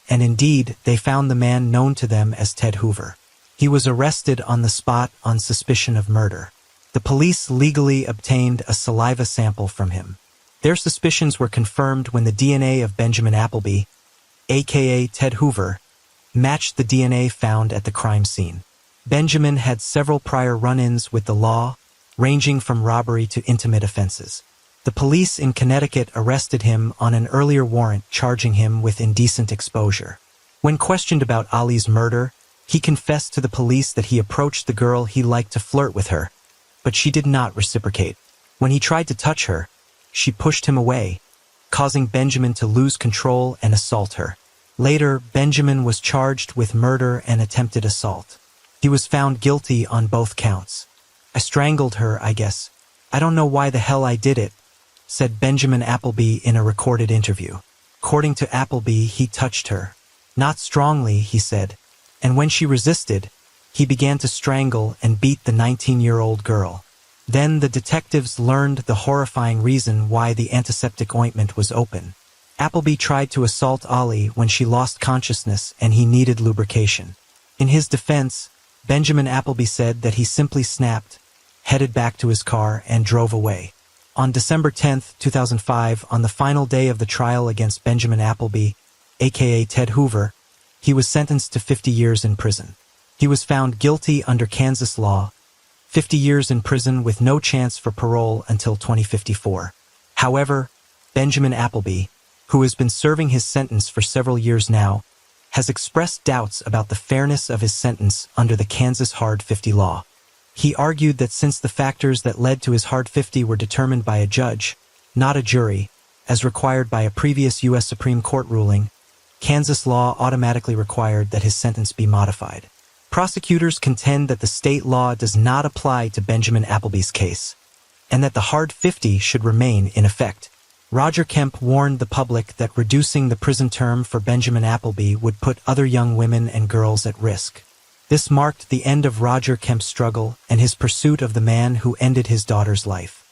Speaker 1: and indeed, they found the man known to them as Ted Hoover. He was arrested on the spot on suspicion of murder. The police legally obtained a saliva sample from him. Their suspicions were confirmed when the DNA of Benjamin Appleby, aka Ted Hoover, matched the DNA found at the crime scene. Benjamin had several prior run-ins with the law, ranging from robbery to intimate offenses. The police in Connecticut arrested him on an earlier warrant charging him with indecent exposure. When questioned about Ollie's murder, he confessed to the police that he approached the girl he liked to flirt with her, but she did not reciprocate. When he tried to touch her, she pushed him away, causing Benjamin to lose control and assault her. Later, Benjamin was charged with murder and attempted assault. He was found guilty on both counts. "I strangled her, I guess. I don't know why the hell I did it," said Benjamin Appleby in a recorded interview. According to Appleby, he touched her. "Not strongly," he said, and when she resisted, he began to strangle and beat the 19-year-old girl. Then the detectives learned the horrifying reason why the antiseptic ointment was open. Appleby tried to assault Ollie when she lost consciousness and he needed lubrication. In his defense, Benjamin Appleby said that he simply snapped, headed back to his car, and drove away. On December 10, 2005, on the final day of the trial against Benjamin Appleby, aka Ted Hoover, he was sentenced to 50 years in prison. He was found guilty under Kansas law, 50 years in prison with no chance for parole until 2054. However, Benjamin Appleby, who has been serving his sentence for several years now, has expressed doubts about the fairness of his sentence under the Kansas Hard 50 law. He argued that since the factors that led to his Hard 50 were determined by a judge, not a jury, as required by a previous U.S. Supreme Court ruling, Kansas law automatically required that his sentence be modified. Prosecutors contend that the state law does not apply to Benjamin Appleby's case, and that the Hard 50 should remain in effect. Roger Kemp warned the public that reducing the prison term for Benjamin Appleby would put other young women and girls at risk. This marked the end of Roger Kemp's struggle and his pursuit of the man who ended his daughter's life.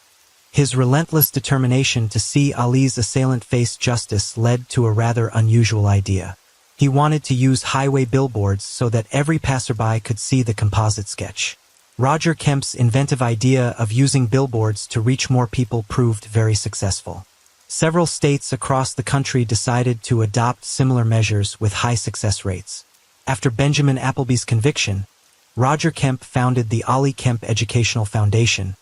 Speaker 1: His relentless determination to see Ali's assailant face justice led to a rather unusual idea. He wanted to use highway billboards so that every passerby could see the composite sketch. Roger Kemp's inventive idea of using billboards to reach more people proved very successful. Several states across the country decided to adopt similar measures with high success rates. After Benjamin Appleby's conviction, Roger Kemp founded the Ali Kemp Educational Foundation,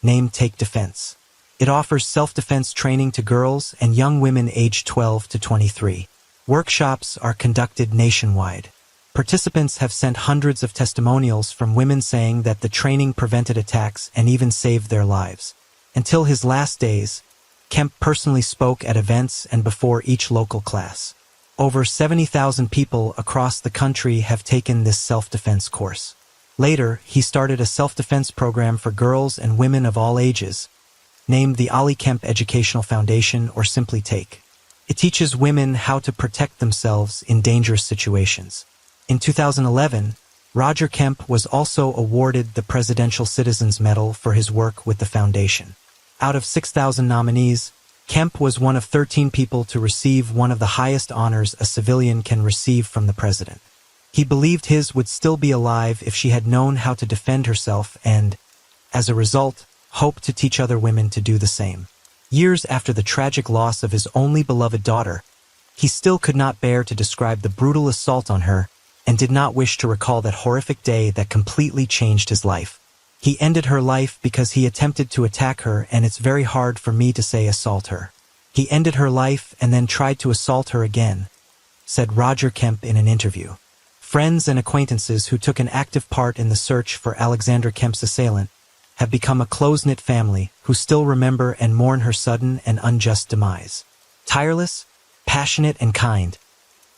Speaker 1: named Take Defense. It offers self-defense training to girls and young women aged 12 to 23. Workshops are conducted nationwide. Participants have sent hundreds of testimonials from women saying that the training prevented attacks and even saved their lives. Until his last days, Kemp personally spoke at events and before each local class. Over 70,000 people across the country have taken this self-defense course. Later, he started a self-defense program for girls and women of all ages, named the Ali Kemp Educational Foundation, or simply TAKE. It teaches women how to protect themselves in dangerous situations. In 2011, Roger Kemp was also awarded the Presidential Citizens Medal for his work with the foundation. Out of 6,000 nominees, Kemp was one of 13 people to receive one of the highest honors a civilian can receive from the president. He believed his would still be alive if she had known how to defend herself and, as a result, hoped to teach other women to do the same. Years after the tragic loss of his only beloved daughter, he still could not bear to describe the brutal assault on her and did not wish to recall that horrific day that completely changed his life. He ended her life because he attempted to attack her, and it's very hard for me to say assault her. He ended her life and then tried to assault her again, said Roger Kemp in an interview. Friends and acquaintances who took an active part in the search for Alexandra Kemp's assailant have become a close-knit family who still remember and mourn her sudden and unjust demise. Tireless, passionate, and kind,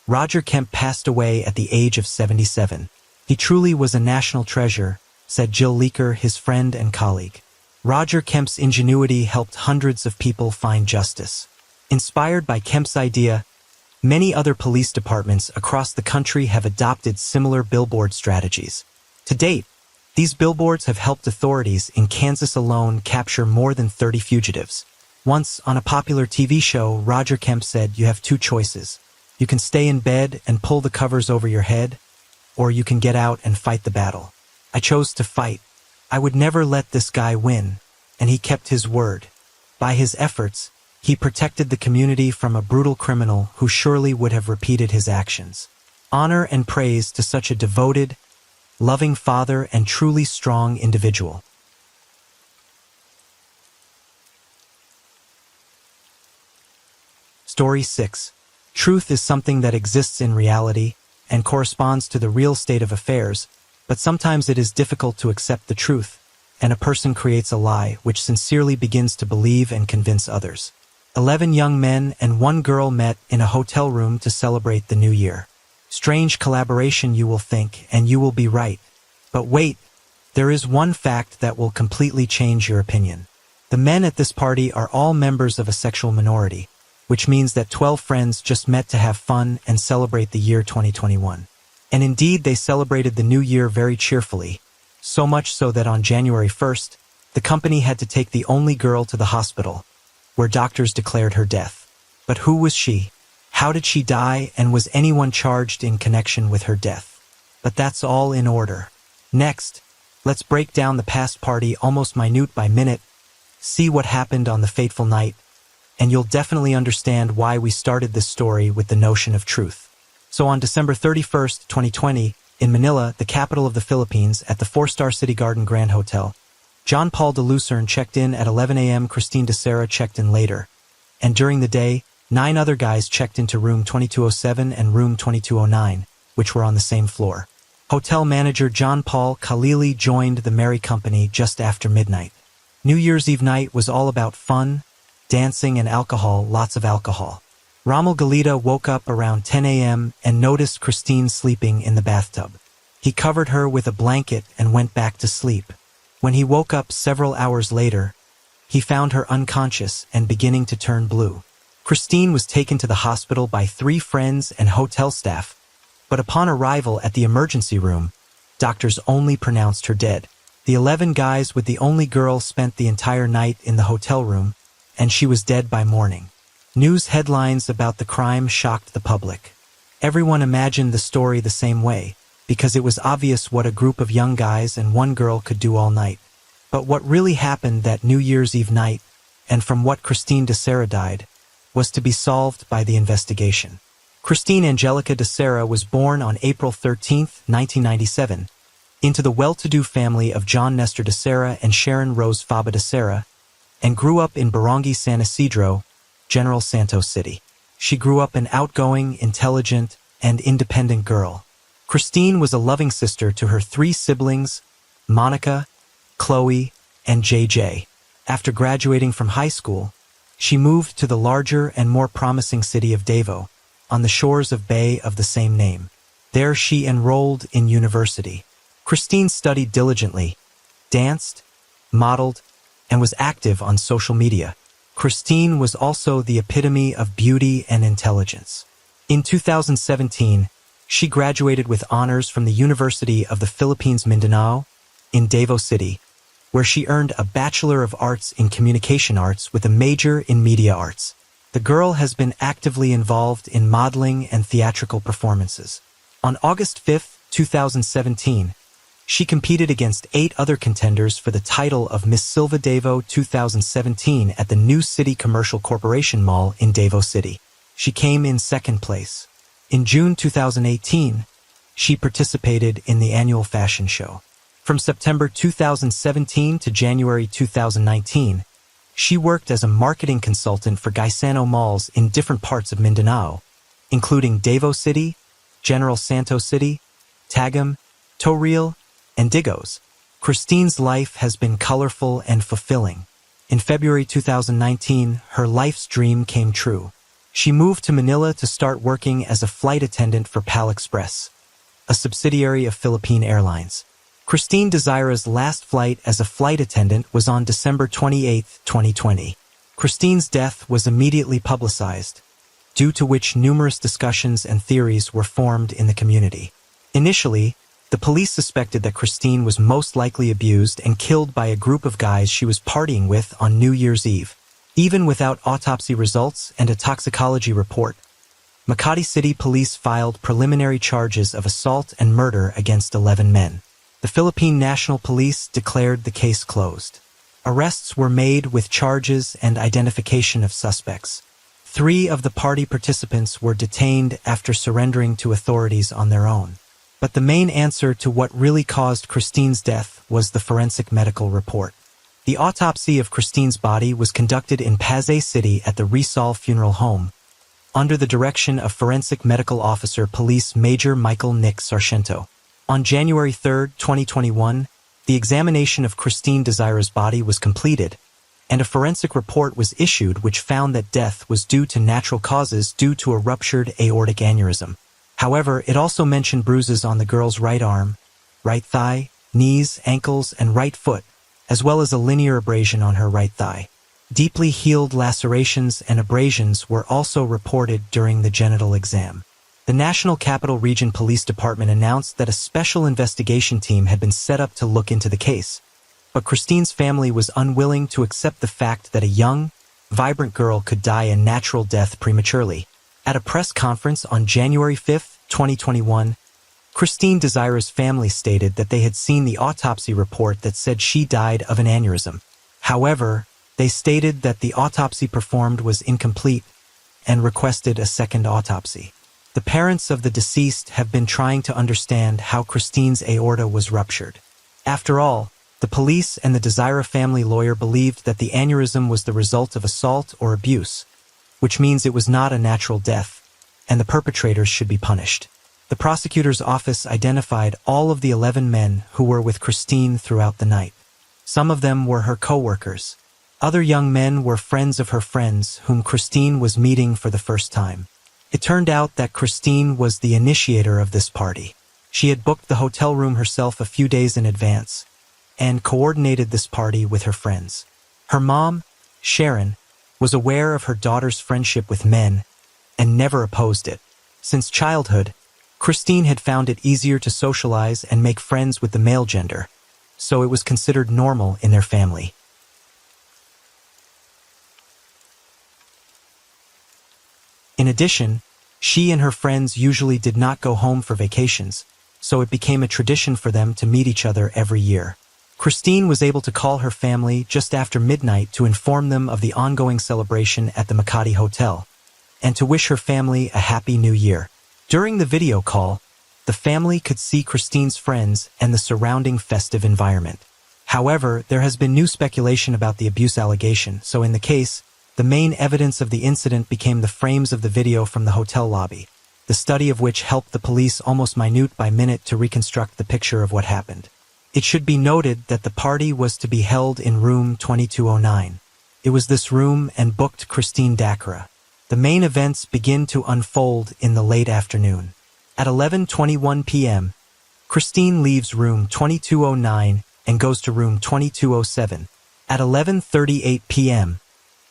Speaker 1: Roger Kemp passed away at the age of 77. He truly was a national treasure, said Jill Leaker, his friend and colleague. Roger Kemp's ingenuity helped hundreds of people find justice. Inspired by Kemp's idea, many other police departments across the country have adopted similar billboard strategies. To date, these billboards have helped authorities in Kansas alone capture more than 30 fugitives. Once, on a popular TV show, Roger Kemp said, "You have two choices. You can stay in bed and pull the covers over your head, or you can get out and fight the battle. I chose to fight. I would never let this guy win," and he kept his word. By his efforts, he protected the community from a brutal criminal who surely would have repeated his actions. Honor and praise to such a devoted, loving father and truly strong individual. Story 6. Truth is something that exists in reality and corresponds to the real state of affairs, but sometimes it is difficult to accept the truth, and a person creates a lie which sincerely begins to believe and convince others. 11 young men and 1 girl met in a hotel room to celebrate the new year. Strange collaboration, you will think, and you will be right. But wait, there is one fact that will completely change your opinion. The men at this party are all members of a sexual minority, which means that 12 friends just met to have fun and celebrate the year 2021. And indeed, they celebrated the new year very cheerfully, so much so that on January 1st, the company had to take the only girl to the hospital, where doctors declared her death. But who was she? How did she die, and was anyone charged in connection with her death? But that's all in order. Next, let's break down the past party almost minute by minute, see what happened on the fateful night, and you'll definitely understand why we started this story with the notion of truth. So on December 31st, 2020, in Manila, the capital of the Philippines, at the 4-star City Garden Grand Hotel, John Paul de Lucerne checked in at 11 a.m. Christine de Serra checked in later. And during the day, 9 other guys checked into room 2207 and room 2209, which were on the same floor. Hotel manager John Paul Khalili joined the merry company just after midnight. New Year's Eve night was all about fun, dancing, and alcohol, lots of alcohol. Rommel Galita woke up around 10 a.m. and noticed Christine sleeping in the bathtub. He covered her with a blanket and went back to sleep. When he woke up several hours later, he found her unconscious and beginning to turn blue. Christine was taken to the hospital by 3 friends and hotel staff, but upon arrival at the emergency room, doctors only pronounced her dead. The 11 guys with the only girl spent the entire night in the hotel room, and she was dead by morning. News headlines about the crime shocked the public. Everyone imagined the story the same way, because it was obvious what a group of young guys and one girl could do all night. But what really happened that New Year's Eve night, and from what Christine de Serra died, was to be solved by the investigation. Christine Angelica de Serra was born on April 13, 1997, into the well-to-do family of John Nestor de Serra and Sharon Rose Faba de Serra, and grew up in Barangay San Isidro, General Santos City. She grew up an outgoing, intelligent, and independent girl. Christine was a loving sister to her 3 siblings, Monica, Chloe, and JJ. After graduating from high school, she moved to the larger and more promising city of Davao, on the shores of Bay of the same name. There she enrolled in university. Christine studied diligently, danced, modeled, and was active on social media. Christine was also the epitome of beauty and intelligence. In 2017, she graduated with honors from the University of the Philippines Mindanao in Davao City, where she earned a Bachelor of Arts in Communication Arts with a major in Media Arts. The girl has been actively involved in modeling and theatrical performances. On August 5, 2017, she competed against 8 other contenders for the title of Miss Silva Davao 2017 at the New City Commercial Corporation Mall in Davao City. She came in 2nd place. In June 2018, she participated in the annual fashion show. From September 2017 to January 2019, she worked as a marketing consultant for Gaisano malls in different parts of Mindanao, including Davao City, General Santos City, Tagum, Torreal, and Digos. Christine's life has been colorful and fulfilling. In February 2019, her life's dream came true. She moved to Manila to start working as a flight attendant for PAL Express, a subsidiary of Philippine Airlines. Christine de Serra's last flight as a flight attendant was on December 28, 2020. Christine's death was immediately publicized, due to which numerous discussions and theories were formed in the community. Initially, the police suspected that Christine was most likely abused and killed by a group of guys she was partying with on New Year's Eve. Even without autopsy results and a toxicology report, Makati City Police filed preliminary charges of assault and murder against 11 men. The Philippine National Police declared the case closed. Arrests were made with charges and identification of suspects. 3 of the party participants were detained after surrendering to authorities on their own. But the main answer to what really caused Christine's death was the forensic medical report. The autopsy of Christine's body was conducted in Pasay City at the Rizal Funeral Home, under the direction of Forensic Medical Officer Police Major Michael Nick Sargento. On January 3, 2021, the examination of Christine de Serra's body was completed, and a forensic report was issued which found that death was due to natural causes due to a ruptured aortic aneurysm. However, it also mentioned bruises on the girl's right arm, right thigh, knees, ankles, and right foot, as well as a linear abrasion on her right thigh. Deeply healed lacerations and abrasions were also reported during the genital exam. The National Capital Region Police Department announced that a special investigation team had been set up to look into the case, but Christine's family was unwilling to accept the fact that a young, vibrant girl could die a natural death prematurely. At a press conference on January 5, 2021, Christine de Serra's family stated that they had seen the autopsy report that said she died of an aneurysm. However, they stated that the autopsy performed was incomplete and requested a second autopsy. The parents of the deceased have been trying to understand how Christine's aorta was ruptured. After all, the police and the de Serra family lawyer believed that the aneurysm was the result of assault or abuse, which means it was not a natural death, and the perpetrators should be punished. The prosecutor's office identified all of the 11 men who were with Christine throughout the night. Some of them were her co-workers. Other young men were friends of her friends whom Christine was meeting for the first time. It turned out that Christine was the initiator of this party. She had booked the hotel room herself a few days in advance and coordinated this party with her friends. Her mom, Sharon, was aware of her daughter's friendship with men and never opposed it. Since childhood, Christine had found it easier to socialize and make friends with the male gender, so it was considered normal in their family. In addition, she and her friends usually did not go home for vacations, so it became a tradition for them to meet each other every year. Christine was able to call her family just after midnight to inform them of the ongoing celebration at the Makati Hotel, and to wish her family a happy new year. During the video call, the family could see Christine's friends and the surrounding festive environment. However, there has been new speculation about the abuse allegation, so in the case, the main evidence of the incident became the frames of the video from the hotel lobby, the study of which helped the police almost minute by minute to reconstruct the picture of what happened. It should be noted that the party was to be held in room 2209. It was this room and booked Christine Dacra. The main events begin to unfold in the late afternoon. At 11:21 p.m., Christine leaves room 2209 and goes to room 2207. At 11:38 p.m.,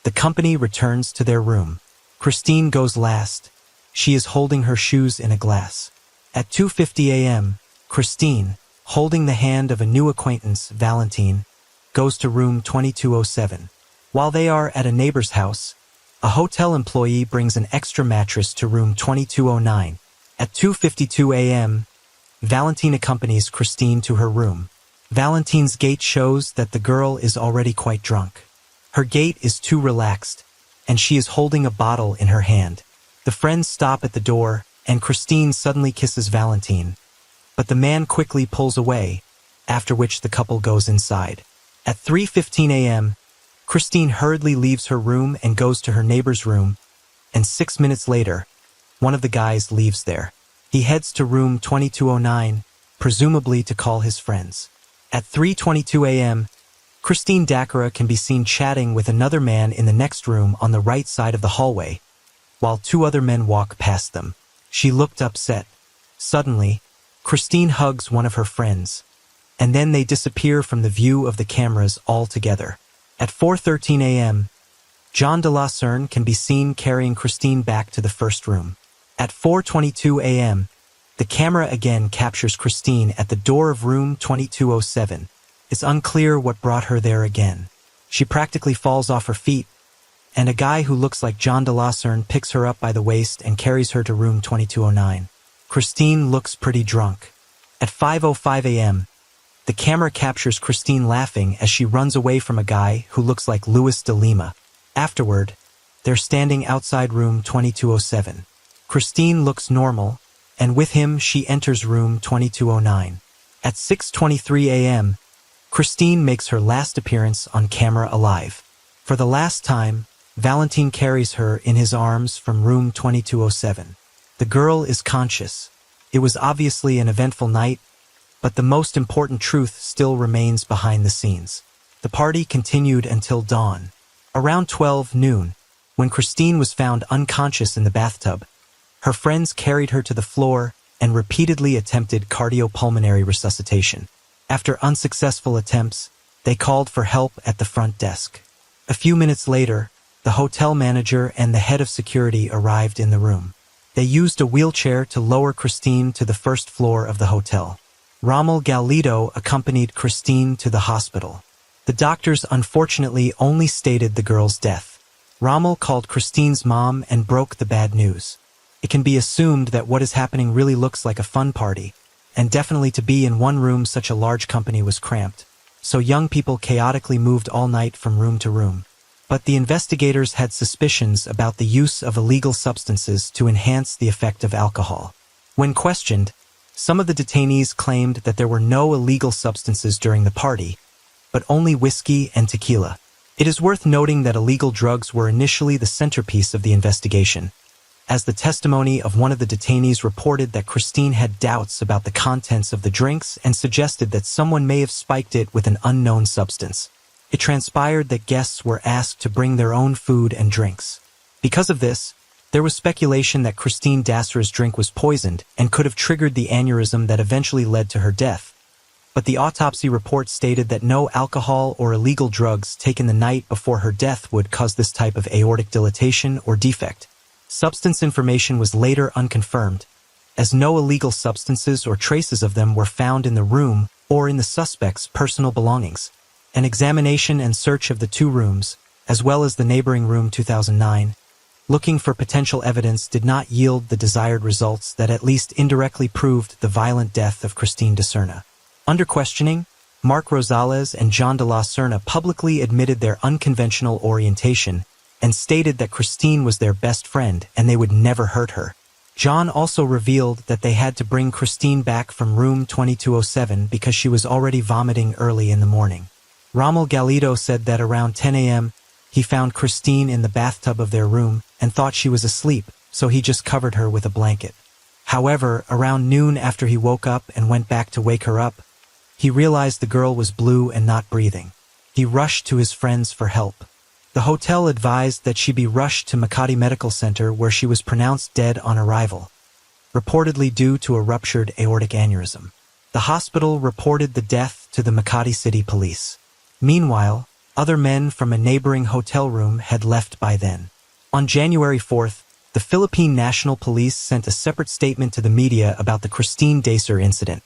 Speaker 1: the company returns to their room. Christine goes last. She is holding her shoes in a glass. At 2:50 a.m., Christine, holding the hand of a new acquaintance, Valentine, goes to room 2207. While they are at a neighbor's house, a hotel employee brings an extra mattress to room 2209. At 2:52 a.m., Valentine accompanies Christine to her room. Valentine's gait shows that the girl is already quite drunk. Her gait is too relaxed, and she is holding a bottle in her hand. The friends stop at the door, and Christine suddenly kisses Valentine, but the man quickly pulls away, after which the couple goes inside. At 3:15 a.m., Christine hurriedly leaves her room and goes to her neighbor's room, and 6 minutes later, one of the guys leaves there. He heads to room 2209, presumably to call his friends. At 3:22 a.m., Christine Dacra can be seen chatting with another man in the next room on the right side of the hallway, while two other men walk past them. She looked upset. Suddenly, Christine hugs one of her friends, and then they disappear from the view of the cameras altogether. At 4:13 a.m., John de la Cerne can be seen carrying Christine back to the first room. At 4:22 a.m., the camera again captures Christine at the door of room 2207. It's unclear what brought her there again. She practically falls off her feet, and a guy who looks like John de la Cerne picks her up by the waist and carries her to room 2209. Christine looks pretty drunk. At 5:05 a.m., the camera captures Christine laughing as she runs away from a guy who looks like Luis de Lima. Afterward, they're standing outside room 2207. Christine looks normal, and with him she enters room 2209. At 6:23 a.m., Christine makes her last appearance on camera alive. For the last time, Valentine carries her in his arms from room 2207. The girl is conscious. It was obviously an eventful night, but the most important truth still remains behind the scenes. The party continued until dawn. Around 12 noon, when Christine was found unconscious in the bathtub, her friends carried her to the floor and repeatedly attempted cardiopulmonary resuscitation. After unsuccessful attempts, they called for help at the front desk. A few minutes later, the hotel manager and the head of security arrived in the room. They used a wheelchair to lower Christine to the first floor of the hotel. Rommel Galido accompanied Christine to the hospital. The doctors unfortunately only stated the girl's death. Rommel called Christine's mom and broke the bad news. It can be assumed that what is happening really looks like a fun party, and definitely to be in one room such a large company was cramped, so young people chaotically moved all night from room to room. But the investigators had suspicions about the use of illegal substances to enhance the effect of alcohol. When questioned, some of the detainees claimed that there were no illegal substances during the party, but only whiskey and tequila. It is worth noting that illegal drugs were initially the centerpiece of the investigation, as the testimony of one of the detainees reported that Christine had doubts about the contents of the drinks and suggested that someone may have spiked it with an unknown substance. It transpired that guests were asked to bring their own food and drinks. Because of this, there was speculation that Christine Dacra's drink was poisoned and could have triggered the aneurysm that eventually led to her death. But the autopsy report stated that no alcohol or illegal drugs taken the night before her death would cause this type of aortic dilatation or defect. Substance information was later unconfirmed, as no illegal substances or traces of them were found in the room or in the suspect's personal belongings. An examination and search of the two rooms, as well as the neighboring room 2009, looking for potential evidence did not yield the desired results that at least indirectly proved the violent death of Christine de Serna. Under questioning, Mark Rosales and John de la Serna publicly admitted their unconventional orientation and stated that Christine was their best friend and they would never hurt her. John also revealed that they had to bring Christine back from room 2207 because she was already vomiting early in the morning. Rommel Galito said that around 10 a.m., he found Christine in the bathtub of their room and thought she was asleep, so he just covered her with a blanket. However, around noon after he woke up and went back to wake her up, he realized the girl was blue and not breathing. He rushed to his friends for help. The hotel advised that she be rushed to Makati Medical Center where she was pronounced dead on arrival, reportedly due to a ruptured aortic aneurysm. The hospital reported the death to the Makati City Police. Meanwhile, other men from a neighboring hotel room had left by then. On January 4th, the Philippine National Police sent a separate statement to the media about the Christine de Serna incident,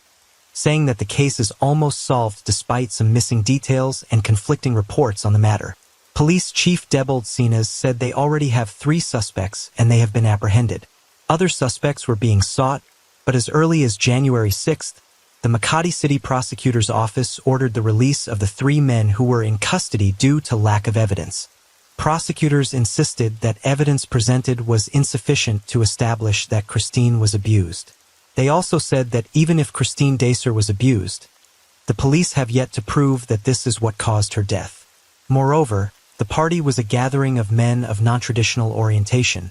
Speaker 1: saying that the case is almost solved despite some missing details and conflicting reports on the matter. Police Chief Debold Sinas said they already have 3 suspects and they have been apprehended. Other suspects were being sought, but as early as January 6th, the Makati City Prosecutor's Office ordered the release of the 3 men who were in custody due to lack of evidence. Prosecutors insisted that evidence presented was insufficient to establish that Christine was abused. They also said that even if Christine de Serna was abused, the police have yet to prove that this is what caused her death. Moreover, the party was a gathering of men of non-traditional orientation,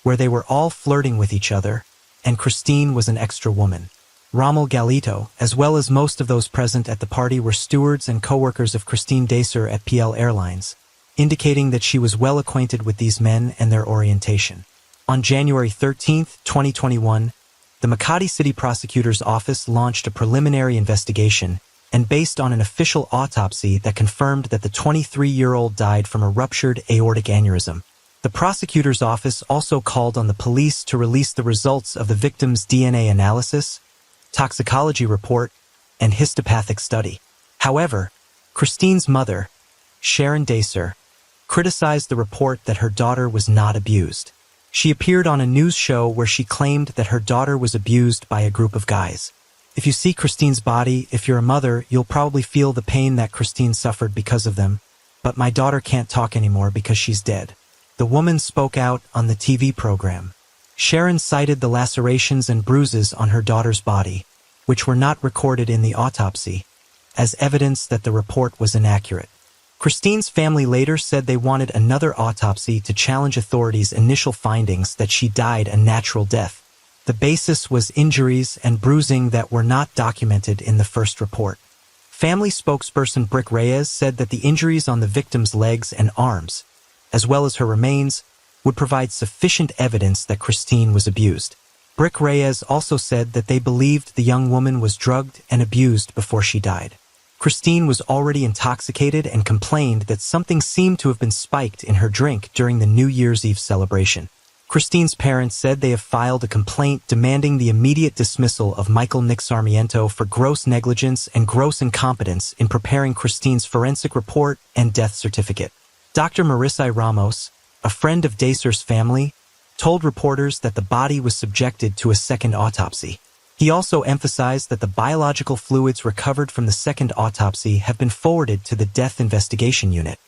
Speaker 1: where they were all flirting with each other, and Christine was an extra woman. Rommel Galito, as well as most of those present at the party, were stewards and co-workers of Christine de Serna at PL Airlines, indicating that she was well acquainted with these men and their orientation. On January 13, 2021, the Makati City Prosecutor's Office launched a preliminary investigation and based on an official autopsy that confirmed that the 23-year-old died from a ruptured aortic aneurysm. The prosecutor's office also called on the police to release the results of the victim's DNA analysis, toxicology report, and histopathic study. However, Christine's mother, Sharon de Serna, criticized the report that her daughter was not abused. She appeared on a news show where she claimed that her daughter was abused by a group of guys. If you see Christine's body, if you're a mother, you'll probably feel the pain that Christine suffered because of them, but my daughter can't talk anymore because she's dead. The woman spoke out on the TV program. Sharon cited the lacerations and bruises on her daughter's body, which were not recorded in the autopsy, as evidence that the report was inaccurate. Christine's family later said they wanted another autopsy to challenge authorities' initial findings that she died a natural death. The basis was injuries and bruising that were not documented in the first report. Family spokesperson Brick Reyes said that the injuries on the victim's legs and arms, as well as her remains, would provide sufficient evidence that Christine was abused. Brick Reyes also said that they believed the young woman was drugged and abused before she died. Christine was already intoxicated and complained that something seemed to have been spiked in her drink during the New Year's Eve celebration. Christine's parents said they have filed a complaint demanding the immediate dismissal of Michael Nick Sarmiento for gross negligence and gross incompetence in preparing Christine's forensic report and death certificate. Dr. Marisay Ramos, a friend of de Serna's family, told reporters that the body was subjected to a second autopsy. He also emphasized that the biological fluids recovered from the second autopsy have been forwarded to the Death Investigation Unit,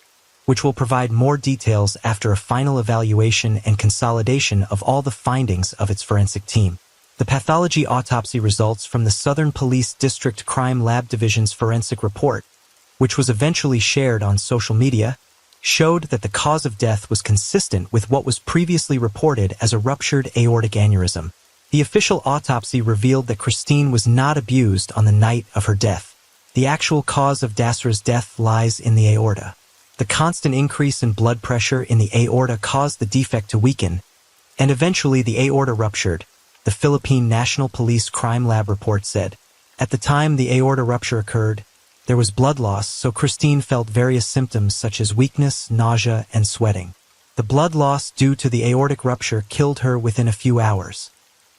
Speaker 1: which will provide more details after a final evaluation and consolidation of all the findings of its forensic team. The pathology autopsy results from the Southern Police District Crime Lab Division's forensic report, which was eventually shared on social media, showed that the cause of death was consistent with what was previously reported as a ruptured aortic aneurysm. The official autopsy revealed that Christine was not abused on the night of her death. The actual cause of de Serna's death lies in the aorta. The constant increase in blood pressure in the aorta caused the defect to weaken, and eventually the aorta ruptured, the Philippine National Police Crime Lab report said. At the time the aorta rupture occurred, there was blood loss, so Christine felt various symptoms such as weakness, nausea, and sweating. The blood loss due to the aortic rupture killed her within a few hours.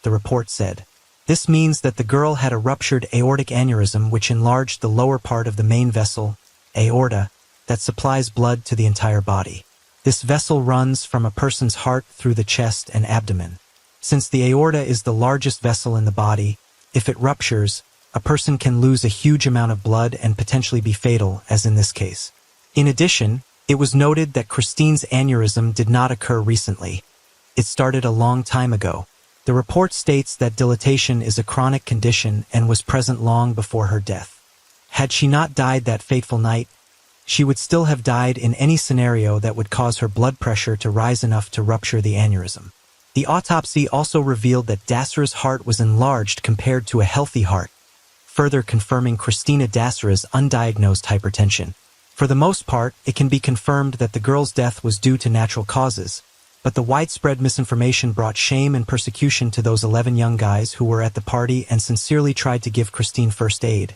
Speaker 1: the report said. This means that the girl had a ruptured aortic aneurysm which enlarged the lower part of the main vessel, aorta, that supplies blood to the entire body. This vessel runs from a person's heart through the chest and abdomen. Since the aorta is the largest vessel in the body, if it ruptures, a person can lose a huge amount of blood and potentially be fatal, as in this case. In addition, it was noted that Christine's aneurysm did not occur recently. It started a long time ago. The report states that dilatation is a chronic condition and was present long before her death. Had she not died that fateful night, she would still have died in any scenario that would cause her blood pressure to rise enough to rupture the aneurysm. The autopsy also revealed that Dassera's heart was enlarged compared to a healthy heart, further confirming Christina Dassera's undiagnosed hypertension. For the most part, it can be confirmed that the girl's death was due to natural causes, but the widespread misinformation brought shame and persecution to those 11 young guys who were at the party and sincerely tried to give Christine first aid,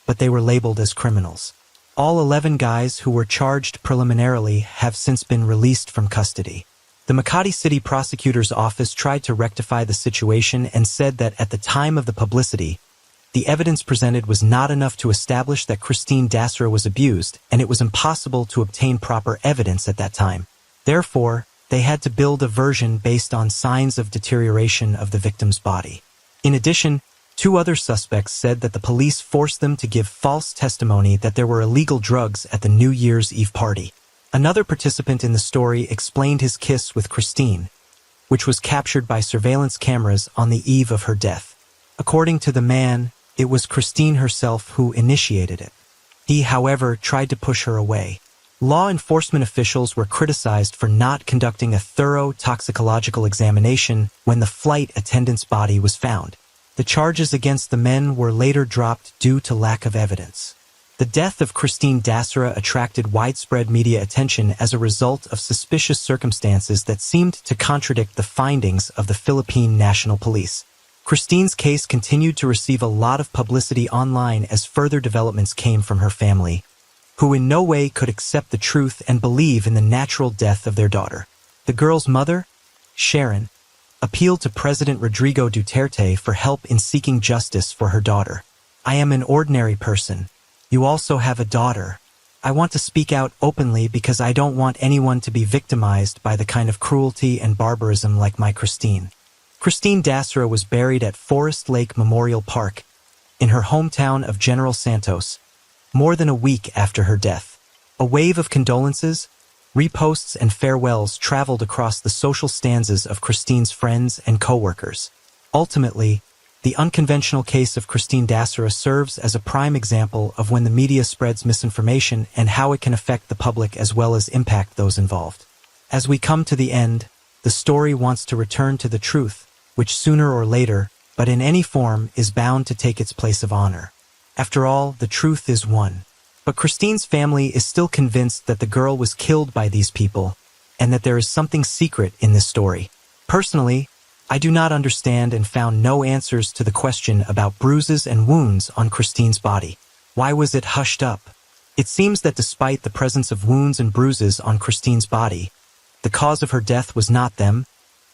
Speaker 1: but they were labeled as criminals. All 11 guys who were charged preliminarily have since been released from custody. The Makati City Prosecutor's Office tried to rectify the situation and said that at the time of the publicity, the evidence presented was not enough to establish that Christine Dassera was abused, and it was impossible to obtain proper evidence at that time. Therefore, they had to build a version based on signs of deterioration of the victim's body. In addition, 2 other suspects said that the police forced them to give false testimony that there were illegal drugs at the New Year's Eve party. Another participant in the story explained his kiss with Christine, which was captured by surveillance cameras on the eve of her death. According to the man, it was Christine herself who initiated it. He, however, tried to push her away. Law enforcement officials were criticized for not conducting a thorough toxicological examination when the flight attendant's body was found. The charges against the men were later dropped due to lack of evidence. The death of Christine Dassera attracted widespread media attention as a result of suspicious circumstances that seemed to contradict the findings of the Philippine National Police. Christine's case continued to receive a lot of publicity online as further developments came from her family, who in no way could accept the truth and believe in the natural death of their daughter. The girl's mother, Sharon, appealed to President Rodrigo Duterte for help in seeking justice for her daughter. "I am an ordinary person. You also have a daughter. I want to speak out openly because I don't want anyone to be victimized by the kind of cruelty and barbarism like my Christine." Christine Dassera was buried at Forest Lake Memorial Park, in her hometown of General Santos, more than a week after her death. A wave of condolences, reposts, and farewells traveled across the social stanzas of Christine's friends and co-workers. Ultimately, the unconventional case of Christine Dassera serves as a prime example of when the media spreads misinformation and how it can affect the public as well as impact those involved. As we come to the end, the story wants to return to the truth, which sooner or later, but in any form, is bound to take its place of honor. After all, the truth is one. But Christine's family is still convinced that the girl was killed by these people, and that there is something secret in this story. Personally, I do not understand and found no answers to the question about bruises and wounds on Christine's body. Why was it hushed up? It seems that despite the presence of wounds and bruises on Christine's body, the cause of her death was not them,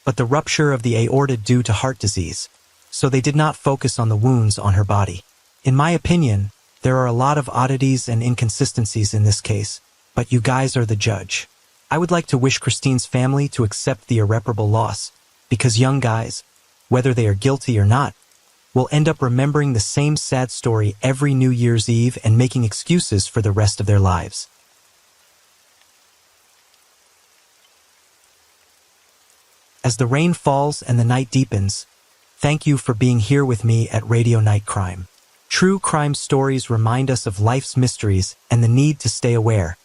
Speaker 1: but the rupture of the aorta due to heart disease, so they did not focus on the wounds on her body. In my opinion, there are a lot of oddities and inconsistencies in this case, but you guys are the judge. I would like to wish Christine's family to accept the irreparable loss, because young guys, whether they are guilty or not, will end up remembering the same sad story every New Year's Eve and making excuses for the rest of their lives. As the rain falls and the night deepens, thank you for being here with me at Radio Night Crime. True crime stories remind us of life's mysteries and the need to stay aware,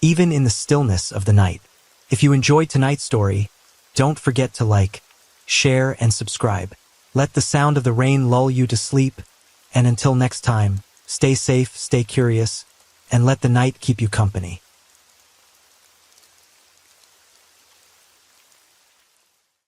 Speaker 1: even in the stillness of the night. If you enjoyed tonight's story, don't forget to like, share, and subscribe. Let the sound of the rain lull you to sleep, and until next time, stay safe, stay curious, and let the night keep you company.